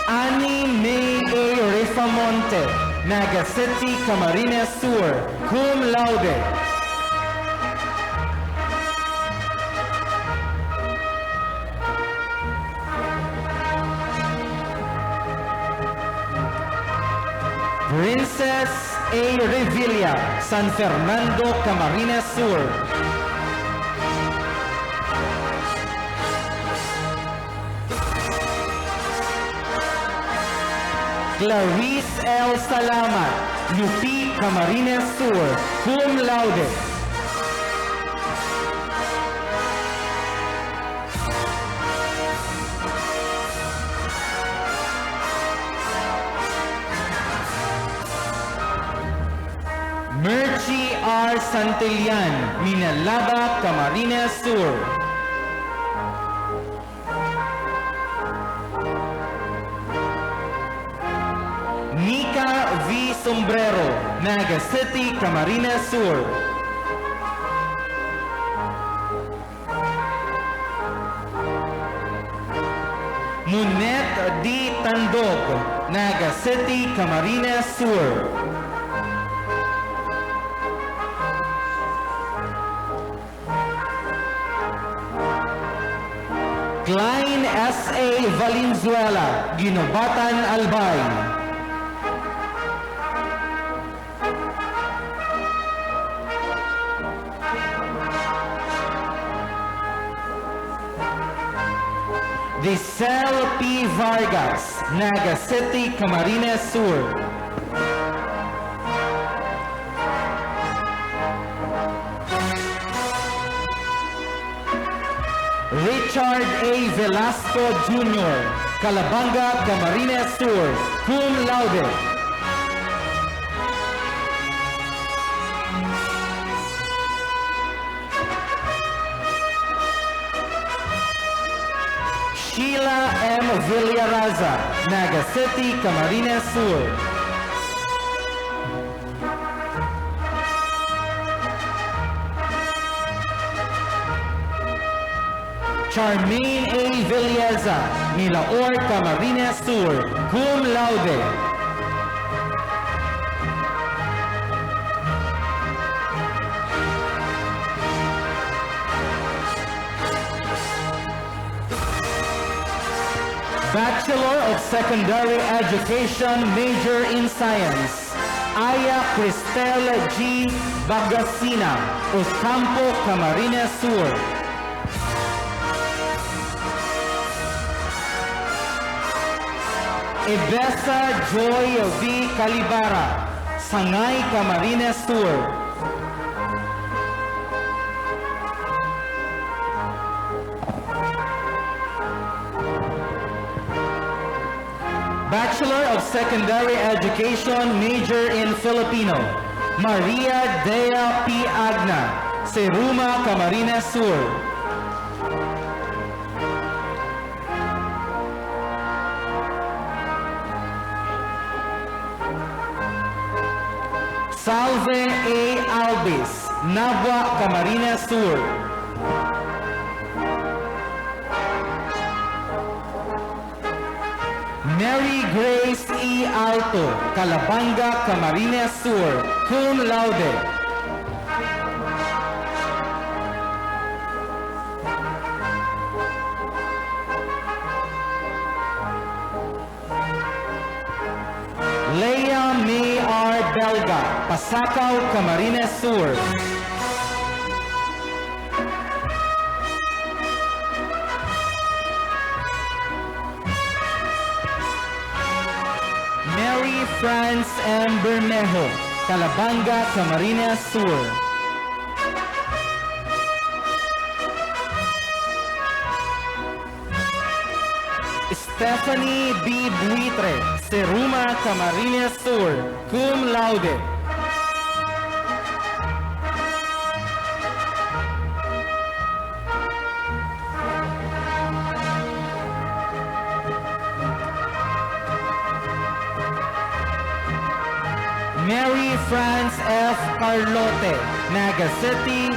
Annie May A. Rifamonte, Naga City, Camarines Sur, cum laude. Princess A. Revilla, San Fernando, Camarines Sur. Clarice L. Salamat, UP, Camarines Sur, cum laude. Merchi R. Santillan, Minalaba, Camarines Sur. Nika V. Sombrero, Naga City, Camarines Sur. Munet D. Tandog, Naga City, Camarines Sur. Klein S.A. Valenzuela, Ginobatan, Albay. Dicel P. Vargas, Naga City, Camarines Sur. Richard A. Velasco Jr., Calabanga, Camarines Sur, cum laude. Sheila M. Villaraza, Naga City, Camarines Sur. Charmaine A. Villeza, Milaor, Camarines Sur, cum laude. Bachelor of Secondary Education, major in Science, Aya Cristel G. Bagasina, Ocampo, Camarines Sur. Ibesa Joy V. Calibara, Sangay, Camarines Sur. Bachelor of Secondary Education, major in Filipino, Maria Dea P. Agna, Seruma, Camarines Sur. Salve A. Albis, Nabua, Camarines Sur. Mary Grace E. Alto, Calabanga, Camarines Sur, cum laude. Leia May R. Belga, Pasakaw, Camarines Sur. Mary France M. Bermejo, Calabanga, Camarines Sur. Stephanie B. Buitre, Seruma Camarines Sur, cum laude. Mary France F. Carlote, Naga City,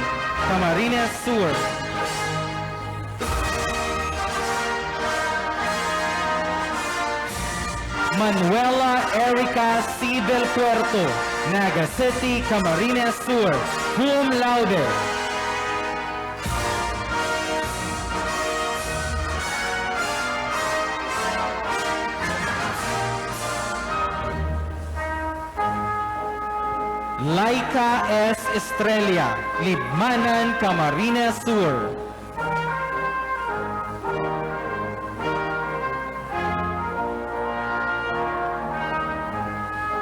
Camarines Sur. Manuela Erica C. Del Puerto, Naga City, Camarines Sur, cum laude. Laika S. Estrella, Libmanan, Camarines Sur.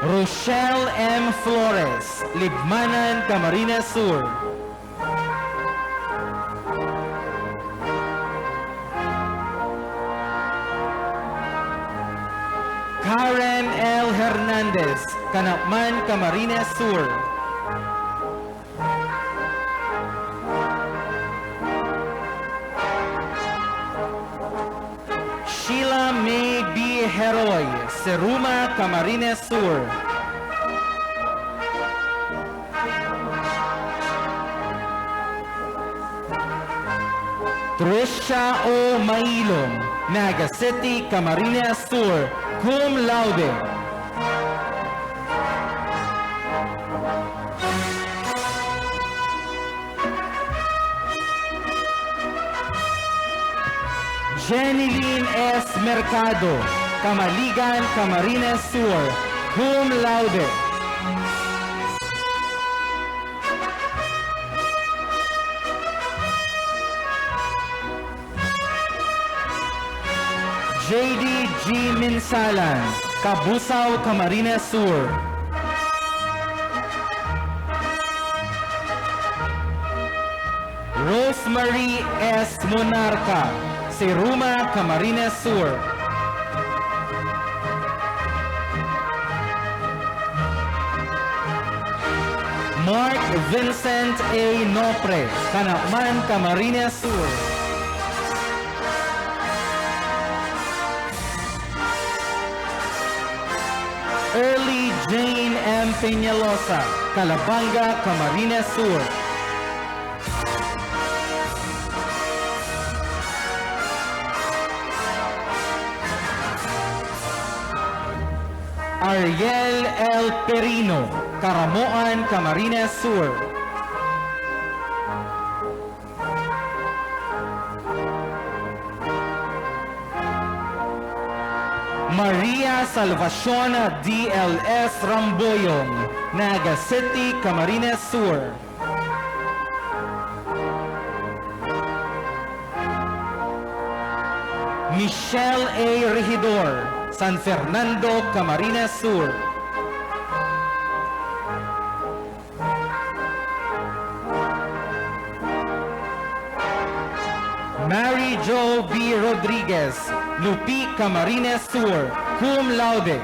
Rochelle M. Flores, Libmanan, Camarines Sur. Karen L. Hernandez, Canapman, Camarines Sur. Sheila May B. Heroy, Seruma, Camarines Sur. Trisha O. Mailom, Naga City, Camarines Sur, cum laude. Jeneline S. Mercado, Camaligan, Camarines Sur, cum laude. JD G. Minsalan, Cabusao, Camarines Sur. Rosemary S. Monarca, Seruma, Camarines Sur. Mark Vincent A. Nopre, Canapman, Camarines Sur. Early Jane M. Peñalosa, Calabanga, Camarines Sur. Ariel L. Perino, Caramoan, Camarines Sur. Maria Salvacion DLS Ramboyong, Naga City, Camarines Sur. Michelle A. Regidor, San Fernando, Camarines Sur. Mary Jo B. Rodriguez, Lupi, Camarines Sur, cum laude.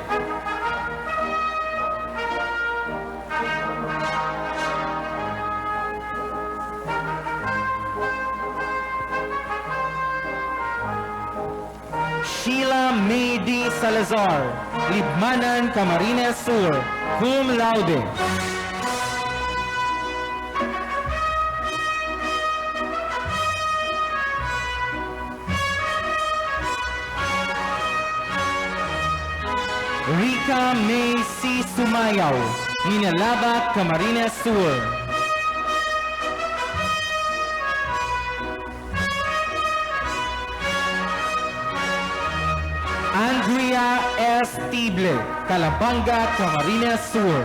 Sheila May D. Salazar, Libmanan, Camarines Sur, cum laude. Rika May C. Sumayaw, Minalaba, Camarines Sur. Andrea S. Tible, Calabanga, Camarines Sur.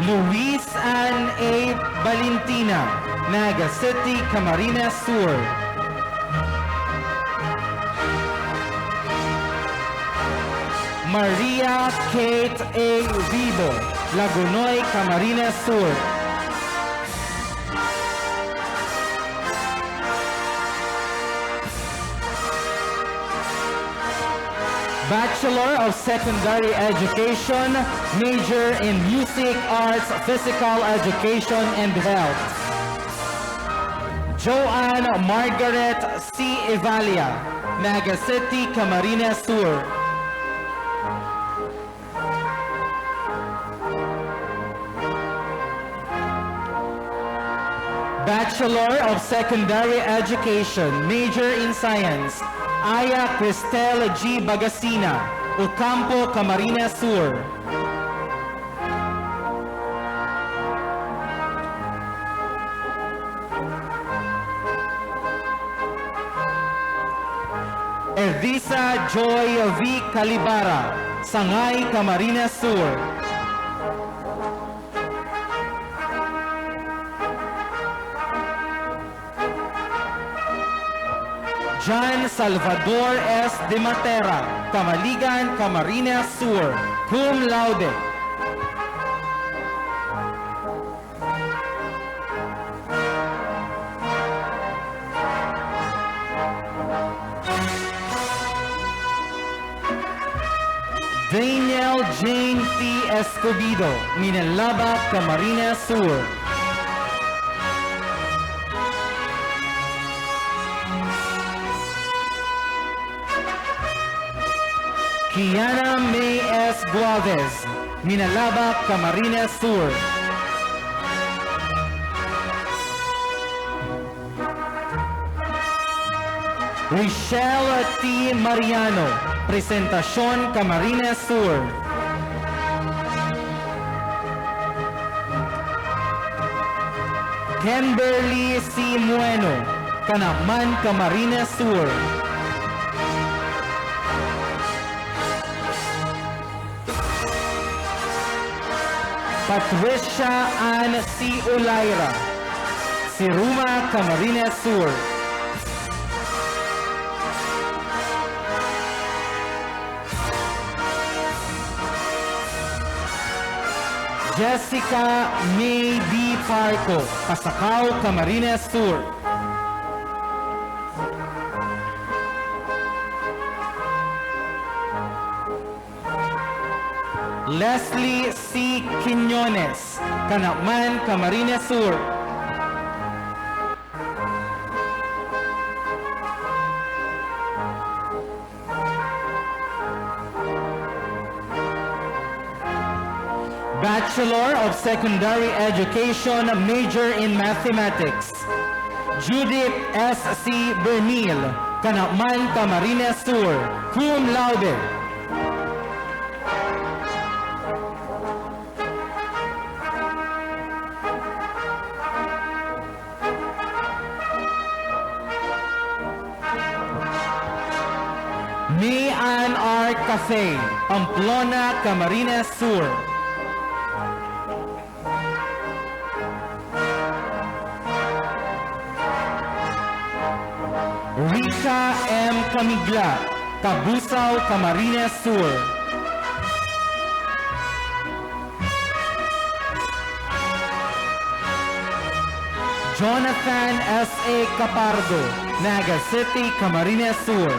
Luis Ann A. Valentina, Naga City, Camarines Sur. Maria Kate A. Vivo, Lagunoy, Camarines Sur. Bachelor of Secondary Education, major in Music, Arts, Physical Education, and Health. Joanne Margaret C. Evalia, Naga City, Camarines Sur. Bachelor of Secondary Education, major in Science, Aya Cristel G. Bagasina, Ocampo, Camarines Sur. Evisa Joy V. Calibara, Sangay, Camarines Sur. John Salvador S. De Matera, Camaligan, Camarines Sur, cum laude. Daniel Jane T. Escobedo, Minalaba, Camarines Sur. Kiana May S. Guavez, Minalaba, Camarines Sur. Richelle T. Mariano, Presentacion, Camarines Sur. Kimberly C. Mueno, Canaman, Camarines Sur. Patricia Ann C. Olaira, Siruma, Camarines Sur. Jessica May D. Parco, Pasacao, Camarines Sur. Leslie C. Quiñones, Canaman, Camarines Sur. Bachelor of Secondary Education, major in Mathematics. Judith S. C. Bernil, Canaman, Camarines Sur, cum laude. May Ann R. Cafe, Pamplona, Camarines Sur. Rika M. Camigla, Cabusao, Camarines Sur. Jonathan S. A. Capardo, Naga City, Camarines Sur.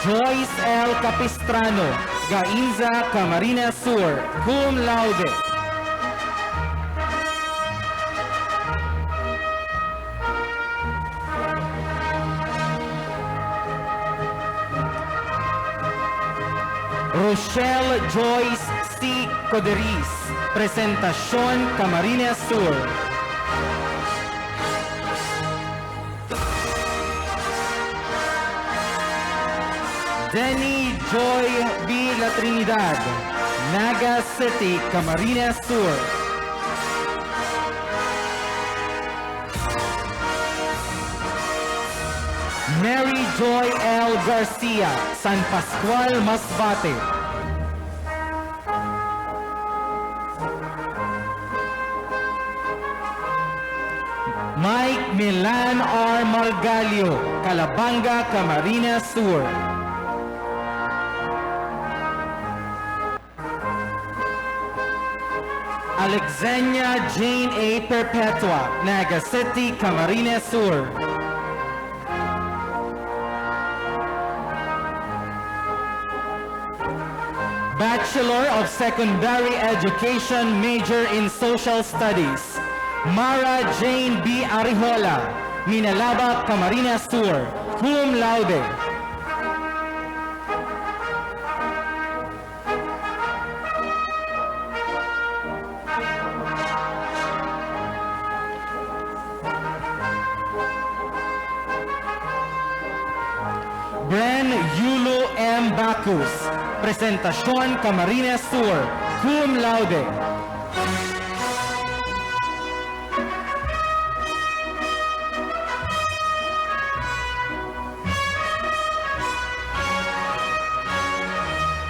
Joyce L. Capistrano, Gainza, Camarines Sur, cum laude. Rochelle Joyce C. Coderis, Presentacion, Camarines Sur. Denny Joy B. La Trinidad, Naga City, Camarines Sur. Mary Joy L. Garcia, San Pascual, Masbate. Mike Milan R. Margalio, Calabanga, Camarines Sur. Alexenia Jane A. Perpetua, Naga City, Camarines Sur. Bachelor of Secondary Education, major in Social Studies, Mara Jane B. Arijola, Minalaba, Camarines Sur, cum laude. Bren Yulo M. Bacus, Presentacion, Camarines Sur, cum laude.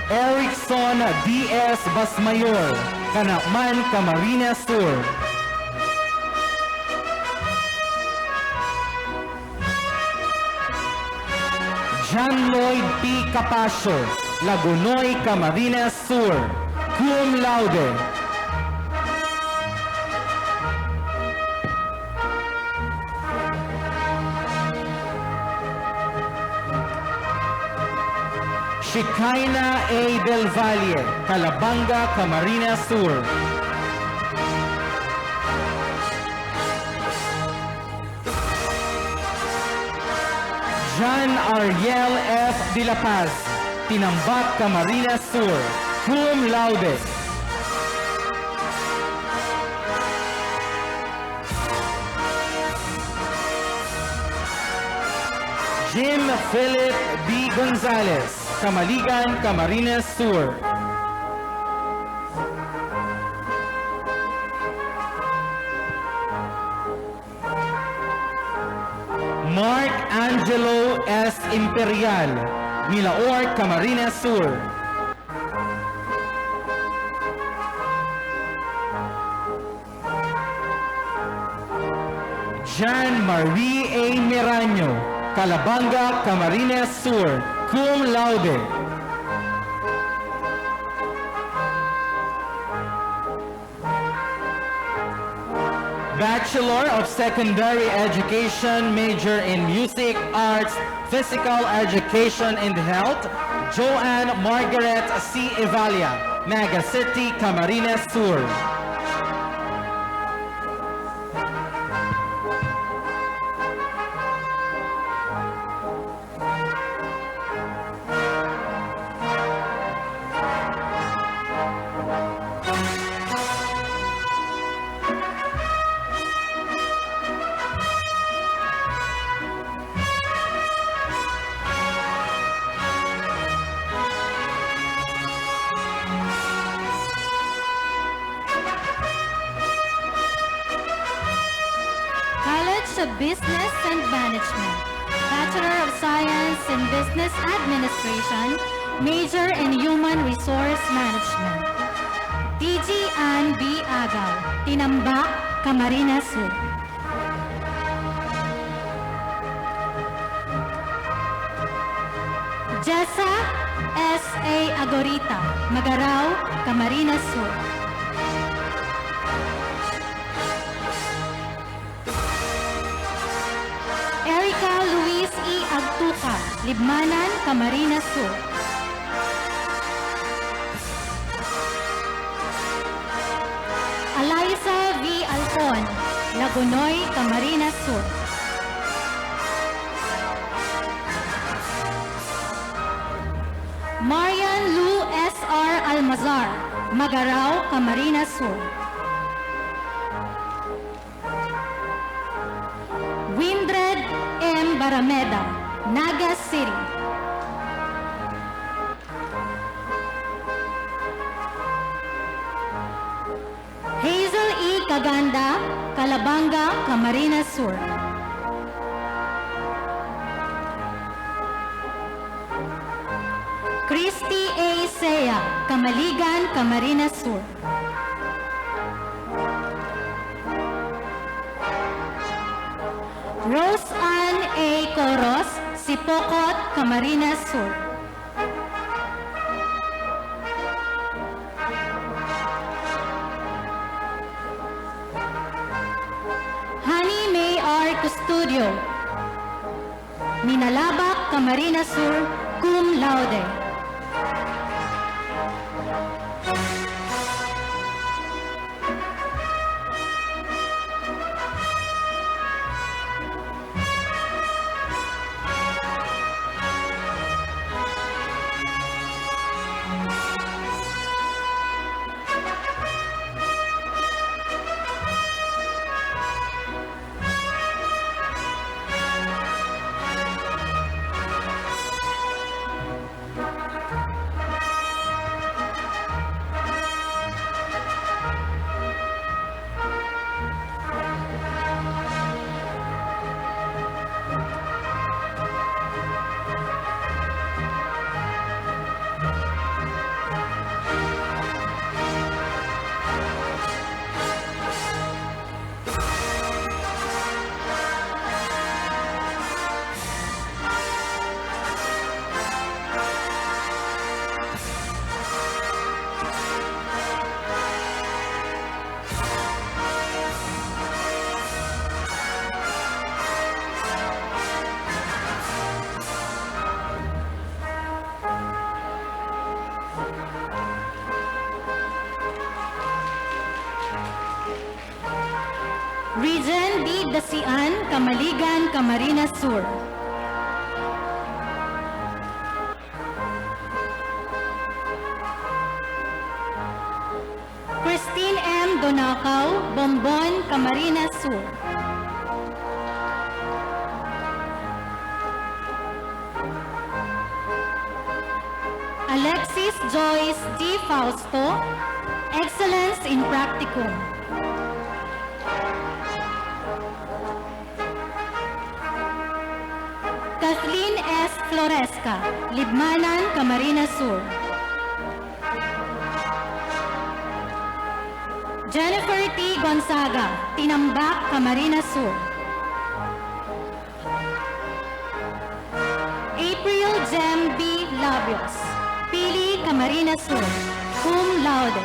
Erickson D.S. Basmayor, Canakman, Camarines Sur. John Lloyd P. Capasio, Lagunoy, Camarines Sur, cum laude. Shikaina A. Del Valle, Calabanga, Camarines Sur. John Ariel F. De La Paz, Tinambat, Camarines Sur, cum laude. Jim Philip B. Gonzalez, Camaligan, Camarines Sur. Mark Angelo S. Imperial, Milaor, Camarines Sur. Jan Marie A. Miraño, Calabanga, Camarines Sur, cum laude. Bachelor of Secondary Education, major in Music, Arts, Physical Education and Health, Joanne Margaret C. Evalia, Naga City, Camarines Sur. College of Business and Management, Bachelor of Science in Business Administration, major in Human Resource Management. DG Ann B. Agaw, Tinambak, Camarines Sur. Jessa S. A. Agorita, Magaraw, Camarines Sur. Erica Luis E. Agtuca, Libmanan, Camarines Sur. Eliza V. Alcon, Lagunoy, Camarines Sur. Marian Lu S. R. Almazar, Magaraw, Camarines Sur. Windred M. Barameda, Naga City. Hazel E. Caganda, Calabanga, Camarines Sur. Christy A. Sea, Camaligan, Camarines Sur. Rose Ann A. Coros, Sipocot, Camarines Sur. Custodio. Minalabak Camarines Sur, cum laude. Region D. Dasian, Camaligan, Camarines Sur. Christine M. Donacao, Bombon, Camarines Sur. Alexis Joyce D. Fausto, Excellence in Practicum. Kathleen S. Floresca, Libmanan, Camarines Sur. Jennifer T. Gonzaga, Tinambak, Camarines Sur. April Jem B. Labios, Pili, Camarines Sur, cum laude.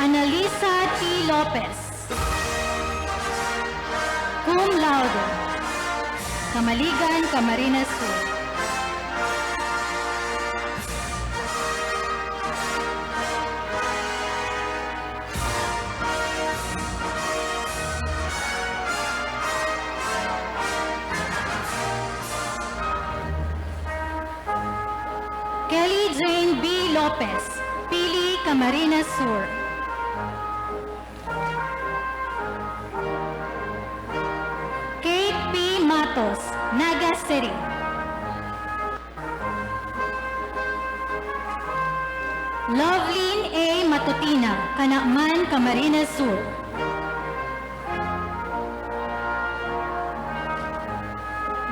Analisa T. Lopez, cum laude, Camaligan, Camarines Sur. Kelly Jane B. Lopez, Pili, Camarines Sur. Kate P. Matos, Naga City. Loveline A. Matutina, Canacman, Camarines Sur.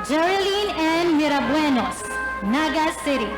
Geraldine N. Mirabuenos, Naga City.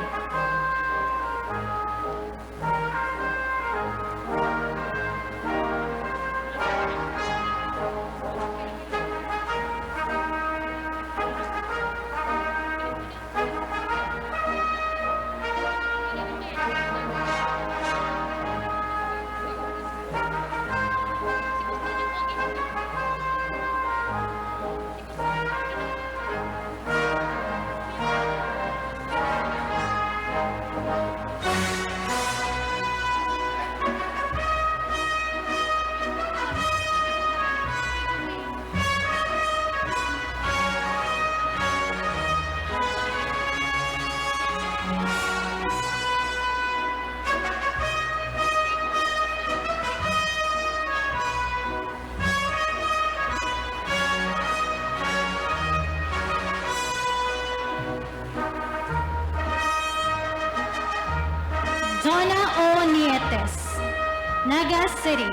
Naga City.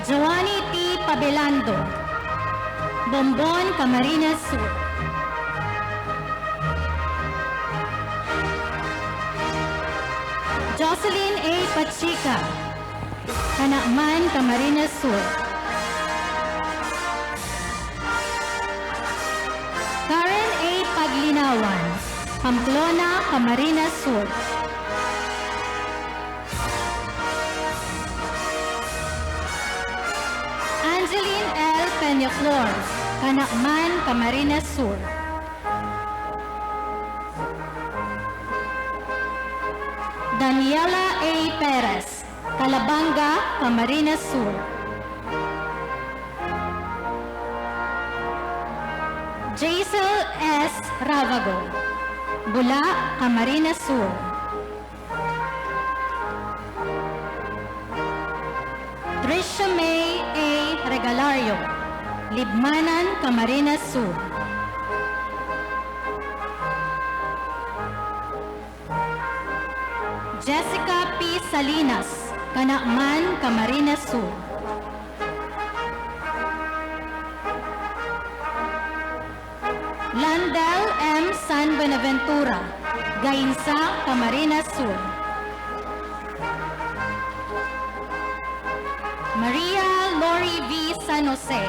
Joanny T. Pabelando, Bombon, Camarines Sur. Jocelyn A. Pachica, Canacman, Camarines Sur. Karen A. Paglinawan, Pamplona, Camarines Sur. Angeline L. Peñaflor, Canacman, Camarines Sur. Daniela A. Perez, Calabanga, Camarines Sur. Jaisel S. Ravago, Bula, Camarines Sur. Trisha May A. Regalario, Libmanan, Camarines Sur. Jessica P. Salinas, Canacman, Camarines Sur. Landel M. San Buenaventura, Gainsa, Camarines Sur. Maria Lori V. San Jose,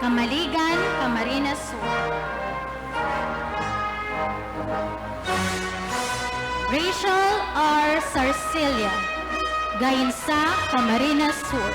Camaligan, Camarines Sur. Rachel R. Sarcilia, Gainsa, Camarines Sur.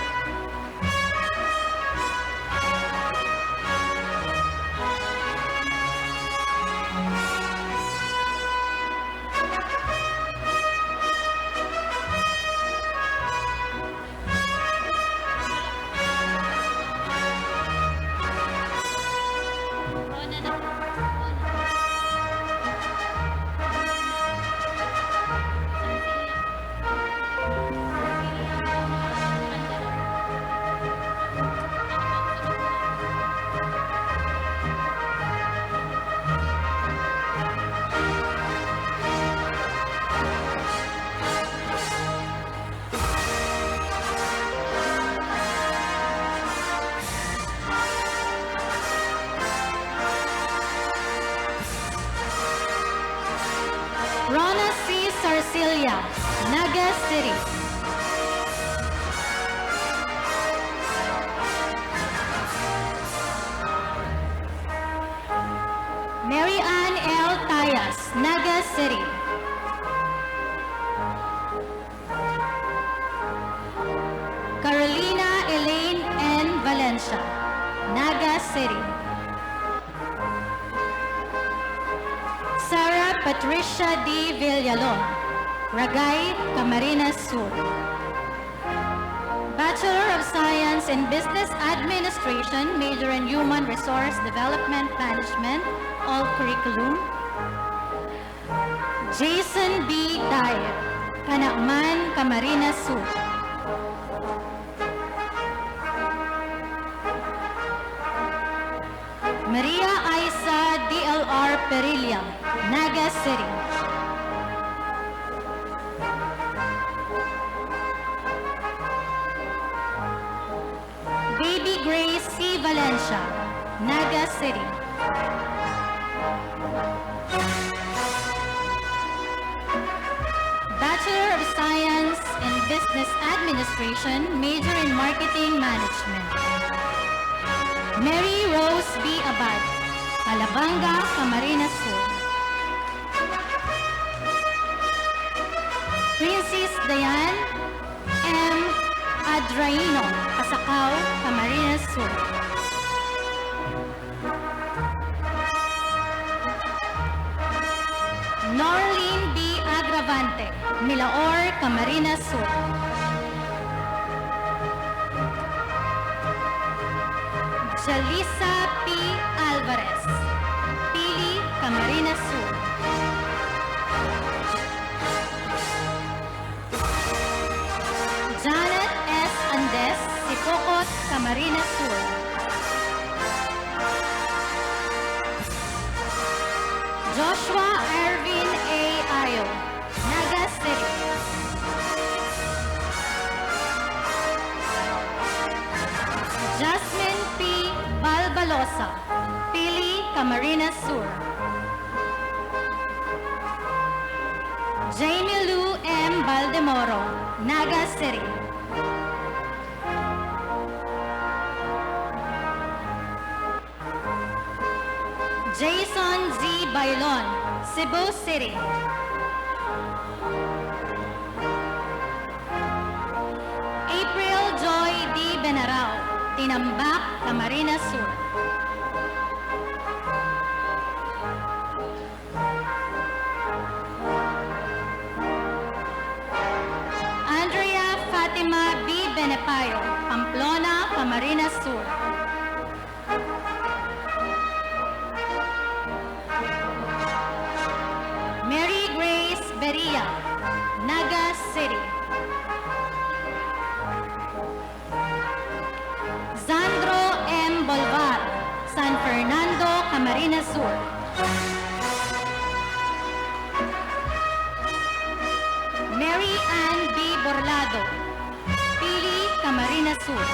Rona C. Sarcilia, Naga City. Mary Ann L. Tayas, Naga City. Carolina Elaine N. Valencia, Naga City. Sarah Patricia D. Villalon, Ragay, Camarines Sur. Bachelor of Science in Business Administration, major in Human Resource Development Management, all curriculum. Jason B. Dyer, Canacman, Camarines Sur. Maria Isa DLR Perilla, Naga City. Baby Grace C. Valencia, Naga City. Bachelor of Science in Business Administration, major in Marketing Management. Mary Rose B. Abad, Alabanga, Camarines Sur. Princess Diane M. Adraino, Pasacao, Camarines Sur. Norlene B. Agravante, Milaor, Camarines Sur. Jalisa P. Alvarez, Pili, Camarines Sur. Janet S. Andes, Sipocot, Camarines Sur. Joshua Ervin A. Ayo, Naga City. Rosa, Pili, Camarines Sur. Jamie Lou M. Baldemoro, Naga City. Jason Z. Bailon, Cebu City. April Joy D. Benarao, Tinambak, Camarines Sur. Andrea Fatima B. Benepayo, Pamplona, Camarines Sur. Mary Grace Beria, Naga City. Sandro M. Bolvar, San Fernando, Camarines Sur. Mary Ann B. Borlado, Pili, Camarines Sur.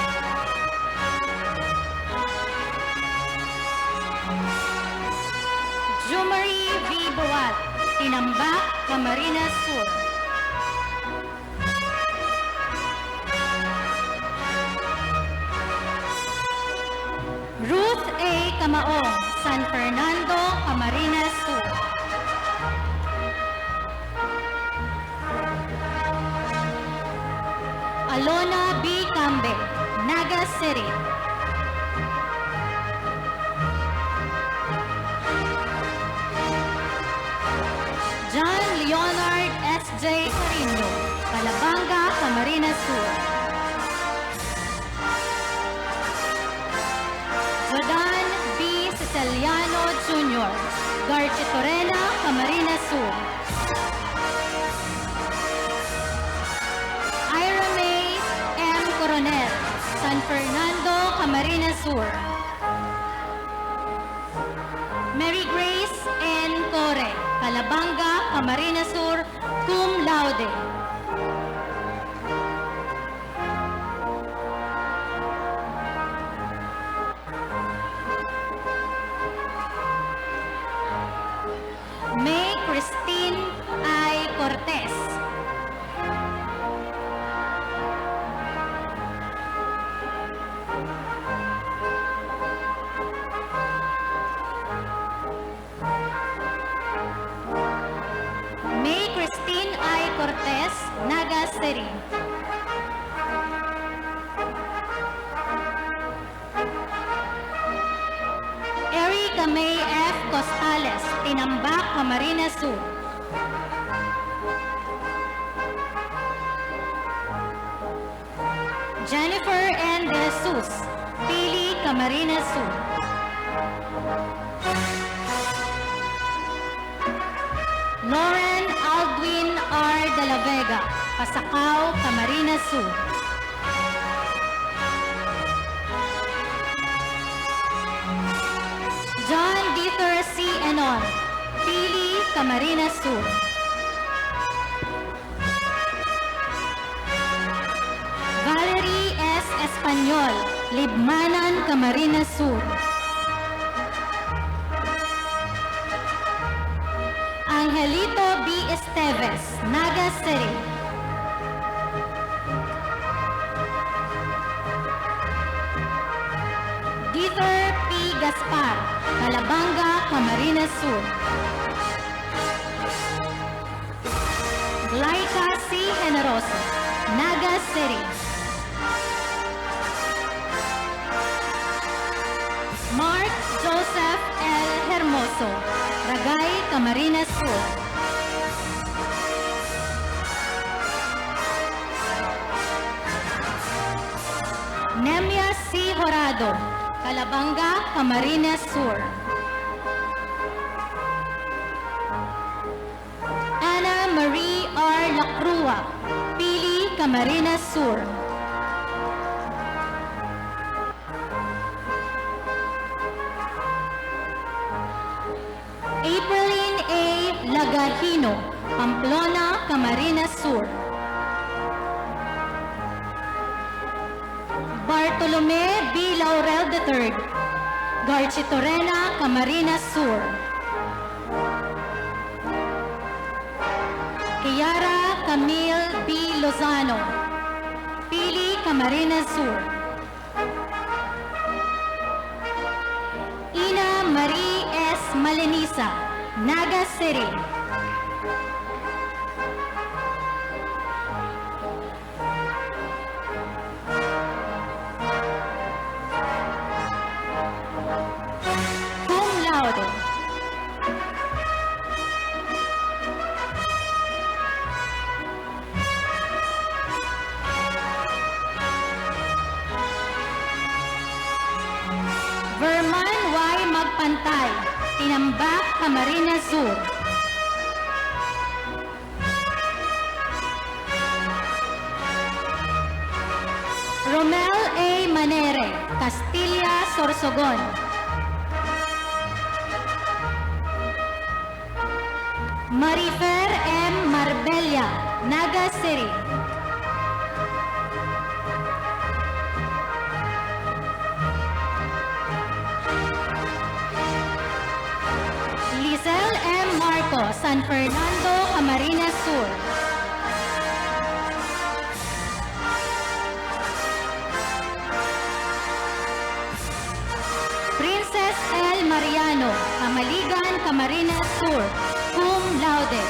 Jumari V. Boat, Tinambak, Camarines Sur. Ruth A. Camaong, San Fernando, Camarines Sur. Alona B. Cambe, Naga City. John Leonard S.J. Carino, Calabanga, Camarines Sur. Jordan B. Siciliano Jr., Garchitorena, Camarines Sur. Ira May M. Coronel, San Fernando, Camarines Sur. Mary Grace N. Core, Calabanga, Camarines Sur, cum laude. May Christine I. Cortez. May Christine I. Cortez, Naga City. Erica May F. Costales, Tinambak, Camarines Sur. Jennifer N. De Jesus, Pili, Camarines Sur. Lauren Aldwin R. De la Vega, Pasacao, Camarines Sur. John Dieter C. Enon, Pili, Camarines Sur. Valerie S. Espanyol, Libmanan, Camarines Sur. Angelito B. Esteves, Naga City. Dieter P. Gaspar, Calabanga, Camarines Sur. Laika C. Generoso, Naga City. Mark Joseph L. Hermoso, Ragay, Camarines Sur. Nemia C. Horado, Calabanga, Camarines Sur. Ana Marie R. Lacrua, Pili, Camarines Sur. Aprilline A. Lagahino, Pamplona, Camarines Sur. Bartolome B. Laurel III, Garchitorena, Camarines Sur. Kiara Camille B. Lozano, Pili, Camarines Sur. Ina Marie S. Malenisa, Naga City. Cum laude. Verman Y. Magpantay, Tinambak, Camarines Sur. Romel A. Manere, Castilla, Sorsogon. Marifer M. Marbella, Naga City. Lizel M. Marco, San Fernando, Camarines Sur. Princess L. Mariano, Camaligan, Camarines Sur, cum laude.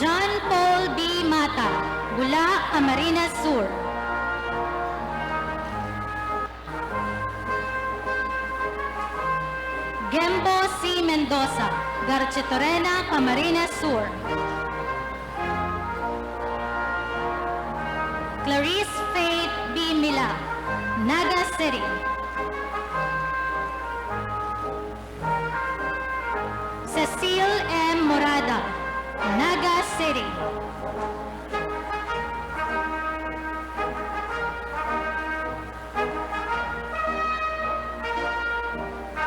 John Paul B. Mata, Bula, Camarines Sur. Gembo C. Mendoza, Garchitorena, Camarines Sur. Clarice Faith B. Mila, Naga City. Cecile M. Morada, Naga City.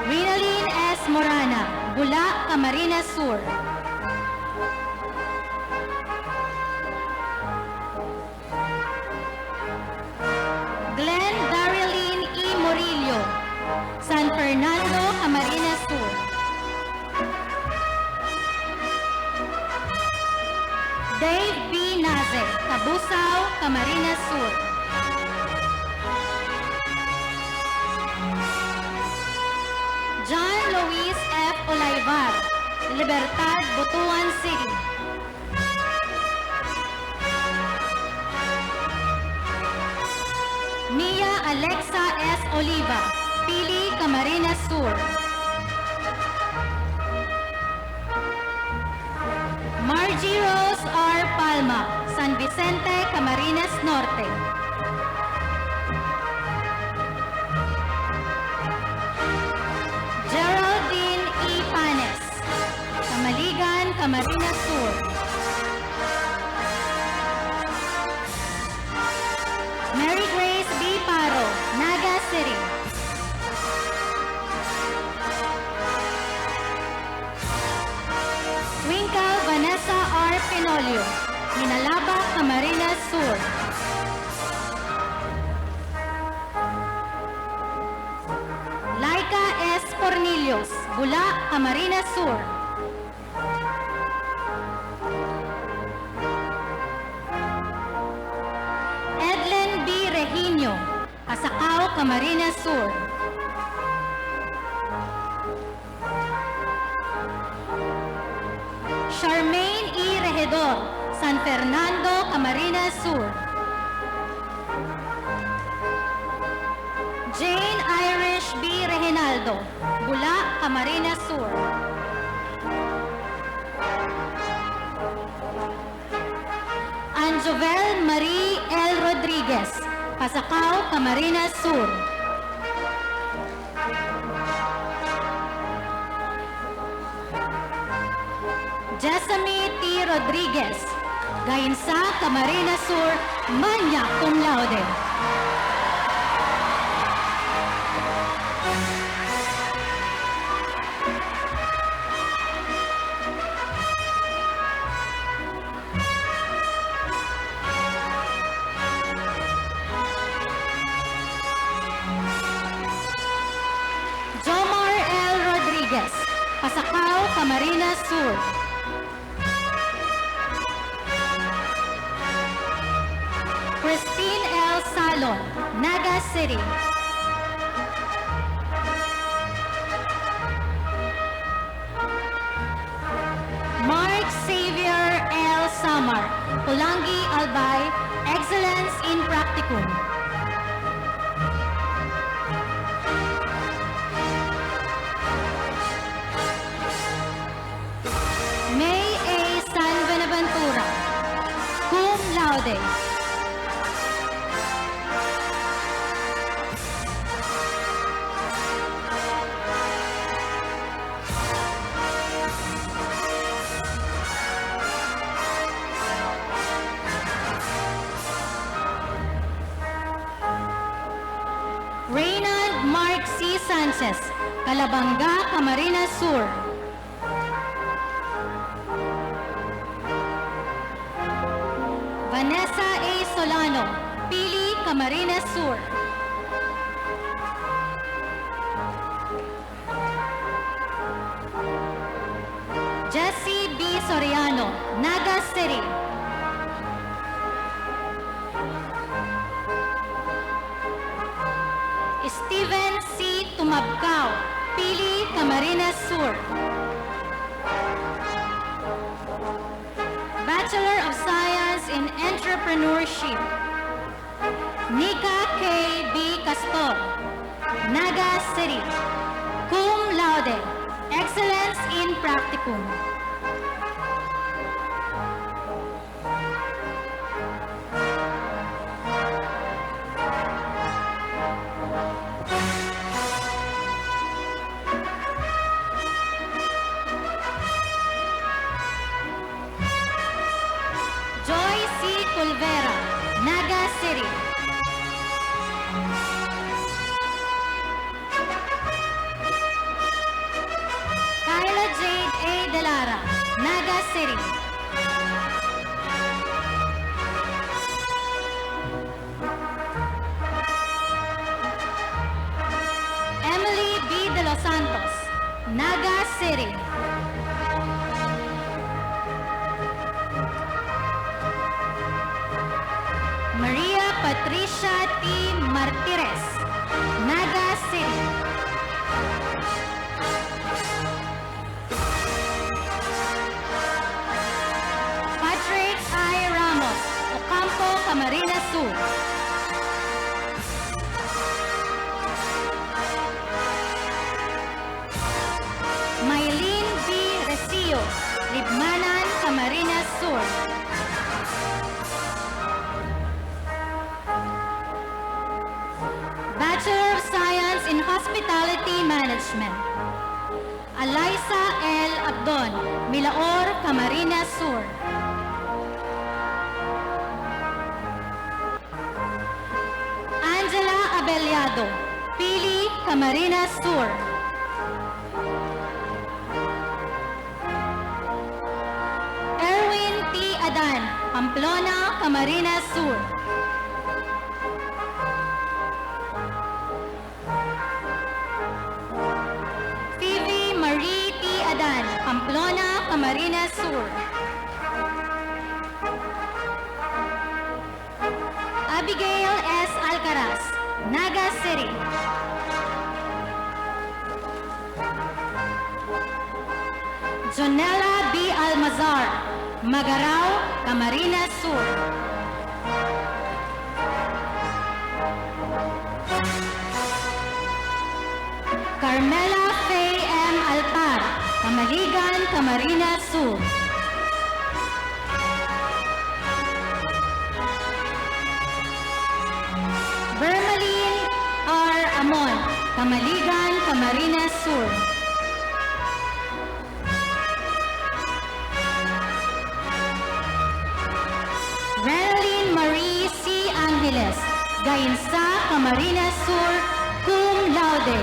Rinalyn S. Morana, Bula, Camarines Sur. Glenn Darilyn E. Murillo, San Fernando, Camarines Sur. Dave B. Naze, Cabusao, Camarines Sur. John Luis F. Olaivar, Libertad, Butuan City. Mia Alexa S. Oliva, Pili, Camarines Sur. Margie Rose R. Palma, San Vicente, Camarines Norte. Geraldine E. Panes, Camaligan, Camarines Sur. Mary Grace B. Paro, Naga City. Twinkle Vanessa R. Pinolio, Minalaba, Camarines Sur. Laika S. Cornelius, Bula, Camarines Sur. Edlen B. Regino, Asacao, Camarines Sur. Charmaine E. Regidor, San Fernando, Camarines Sur. Jane Irish B. Reginaldo, Bula, Camarines Sur. Anjovel Marie L. Rodriguez, Pasacao, Camarines Sur. Jessamine T. Rodriguez, Gainsa, Camarines Sur, magna cum laude. Pasacao, Camarines Sur. Christine L. Salon, Naga City. Mark Xavier L. Samar, Pulangi, Albay, Excellence in Practicum. May A. San Benaventura, cum laude. Reynald Mark C. Sanchez, Calabanga, Camarines Sur. Vanessa A. Solano, Pili, Camarines Sur. Jessie B. Soriano, Naga City. Steven C. Tumabcao, Pili, Camarines Sur. Bachelor of Science in Entrepreneurship. Nika K. B. Castor, Naga City. Cum laude, Excellence in Practicum. Joy C. Culvera, Naga City. Kyla Jade A. Delara, Naga City. Emily B. De Los Santos, Naga City. Maria Patricia T. Martires, Naga City. Patrick I. Ramos, Ocampo, Camarines Sur. Maylene B. Recio, Libmanan, Camarines Sur. Bachelor of Science in Hospitality Management. Alaysa L. Abdon, Milaor, Camarines Sur. Angela Abeliado, Pili, Camarines Sur. Erwin T. Adan, Pamplona, Camarines Sur. Phoebe Marie T. Adan, Pamplona, Camarines Sur. Abigail S. Alcaraz, Naga City. Jonella B. Almazar, Magarao, Camarines Sur. Carmela Faye M. Alpar, Camaligan, Camarines Sur. Vermeline R. Amon, Camaligan, Camarines Sur. Renaline Marie C. Angeles, Gainsa, Camarines Sur, cum laude.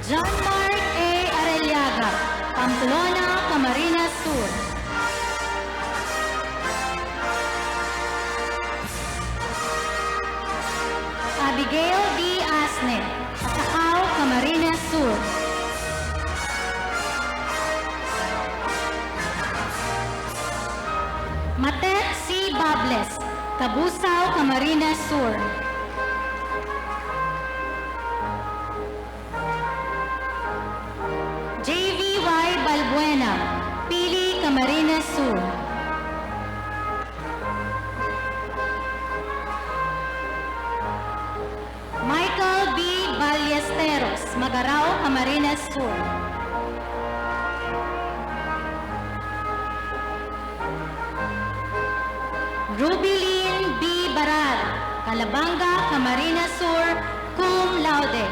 John Mark A. Pamplona, Camarines Sur. Abigail D. Asne, Atacao, Camarines Sur. Matet C. Bables, Cabusao, Camarines Sur. JVY Balbuena, Pili, Camarines Sur. Michael B. Ballesteros, Magarao, Camarines Sur. Rubilin B. Baral, Calabanga, Camarines Sur, cum laude.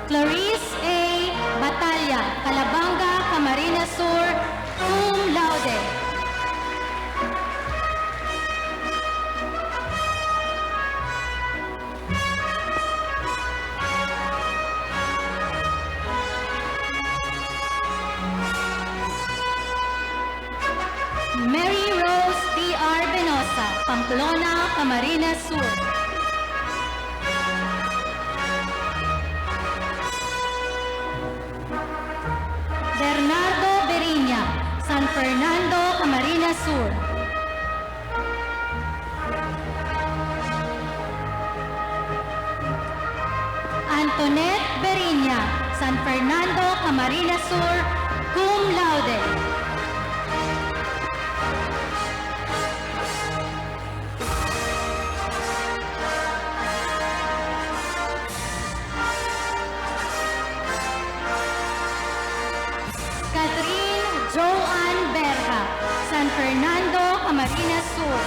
Clarice A. Batalla, Calabanga, Camarines Sur, cum laude. Mary Rose D. R. Benosa, Pamplona, Camarines Sur. Bernardo Beriña, San Fernando, Camarines Sur. Antoinette Beriña, San Fernando, Camarines Sur, cum laude. Catherine Joanne Berga, San Fernando, Camarines Sur.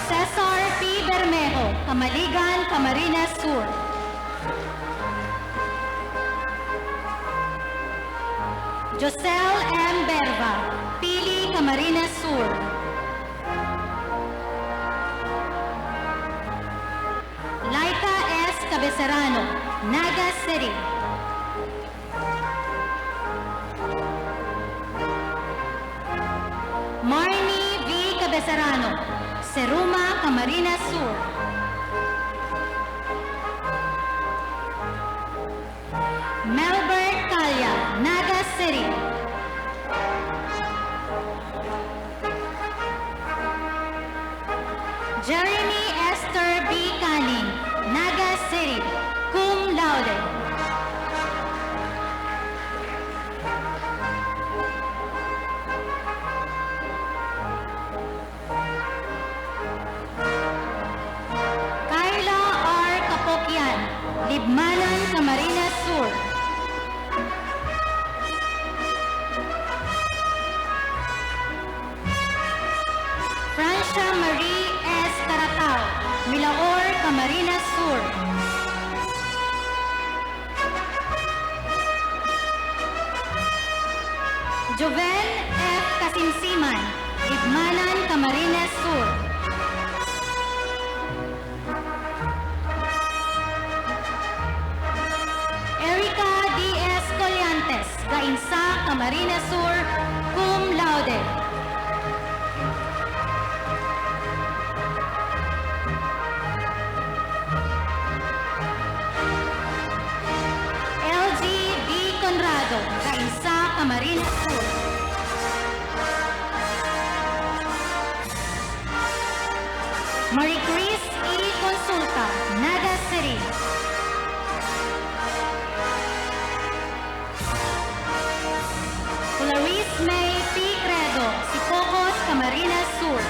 Cesar P. Bermejo, Camaligan, Camarines Sur. Josel M. Berva, Pili, Camarines Sur. Laika S. Cabecerano, Naga City. Marnie V. Cabecerano, Seruma, Camarines Sur. Melbert Calya, Naga City. Jeremy Esther B. Canning, Naga City, cum laude. Carla R. Kapokyan, Libmanan, Camarines Sur. Francia Marie S. Caratao, Milaor, Camarines Sur. Joven F. Kasimsiman, Libmanan, Camarines Sur. Erica D. S. Colliantes, Gainsa, Camarines Sur, cum laude. LG D. Conrado, Gainsa, Camarines Sur. Marie Chris E. Consulta, Naga City. Clarice May P. Credo, Sipocos, Camarines Sur.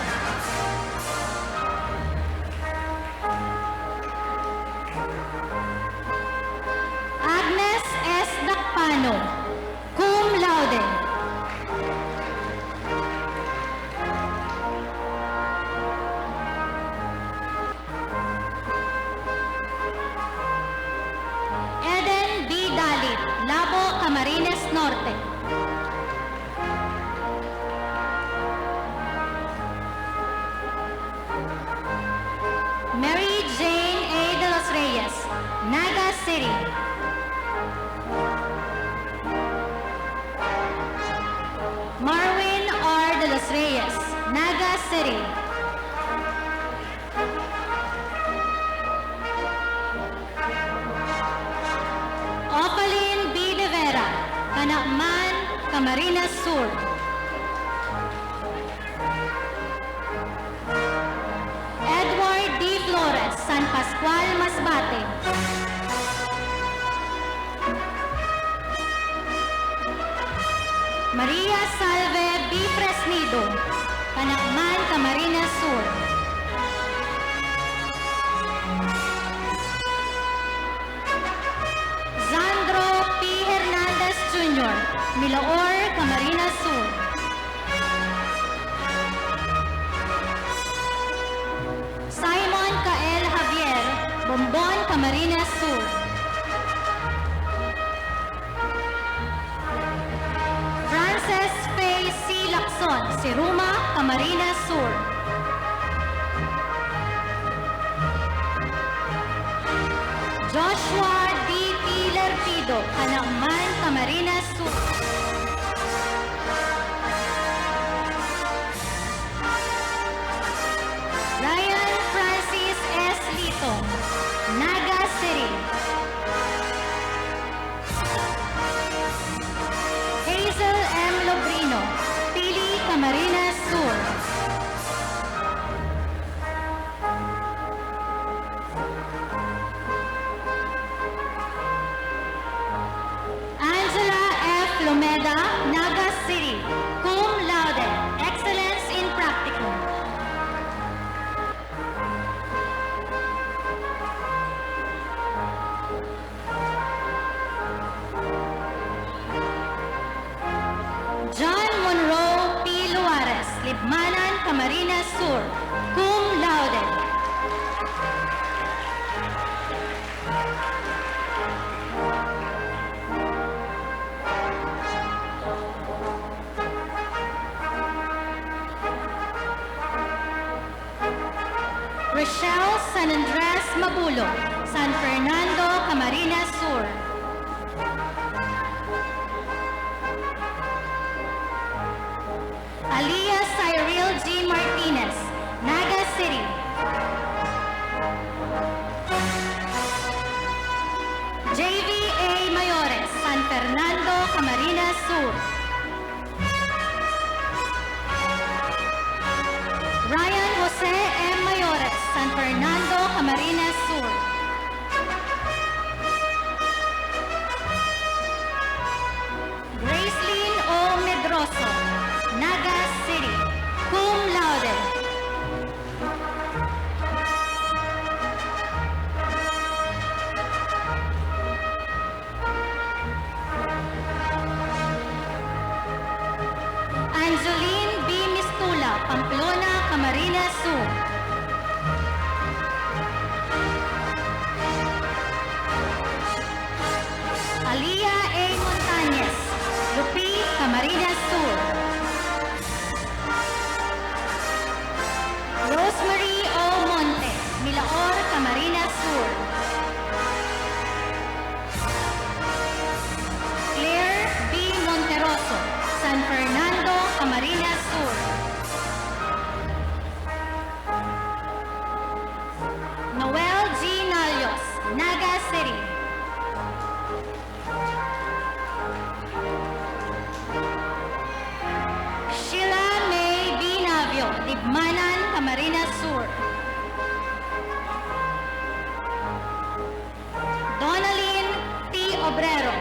Agnes S. Dakpano, cum laude. Reyes, Naga City. Opalyn B. De Vera, Canacman, Camarines Sur. Edward D. Flores, San Pascual, Masbate. Maria Salve B. Fresnido, Canacman, Camarines Sur. Zandro P. Hernandez Jr., Milaor, Camarines Sur. Simon Kael Javier, Bombon, Camarines Sur. Frances Faye C. Lacson, Siruma, Camarines Sur. Joshua D. P. Lerpido, Canacman, Camarines Sur. Ryan Francis S. Lito, Naga City. Hazel M. Lobrino, Pili, Camarines Sur. Angela F. Lomeda, Naga City, cum laude, excellence in practicum. John Monroe P. Luares, Libmanan, Camarines Sur, cum laude. Rochelle San Andres Mabulo, San Fernando, Camarines Sur. Aliyah Cyril G. Martinez, Naga City. JVA Mayores, San Fernando, Camarines Sur. Ryan Jose M. Mayores, San Fernando, Camarines Sur. Gracelyn O. Medroso, Naga City, cum laude. Angeline B. Mistula, Pamplona, Camarines Sur. Aliyah A. Montañez, Lupi, Camarines Sur. Rosemary O. Monte, Milaor, Camarines Sur. Claire B. Monteroso, San Fernando, Camarines Sur. Noel G. Nalios, Naga City. Sheila May B. Navio, Libmanan, Camarines Sur. Donalyn T. Obrero,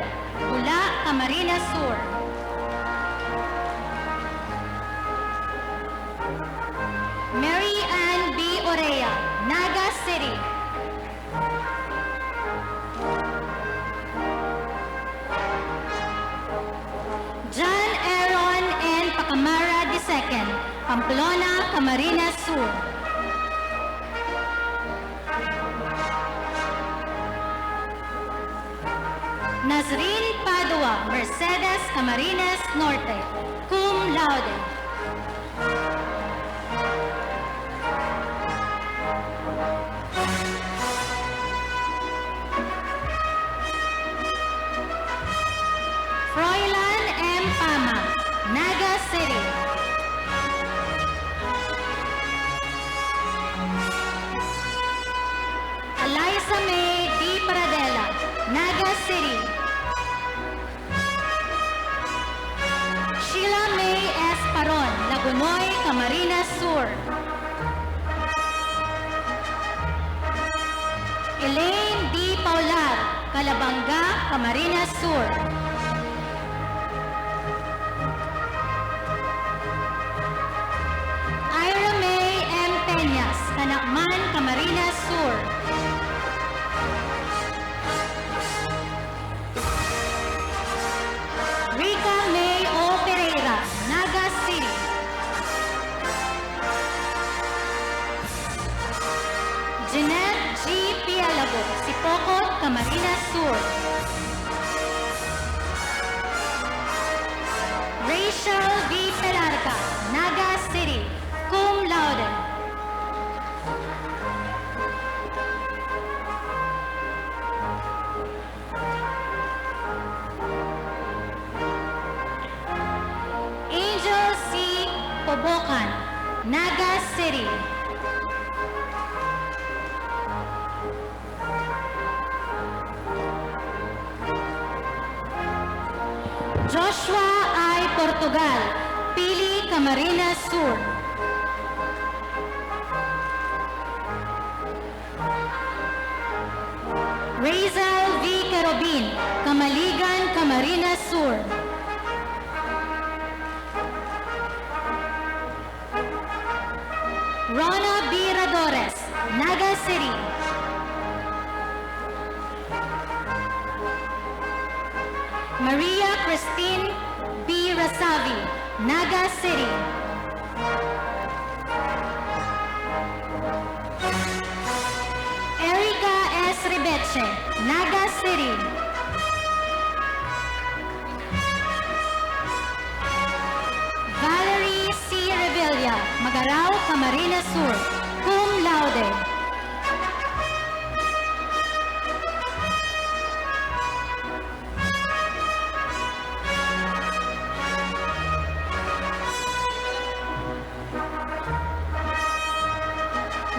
Bula, Camarines Sur. Mary Ann B. Orea, Naga City. John Aaron N. Pacamara II, Pamplona, Camarines Sur. Nazrin Padua, Mercedes, Camarines Norte, cum laude. Froilan M. Pama, Naga City. Hagonoy, Camarines Sur. Elaine D. Paular, Calabanga, Camarines Sur. Ira May M. Peñas, Canacman, Camarines Sur. Rica May O. Pereira, Naga City. Jeanette G. Pialago, Sipocot, Camarines Sur. Rachel V. Pelarca, Naga City, cum laude. Angel C. Pobocan, Naga City. Joshua I. Portugal, Pili, Camarines Sur. Razel V. Kerobin, Camaligan, Camarines Sur. Rona B. Radores, Naga City. Maria Christine B. Rasavi, Naga City. Erica S. Ribeche, Naga City. Valerie C. Revilla, Magarao, Camarines Sur, cum laude.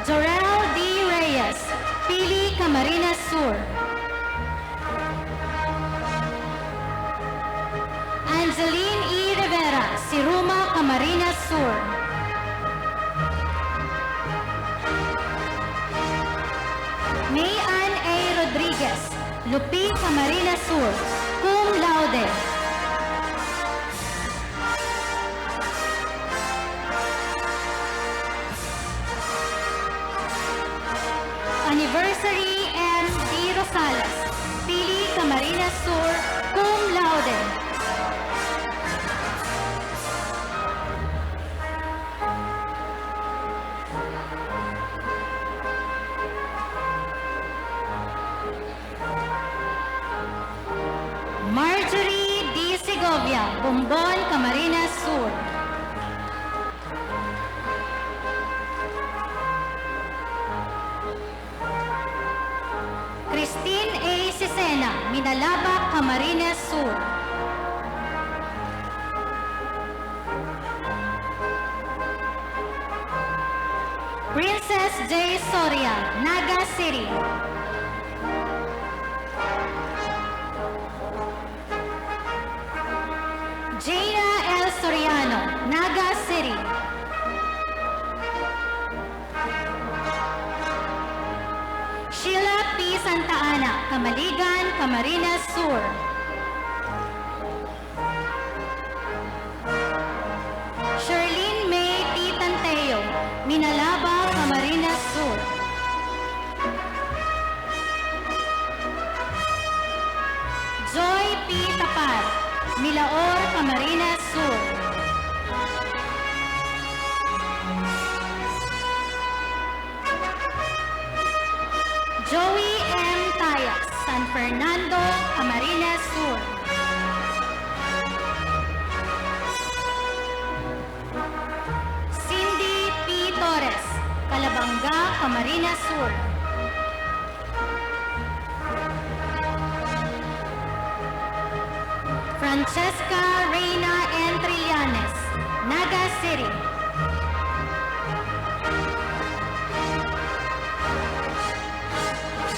Jorel D. Reyes, Pili, Camarines Sur. Angeline E. Rivera, Siruma, Camarines Sur. Mayan A. Rodriguez, Lupi, Camarines Sur, cum laude. Anniversary M. D. Rosales, Pili, Camarines Sur, cum laude. Marjorie D. Segovia, Bombon, Camarines Sur. Christine A. Sisena, Minalaba, Camarines Sur. Princess J. Soria, Naga City. Jaina L. Soriano, Naga City. Sheila P. Santa Ana, Camaligan, Camarines Sur. Sherlyn May P. Tanteo, Minalaba, Camarines Sur. Joy P. Tapar, Milaor, Camarines Sur. Joey M. Tayas, San Fernando, Camarines Sur. Cindy P. Torres, Calabanga, Camarines Sur. Francesca Reina N. Trillanes, Naga City.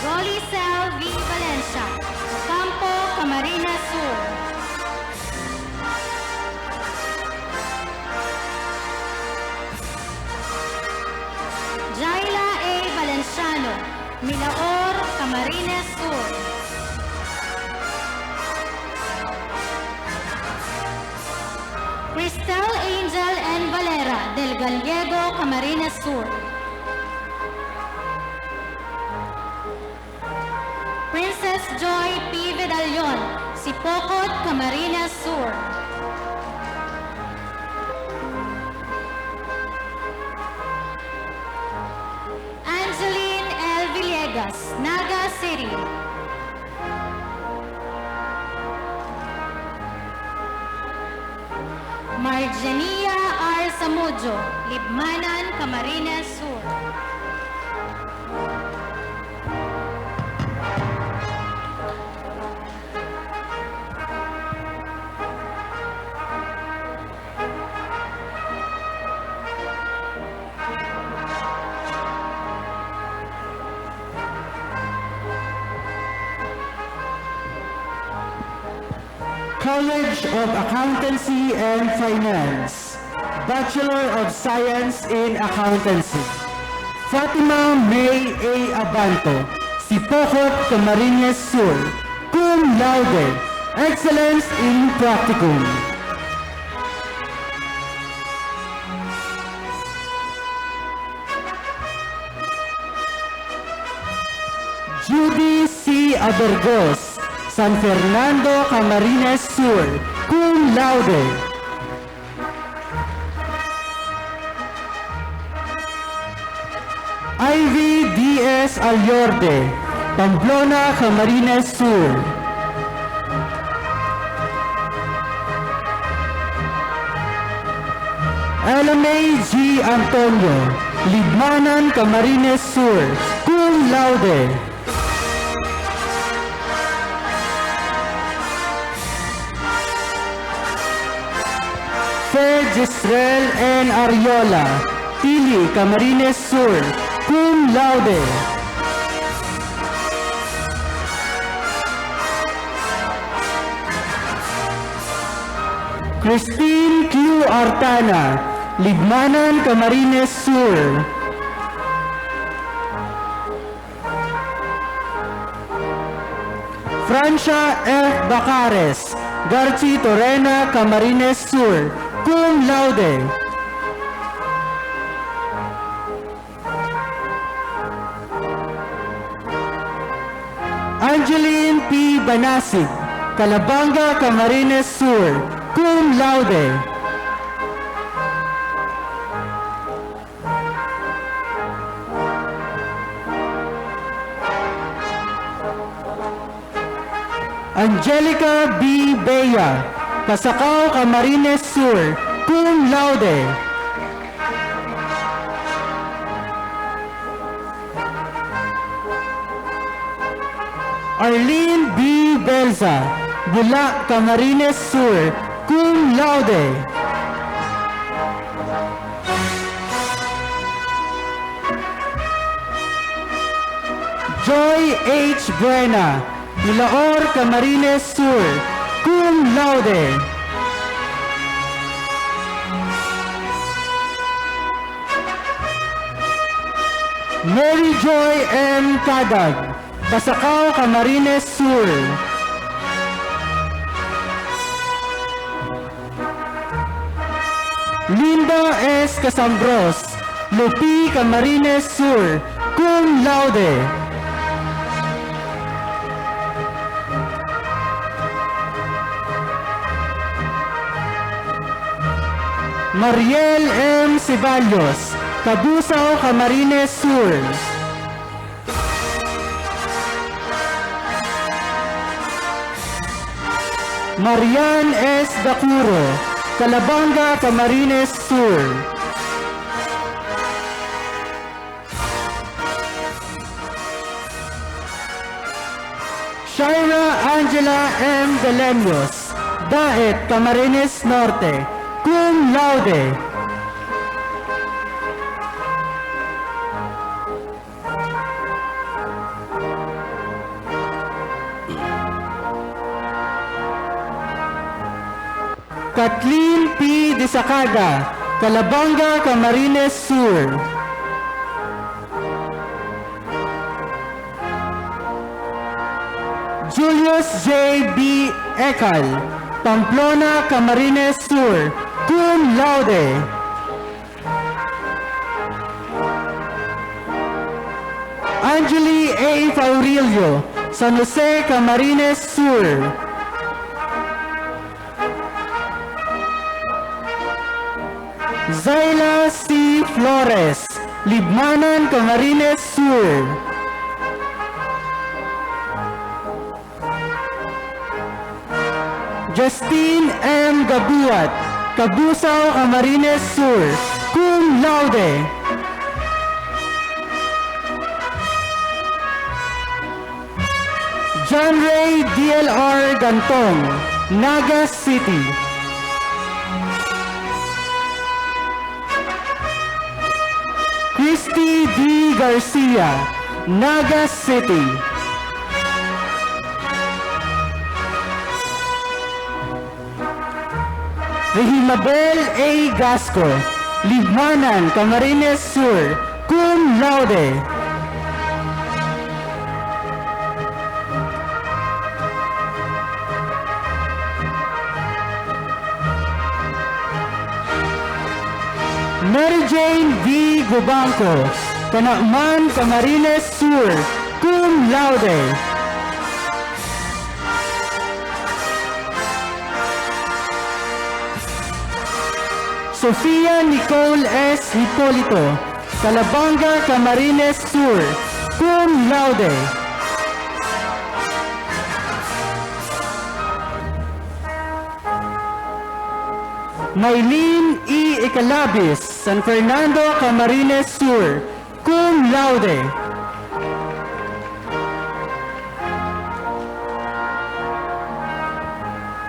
Rolicel V. Valencia, Campo, Camarines Sur. Milaor, Camarines Sur. Cristel Angel N. Valera, del Gallego, Camarines Sur. Princess Joy P. Vidalion, Sipocot, Camarines Sur. Angeline L. Villegas, Naga City. Margenia R. Samudio, Libmanan, Camarines Sur. College of Accountancy and Finance, Bachelor of Science in Accountancy. Fatima May A. Abanto, Sipocot, Camarines Sur, cum laude, Excellence in Practicum. Judy C. Abergos, San Fernando, Camarines Sur, cum laude. Ivy D.S. Aliorde, Pamplona, Camarines Sur. Elamay G. Antonio, Libmanan, Camarines Sur, cum laude. Gisrel N. Ariola, Tili, Camarines Sur, cum laude. Christine Q. Artana, Libmanan, Camarines Sur. Francia F. Bacares, Garci Torena, Camarines Sur, cum laude. Angeline P. Banasig, Calabanga, Camarines Sur, cum laude. Angelica B. Bea, Pasacao, Camarines Sur, cum laude. Arlene B. Belza, Bulac, Camarines Sur, cum laude. Joy H. Buena, Milaor, Camarines Sur, cum laude. Mary Joy M. Cadag, Pasacao, Camarines Sur. Linda S. Casambros, Lupi, Camarines Sur, cum laude. Mariel M. Ceballos, Cabusao, Camarines Sur. Marian S. Dacuro, Calabanga, Camarines Sur. Shaira Angela M. Delenios, Daet, Camarines Norte, cum laude. Kathleen P. Desacaga, Calabanga, Camarines Sur. Carlos J.B. Ekal, Pamplona, Camarines Sur, cum laude. Angeli A. Faurilio, San Jose, Camarines Sur. Zayla C. Flores, Libmanan, Camarines Sur. Justine M. Gabuat, Cabusao, Camarines Sur, cum laude. John Ray DLR Gantong, Naga City. Christy D. Garcia, Naga City. Regimabel A. Gasco, Libmanan, Camarines Sur, cum laude. Mary Jane V. Gubanco, Canacman, Camarines Sur, cum laude. Sofia Nicole S. Hipolito, Calabanga, Camarines Sur, cum laude. Maylene E. Icalabis, San Fernando, Camarines Sur, cum laude.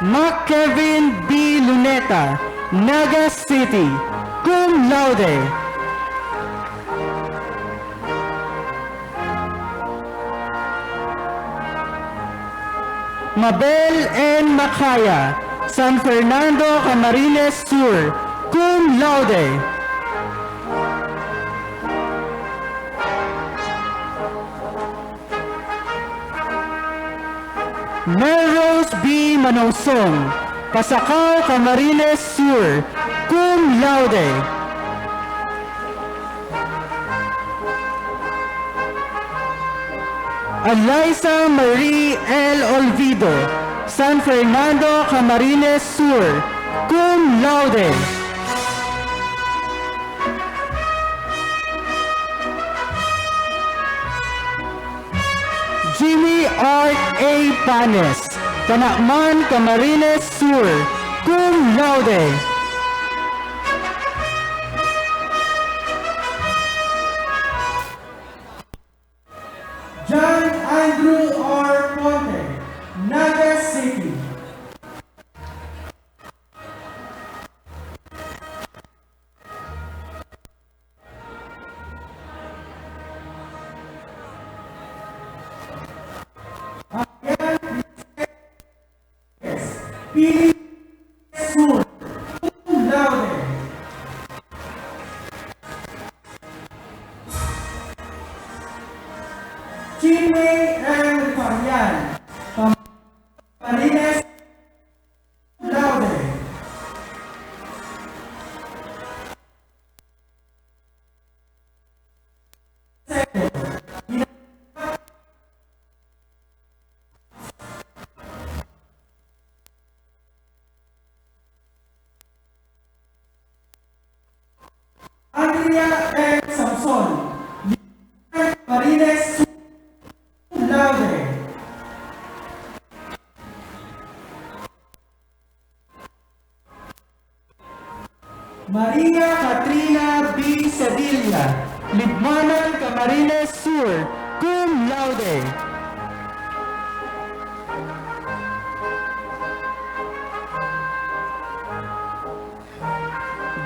Mac Kevin B. Luneta, Naga City, cum laude. Mabel N. Macaya, San Fernando, Camarines Sur, cum laude. Melrose B. Manausong, Pasakaw, Camarines Sur, cum laude. Eliza Marie L. Olvido, San Fernando, Camarines Sur, cum laude. Jimmy Art A. Panes, Canacman, Camarines Sur, cum laude. John Andrew R. Ponte, Naga City. Pili Sur, cum laude. Chinwei M. Parian, Camarines, cum laude. Andrea M. Samson, Camarines Sur, cum laude. Maria Katrina B. Sevilla, Libmanan, Camarines Sur, cum laude.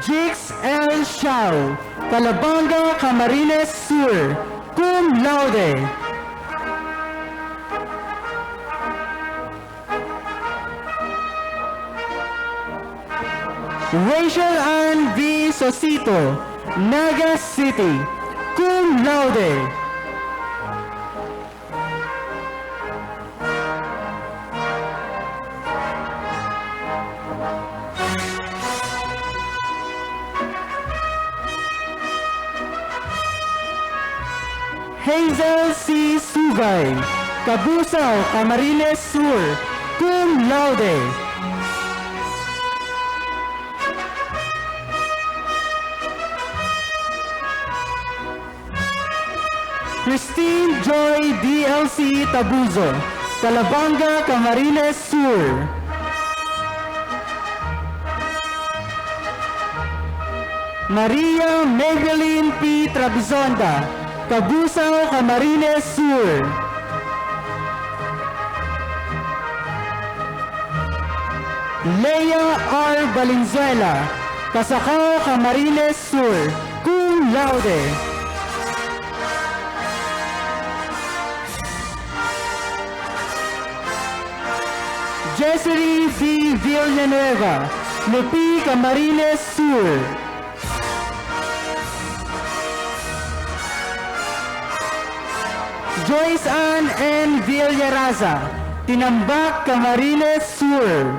Jix L. Shao, Calabanga, Camarines Sur, cum laude. Rachel Ann V. Sosito, Naga City, cum laude. Hazel C. Sugay, Cabusao, Camarines Sur, cum laude. Christine Joy DLC Tabuzo, Calabanga, Camarines Sur. Maria Maybelline P. Trabizonda, Cabusao, Camarines Sur. Leia R. Valenzuela, Casacao, Camarines Sur, cum laude. Jessery V. Villanueva, Lupi, Camarines Sur. Joyce Ann N. Villaraza, Tinambak, Camarines Sur.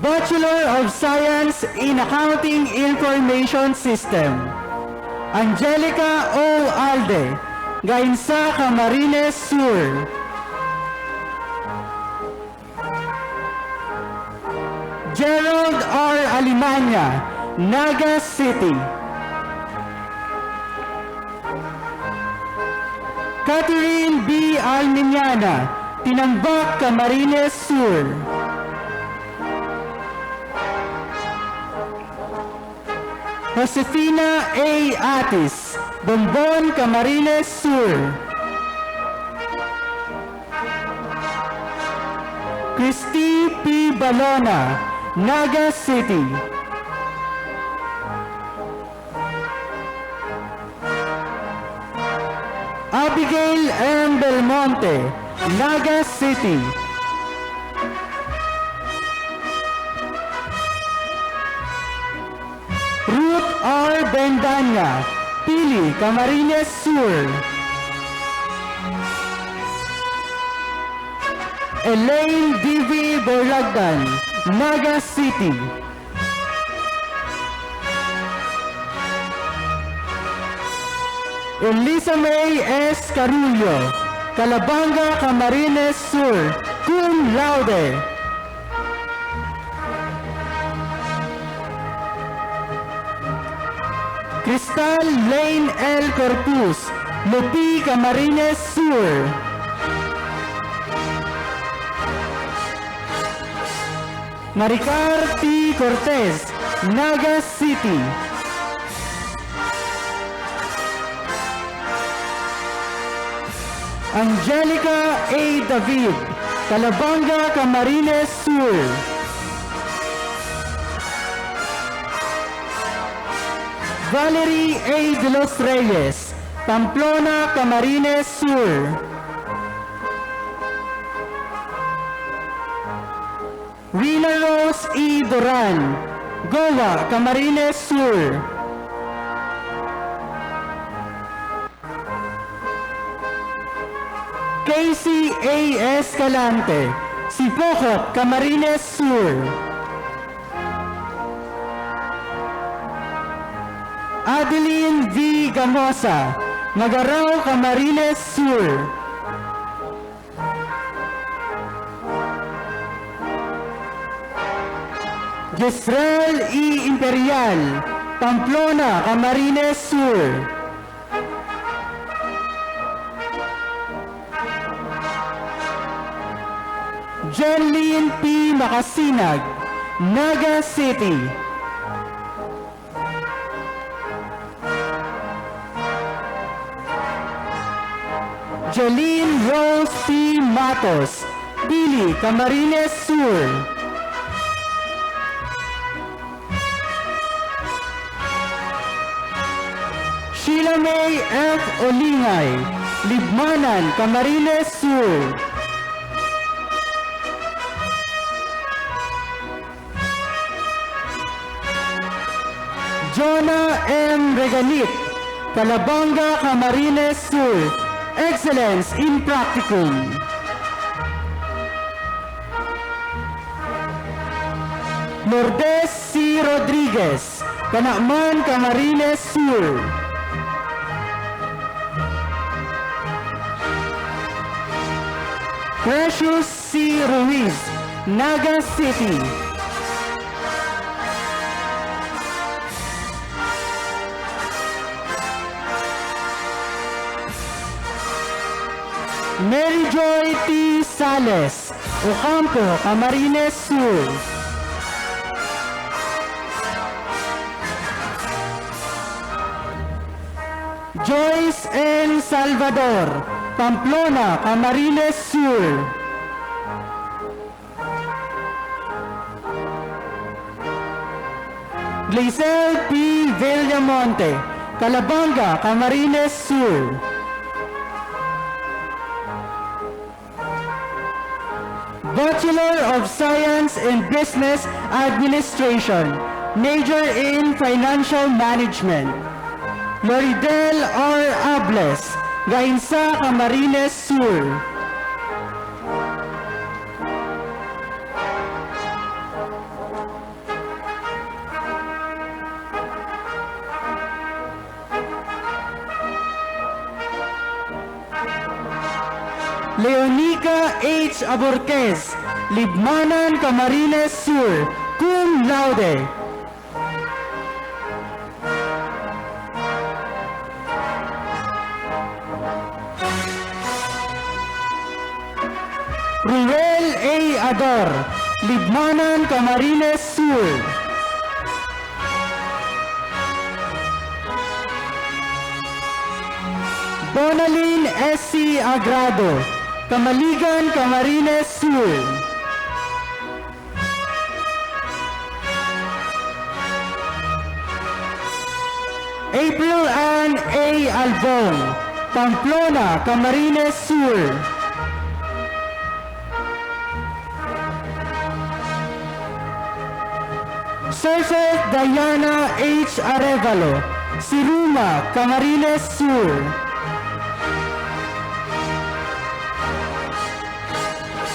Bachelor of Science in Accounting Information System, Angelica O. Alde, Gainsa, Camarines Sur. Gerald R. Alimanya, Naga City. Catherine B. Alminiana, Tinambak, Camarines Sur. Josefina A. Atis, Bombon, Camarines Sur. Christy P. Balona, Naga City. Abigail M. Belmonte, Naga City. Ruth R. Bendanya, Pili, Camarines Sur. Elaine D.V. Berlagdan, Naga City. Elisa May S. Carullo, Calabanga, Camarines Sur, cum laude. Cristal Lane L. Corpus, Lupi, Camarines Sur. Maricar T. Cortez, Naga City. Angelica A. David, Calabanga, Camarines Sur. Valerie A. De los Reyes, Pamplona, Camarines Sur. Rina Rose E. Duran, Goa, Camarines Sur. Casey A. Escalante, Sipocot, Camarines Sur. Adeline V. Gamosa, Magarao, Camarines Sur. Yisrael E. Imperial, Pamplona, Camarines Sur. Jenlyn P. Makasinag, Naga City. Jeline Rose P. Matos, Pili, Camarines Sur. Sheila May F. Olingay, Libmanan, Camarines Sur. Jonah M. Reganit, Calabanga, Camarines Sur. Excellence in Practicum. Lourdes C. Rodriguez, Kanakman Camarines Sur. Precious C. Ruiz, Naga City. Mary Joy T. Sales, Ocampo, Camarines Sur. Joyce N. Salvador, Pamplona, Camarines Sur. Gleisel P. Villamonte, Calabanga, Camarines Sur. Bachelor of Science in Business Administration, major in Financial Management. Loridel R. Ables, Gainsa, Camarines Sur. Leonica H. Aborquez, Libmanan, Camarines Sur, cum laude. Ruel A. Ador, Libmanan, Camarines Sur. Donalyn S.C. Agrado, Camaligan, Camarines Sur. April Ann A. Albon, Pamplona, Camarines Sur. Sergeant Diana H. Arevalo, Siruma, Camarines Sur.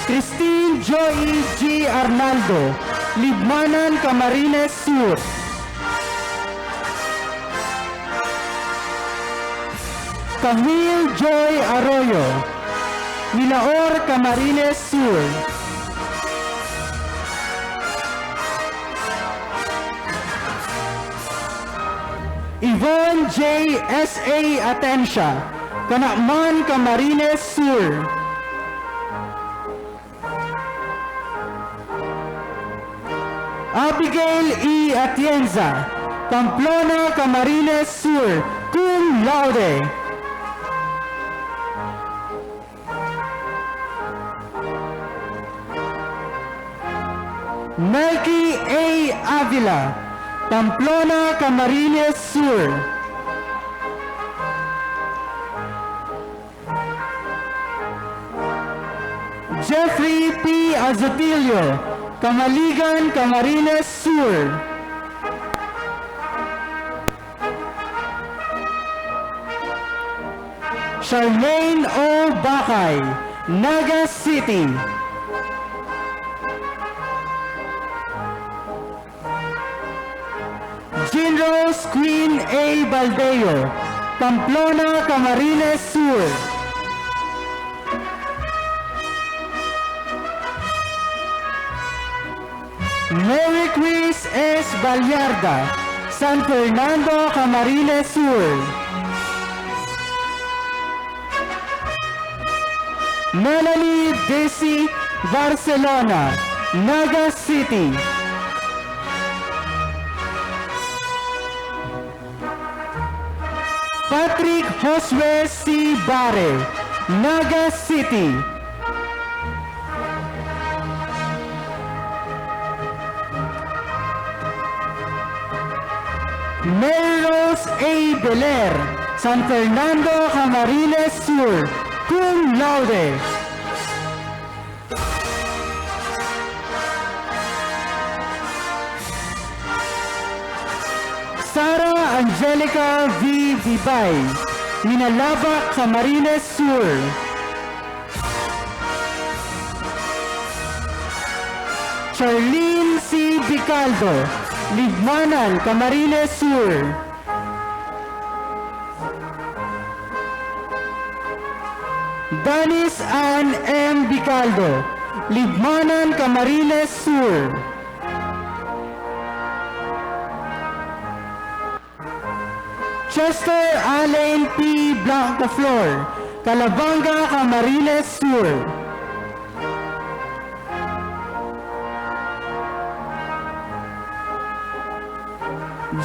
Christine Joy G. Arnaldo, Libmanan, Camarines Sur. Camille Joy Arroyo, Milaor, Camarines Sur. Yvonne J. S.A. Atencia, Kanakman, Camarines Sur. Abigail E. Atienza, Pamplona, Camarines Sur, cum laude. Melky A. Avila, Pamplona, Camarines Sur. Jeffrey P. Azotilio, Camaligan, Camarines Sur. Charmaine O. Bakay, Naga City. Jean Rose Queen A. Baldeo, Pamplona, Camarines Sur. Mary Quiz S. Balyarda, San Fernando, Camarines Sur. Melanie Desi Barcelona, Naga City. Patrick Josue C. Bare, Naga City. Melrose A. Beler, San Fernando, Camarines Sur, cum laude. Sara Angelica V. Vibay, Minalaba, Camarines Sur. Charlene C. Bicaldo, Libmanan, Camarines Sur. Danis Ann M. Bicaldo, Libmanan, Camarines Sur. Chester Alain P. Blancaflor, Calabanga, Camarines Sur.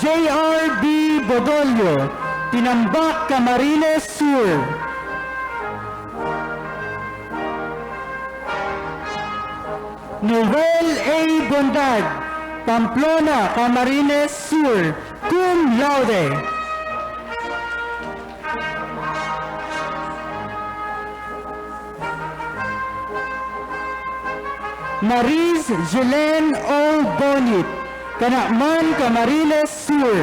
J.R.B. Bodolio, Tinambak, Camarines Sur. Noel A. Bondag, Pamplona, Camarines Sur, cum laude. Maris Jelen O. Bonit, Kanakman, Camarines Sur.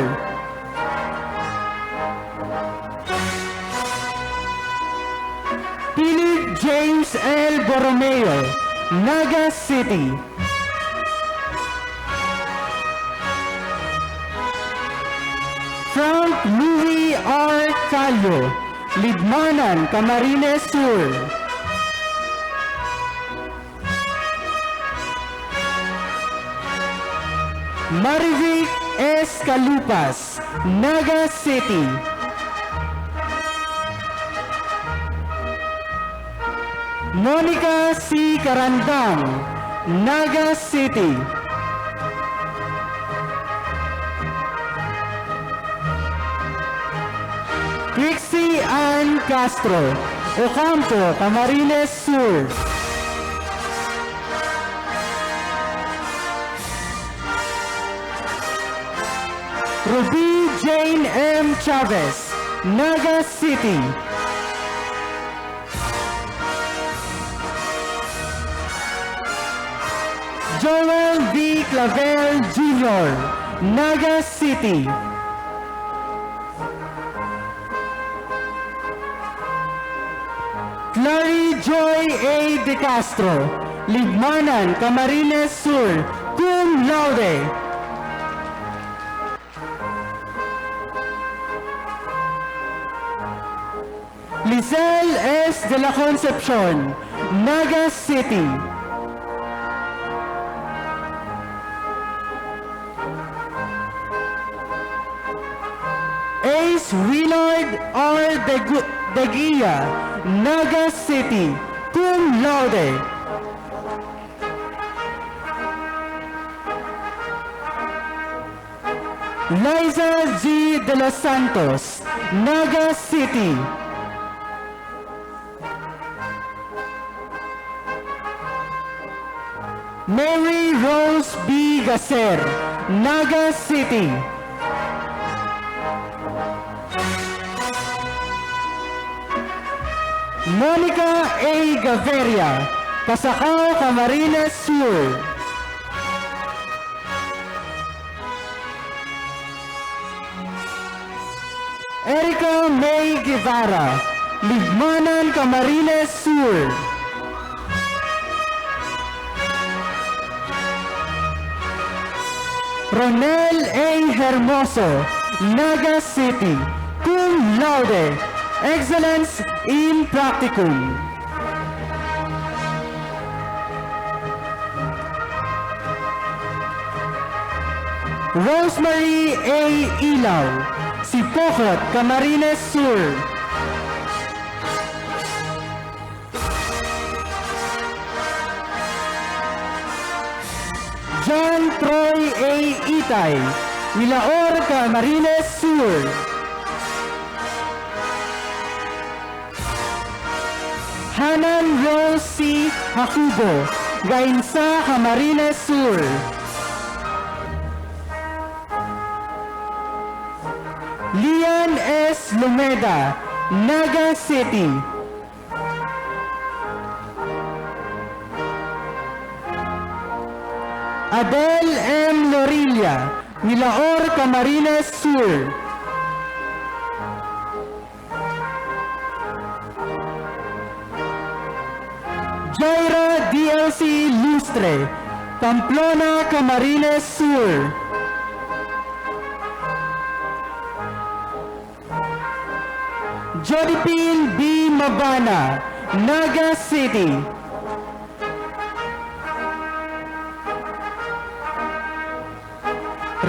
Philip James L. Borromeo, Naga City. Frank Louis R. Callo, Libmanan, Camarines Sur. Marivic S. Calupas, Naga City. Monica C. Carandang, Naga City. Trixie Ann Castro, Ocampo, Camarines Sur. Ruby Jane M. Chavez, Naga City. Joel V. Clavel Jr., Naga City. Clary Joy A. De Castro, Libmanan, Camarines Sur, cum laude. Lizelle S. de la Concepcion, Naga City. Ace Willard R. de Guia, Naga City, cum laude. Liza G. de los Santos, Naga City. Mary Rose B. Gacer, Naga City. Monica A. Gaviria, Pasacao, Camarines Sur. Erica May Guevara, Libmanan, Camarines Sur. Ronel A. Hermoso, Naga City, cum laude, excellence in practicum. Rosemary A. Ilaw, Sipocot, Camarines Sur. John Troy A. Itay, Milaor, Camarines Sur. Hanan Rose C. Hakubo, Gainsa, Camarines Sur. Lian S. Lumeda, Naga City. Adele M. Lorilla, Milaor, Camarines Sur. Jaira DLC Lustre, Pamplona, Camarines Sur. Jodipil B. Mabana, Naga City.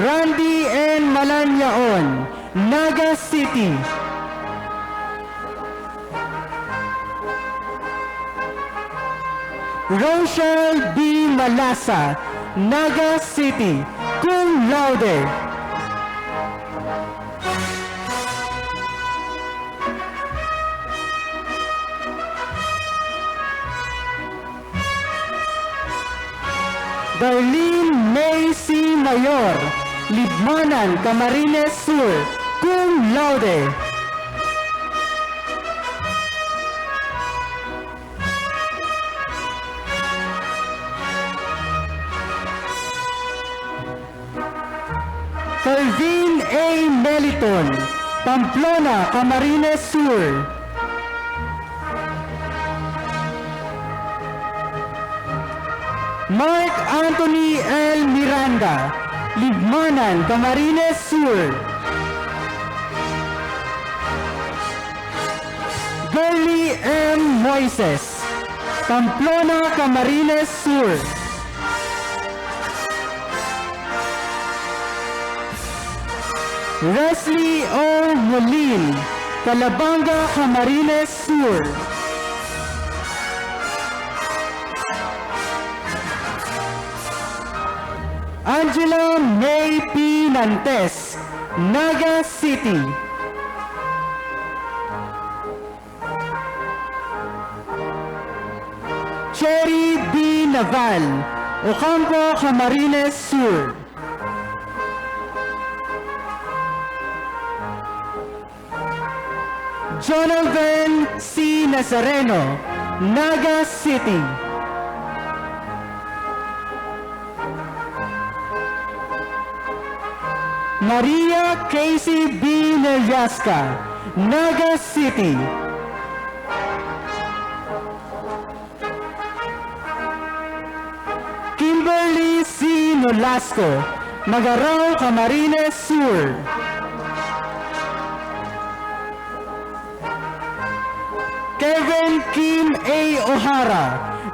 Randy N. Malanyaon, Naga City. Rochelle B. Malasa, Naga City, cum laude. Darlene May C. Mayor, Libmanan, Camarines Sur, cum laude. Calvin A. Meliton, Pamplona, Camarines Sur. Mark Anthony L. Miranda, Libmanan, Camarines Sur. Gurley M. Moises, Pamplona, Camarines Sur. Leslie O. Molin, Calabanga, Camarines Sur. Angela May P. Nantes, Naga City. Cherry B. Naval, Ocampo, Camarines Sur. Jonathan C. Nazareno, Naga City. Maria Casey B. Nelyaska, Naga City. Kimberly C. Nolasco, Magarao, Camarines Sur. Kevin Kim A. O'Hara,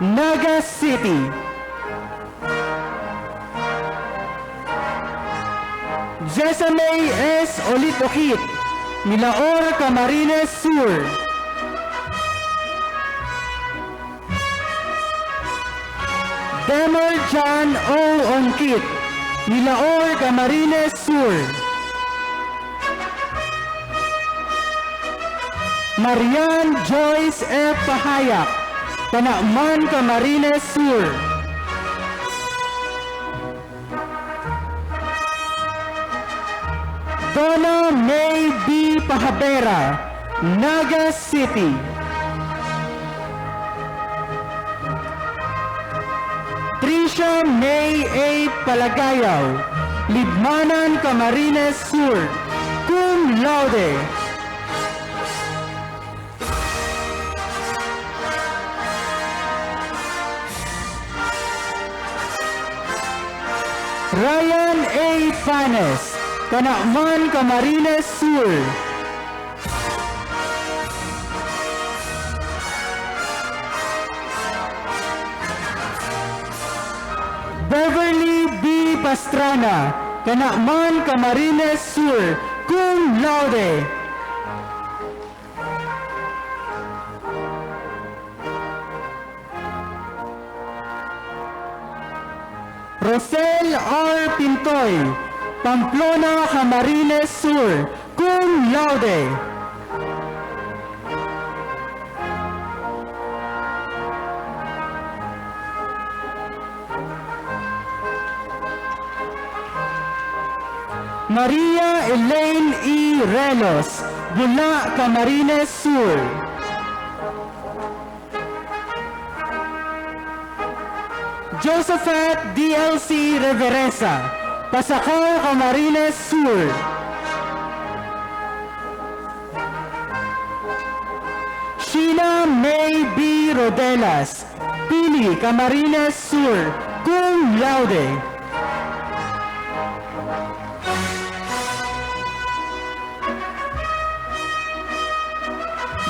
Naga City. Jessamay S. Olitokit, Milaor, Camarines Sur. Demer John O. Onkit, Milaor, Camarines Sur. Marian Joyce F. Pahayak, Panakman, Camarines Sur. Donna May B. Pahabera, Naga City. Tricia May A. Palagayaw, Libmanan, Camarines Sur, cum laude. Ryan A. Fanes, Panakman, Camarines Sur. Beverly B. Pastrana, Panakman, Camarines Sur, cum laude. Rosel R. Pintoy, Pamplona, Camarines Sur, cum laude. Maria Elaine E. Relos, Bula, Camarines Sur. Josephat DLC Reveresa, Pasakaw, Camarines Sur. Sheila May B. Rodelas, Pili, Camarines Sur, cum laude.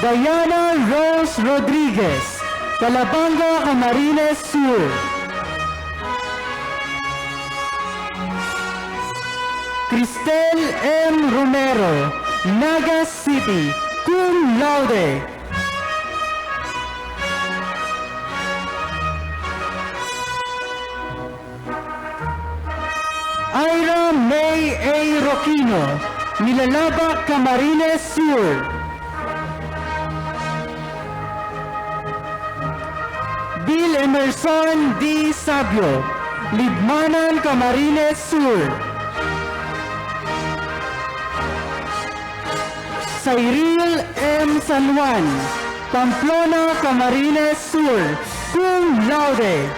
Diana Rose Rodriguez, Calabanga, Camarines Sur. Cristel M. Romero, Naga City, cum laude. Ira May A. Roquino, Milalaba, Camarines Sur. Bill Emerson D. Sabio, Libmanan, Camarines Sur. Cyril M. San Juan, Pamplona, Camarines Sur, cum laude.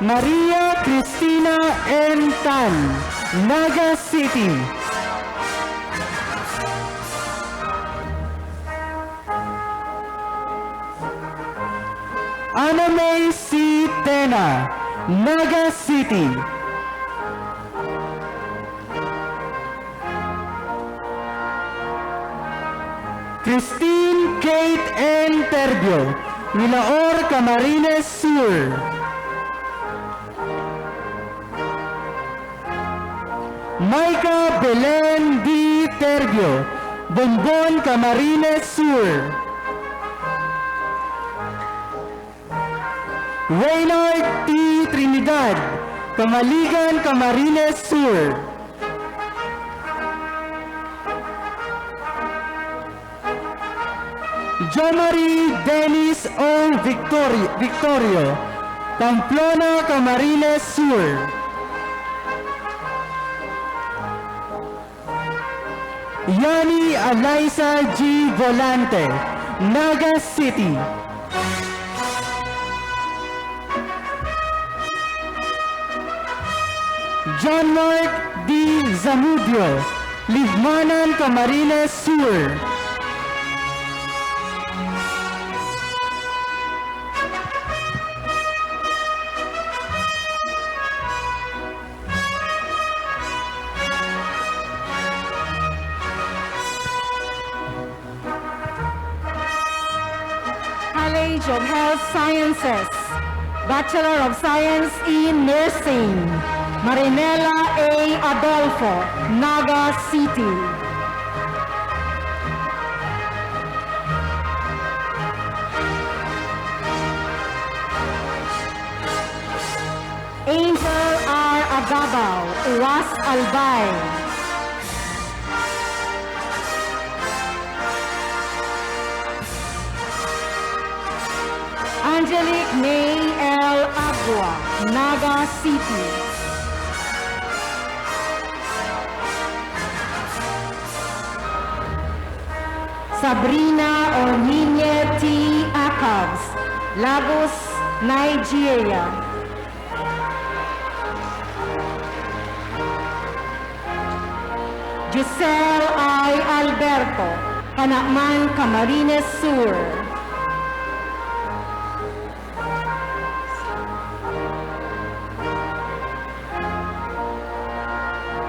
Maria Cristina M. Tan, Naga City. Ana May C. Tena, Naga City. Christine Kate N. Terbio, Milaor, Camarines Sur. Maika Belen D. Terbio, Bonbon, Camarines Sur. Reynard T. Trinidad, Kamaligan, Camarines Sur. Jomari Dennis O. Victorio, Pamplona, Camarines Sur. Yani Eliza G. Volante, Naga City. John Mark D. Zamudio, Libmanan, Camarines Sur. College of Health Sciences, Bachelor of Science in Nursing, Marinela A. Adolfo, Naga City. Angel R. Agabao, Uwas Albay. Angelique May L. Agua, Naga City. Sabrina Orminie T. Acabs, Lagos, Nigeria. Giselle I. Alberto, Panakman, Camarines Sur.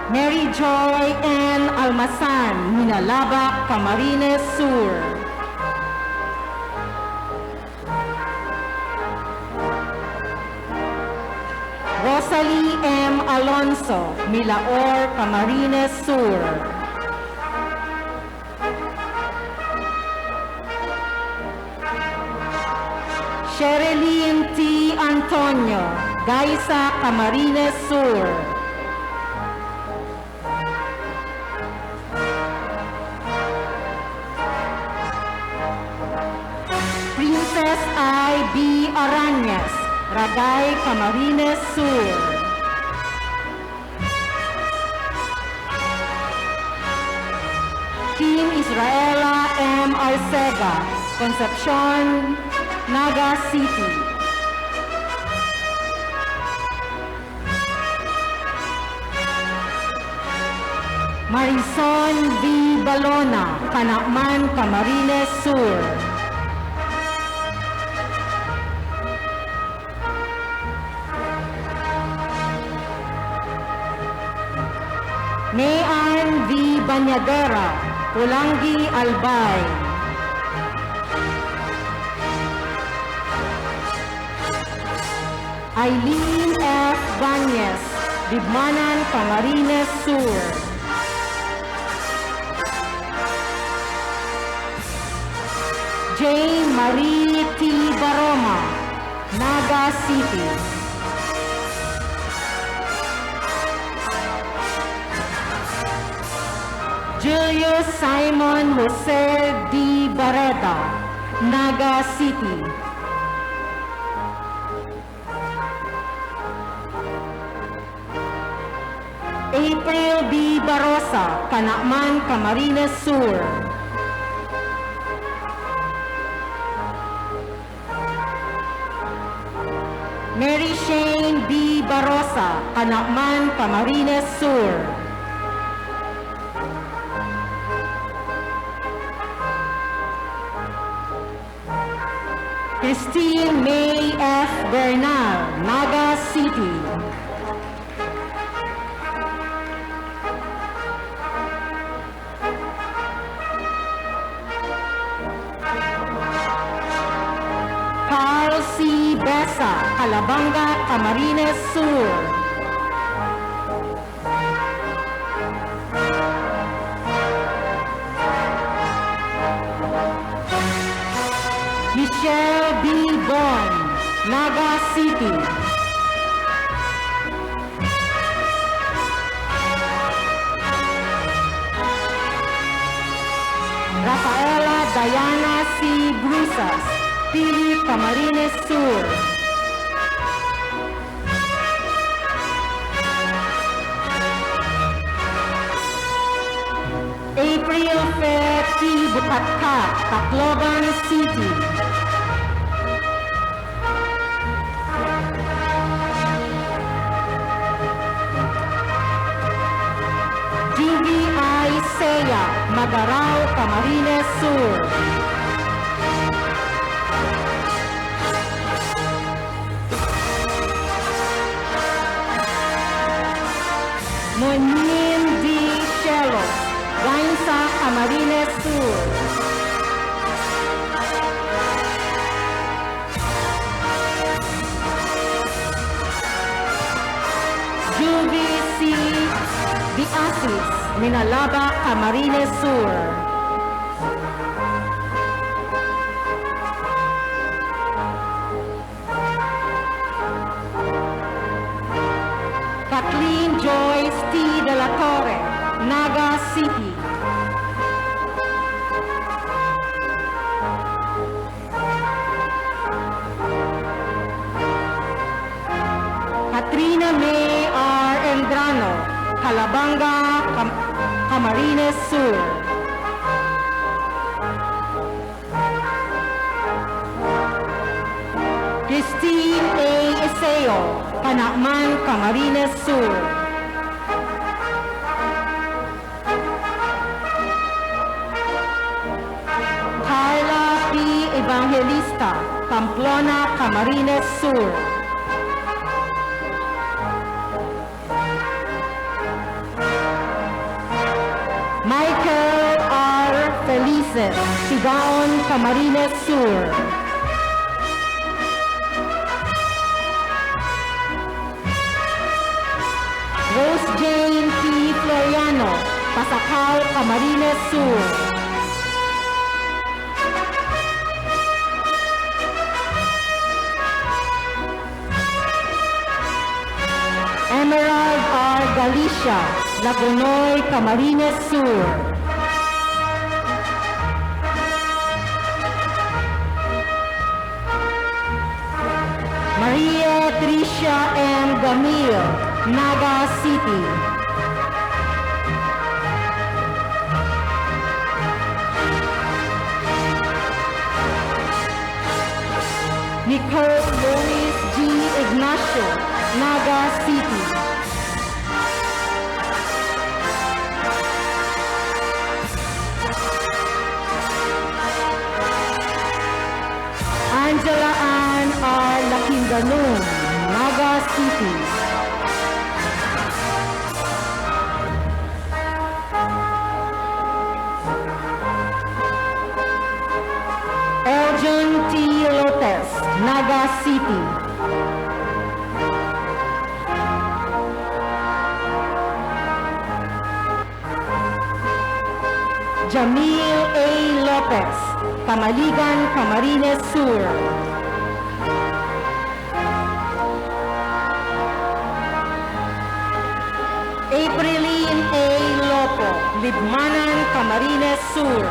Mary Joy N. Almasan, Minalaba, Camarines Sur. Rosalie M. Alonso, Milaor, Camarines Sur. Sherilyn T. Antonio, Gaisa, Camarines Sur. Princess I. B. Arañas, Ragay, Camarines Sur. Kim Israela M. Arcega, Concepcion, Naga City. Marison V. Balona, Canacman, Camarines Sur. Mayan V. Banyadera, Pulangi, Albay. Eileen F. Banyes, Dibmanan, Camarines Sur. J. Marie T. Baroma, Naga City. Julius Simon Jose D. Barreta, Naga City. April B. Barosa, Canacman, Camarines Sur. Mary Shane B. Barosa, Canacman, Camarines Sur. Christine May F. Bernal, Naga City. Carl C. Besa, Calabanga, Camarines Sur. Michelle B. Bon, Naga City. Rafaela Diana C. Brusas, Pili, Camarines Sur. April Fair T. Bukatka, Tacloban City. GVI Seya, Magarao, Camarines Sur. Monin D. Chelos, Gainsa, Camarines Sur. Juvi C. Diasis, Minalaba, Camarines Sur. Kathleen Joyce T. De La Torre, Naga City. Katrina May R. Endrano, Calabanga, Camarines Sur. Christine A. Iseo, Canacman, Camarines Sur. Carla P. Evangelista, Pamplona, Camarines Sur. Michael R. Felices, Sigaon, Camarines Sur. Rose Jane P. Floriano, Pasakal, Camarines Sur. Emerald R. Galicia, Lagunoy, Camarines Sur. Maria Tricia M. Gamil, Naga City. Nicole Louis G. Ignacio, Naga City. Ganun, Naga City. Elgin T. Lopez, Naga City. Jamil A. Lopez, Camaligan, Camarines Sur. Aprilin A. Lopo, Libmanan, Camarines Sur.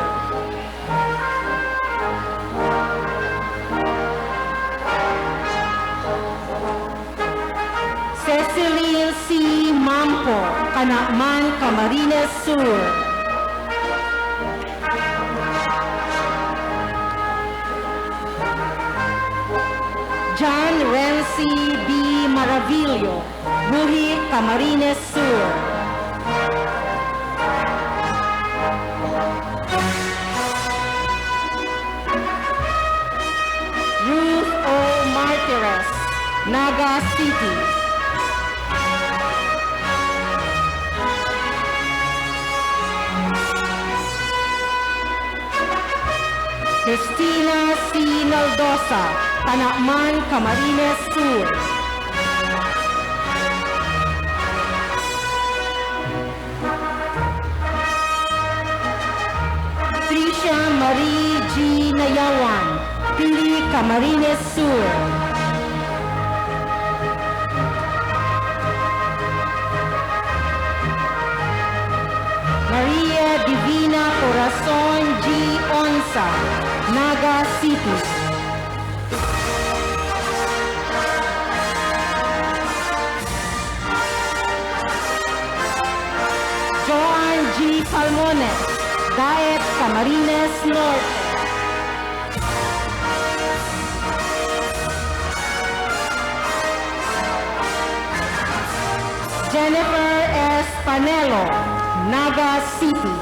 Cecily C. Mampo, Canakman, Camarines Sur. John Renzi B. Maravillo, Buhi, Camarines Sur. Ruth O. Martires, Naga City. Cristina C. Naldosa, Tanakman, Camarines Sur. Tricia Marie G. Nayawan, Pili, Camarines Sur. Maria Divina Corazon G. Onsa, Naga City. Joan G. Palmones, Daet, Camarines Norte. Jennifer S. Panelo, Naga City.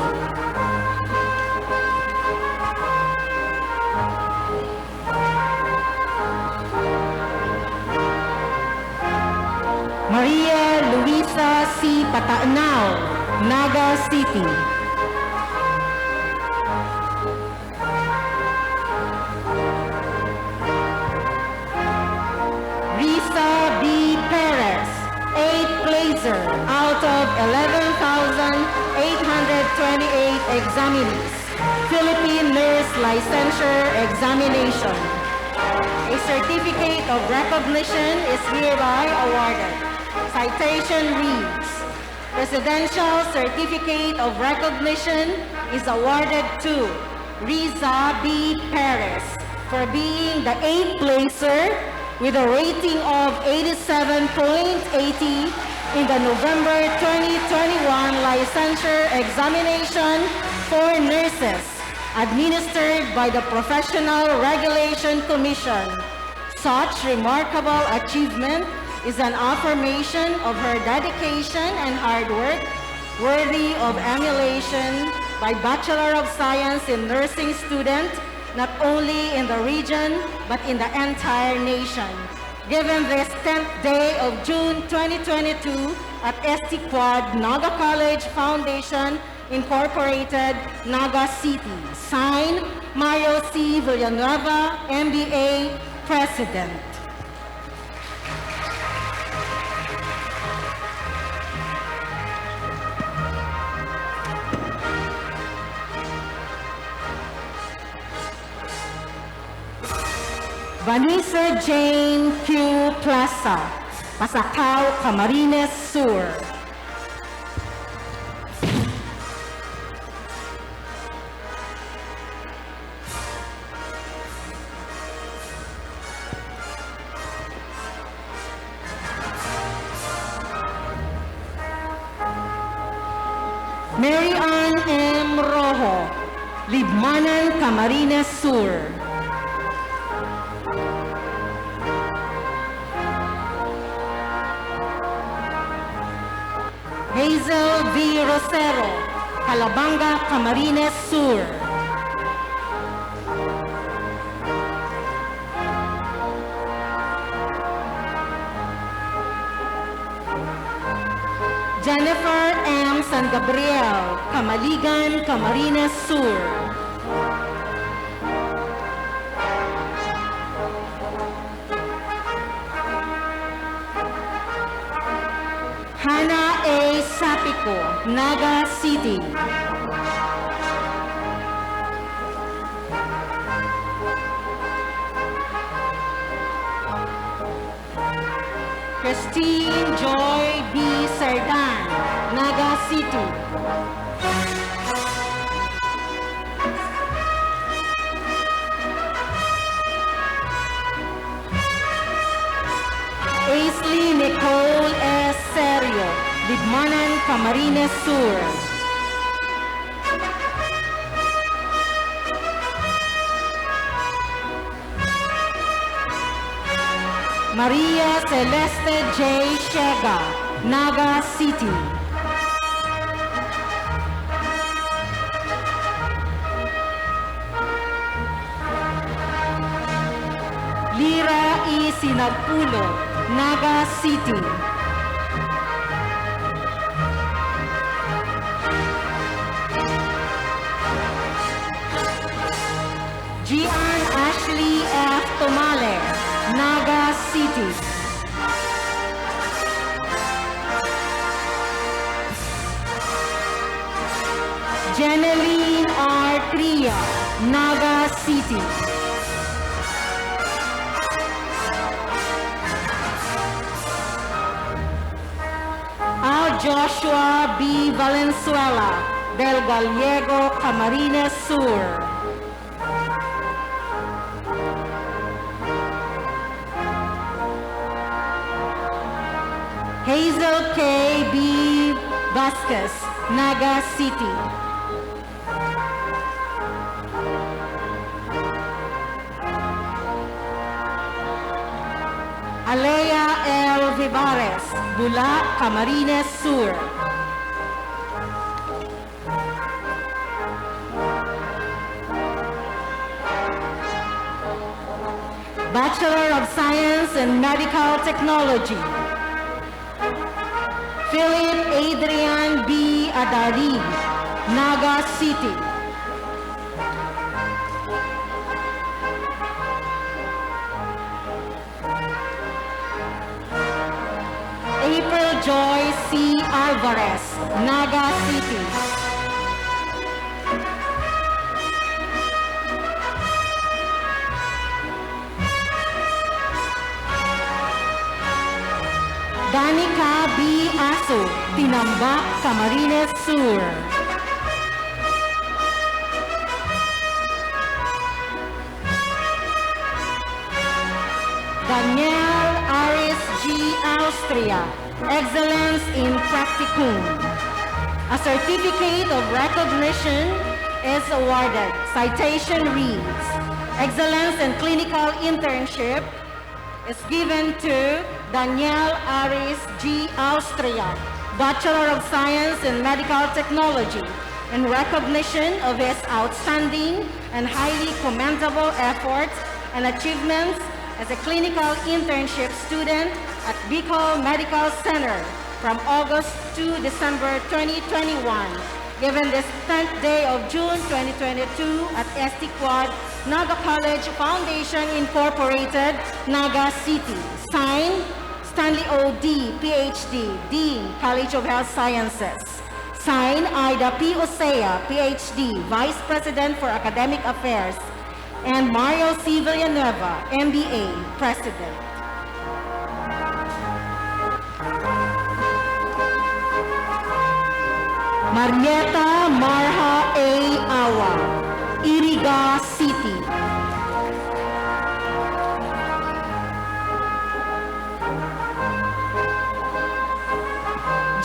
Maria Luisa C. Patanao, Naga City. Risa B. Perez, 8th placer out of 11,828 examinees. Philippine Nurse Licensure Examination. A certificate of recognition is hereby awarded. Citation reads, Presidential Certificate of Recognition is awarded to Riza B. Perez for being the 8th placer with a rating of 87.80 in the November 2021 licensure examination for nurses administered by the Professional Regulation Commission. Such remarkable achievement is an affirmation of her dedication and hard work, worthy of emulation by Bachelor of Science in Nursing students, not only in the region, but in the entire nation. Given this 10th day of June 2022 at ST Quad Naga College Foundation Incorporated, Naga City. Signed, Mario C. Villanueva, MBA, President. Vanessa Jane Q. Plaza, Pasacao, Camarines Sur. Mary Ann M. Rojo, Libmanan, Camarines Sur. Hazel V. Rosero, Calabanga, Camarines Sur. Jennifer M. San Gabriel, Camaligan, Camarines Sur. Hannah A. Sapico, Naga City. Christine Joy B. Sardan, Naga City. Aisley Nicole S. Serio, Libmanan, Camarines Sur. Maria Celeste J. Shega, Naga City. Lira E. Sinagpulo, Naga City. Gian Ashley F. Tomale, Naga City. Jeneline R. Tria, Naga City. Al Joshua B. Valenzuela, Del Gallego, Camarines Sur. Hazel K. B. Vasquez, Naga City. Alea L. Vivares, Bula, Camarines Sur. Bachelor of Science in Medical Technology. Philip Adrian B. Adari, Naga City. April Joy C. Alvarez, Naga City. Danica B. Aso, Tinambak, Camarines Sur. Daniel Aris G. Austria, Excellence in Practicum. A certificate of recognition is awarded. Citation reads, Excellence in Clinical Internship is given to Daniel Aris G. Austria, Bachelor of Science in Medical Technology, in recognition of his outstanding and highly commendable efforts and achievements as a clinical internship student at Bicol Medical Center from August to December 2021, given this 10th day of June 2022 at ST Quad Naga College Foundation Incorporated, Naga City. Signed, Stanley O. D., PhD, Dean, College of Health Sciences. Signed, Ida P. Osea, PhD, Vice President for Academic Affairs. And Mario C. Villanueva, MBA, President. Marietta Marha A. Awa, Iriga City.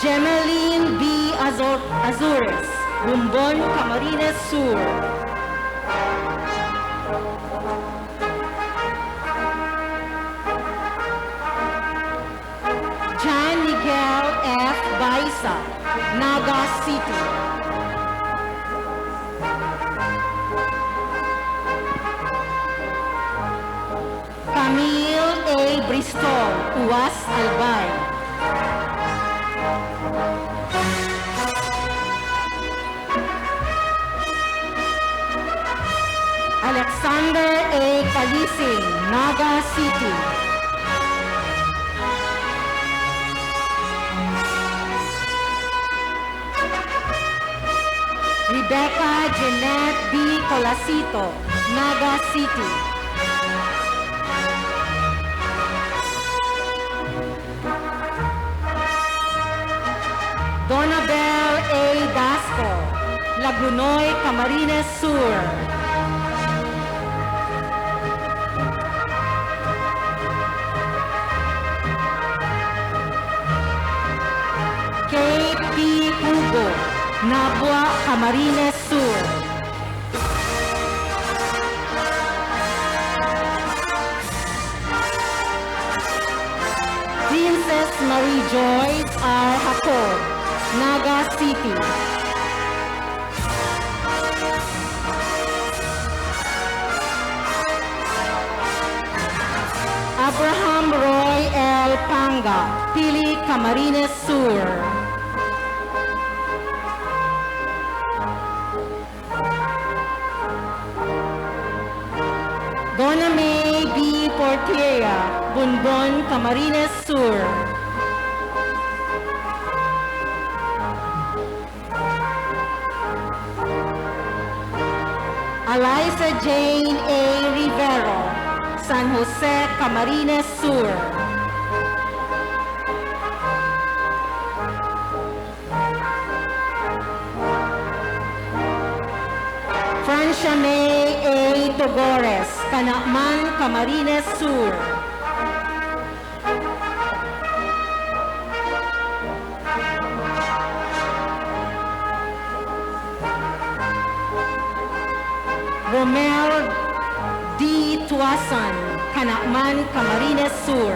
Gemeline B. Azures, Bumbon, Camarines Sur. Jan Miguel F. Baisa, Naga City. Camille A. Bristol, Uwas Albay. Alexander A. Calising, Naga City. Rebecca Jeanette B. Colasito, Naga City. Donabel A. Dasco, Lagunoy, Camarines Sur. Kate P. Hugo, Nabua, Camarines Sur. Princess Marie Joyce R. Jacob, Naga City. Abraham Roy L. Panga, Pili, Camarines Sur. Donna May B. Portilla, Bunbon, Camarines Sur. Eliza Jane A. Rivero, San Jose, Camarines Sur. Francia May A. Togores, Canacman, Camarines Sur. Romel D. Tuasan, Canacman, Camarines Sur.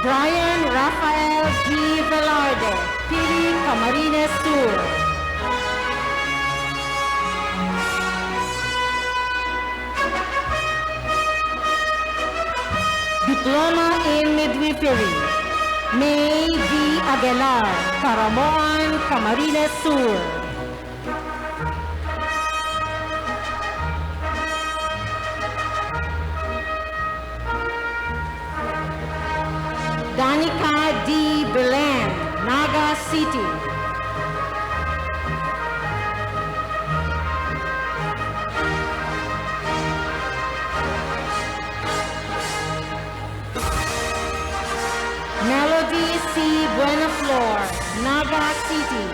Brian Rafael G. Velarde, Pili, Camarines Sur. Diploma in Midwifery, May V. Aguilar, Caramoan, Camarines Sur. Danica D. Belen, Naga City. Melody C. Buenaflor, Naga City.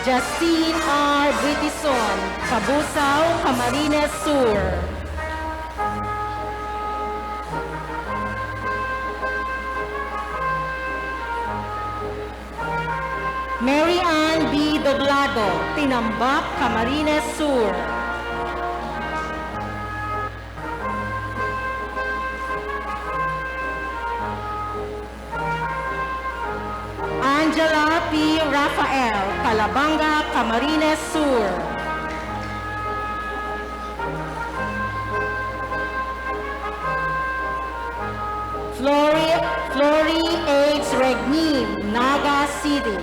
Justine R. Britison, Cabusao, Camarines Sur. Mary Ann B. Doblado, Tinambak, Camarines Sur. Angela P. Rafael, Calabanga, Camarines Sur. Flory H. Regnin, Naga City.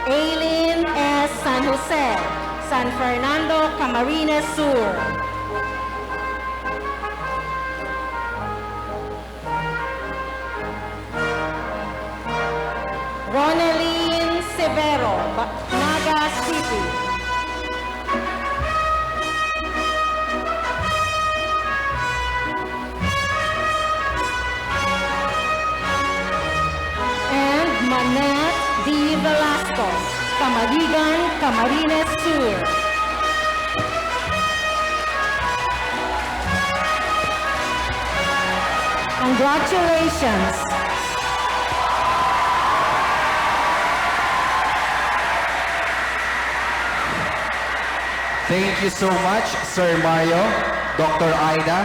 Aileen S. San Jose, San Fernando, Camarines Sur. Ronaline Severo, Naga City. And Manette D. Velasco, Camaligan, Camarines Sur. Congratulations. Thank you so much, Sir Mario, Dr. Aida.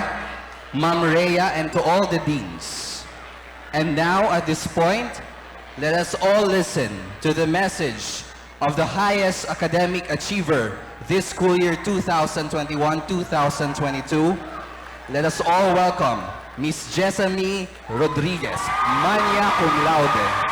Ma'am Rhea, and to all the deans. And now, at this point, let us all listen to the message of the highest academic achiever this school year 2021-2022. Let us all welcome Miss Jessamine Rodriguez, magna cum laude.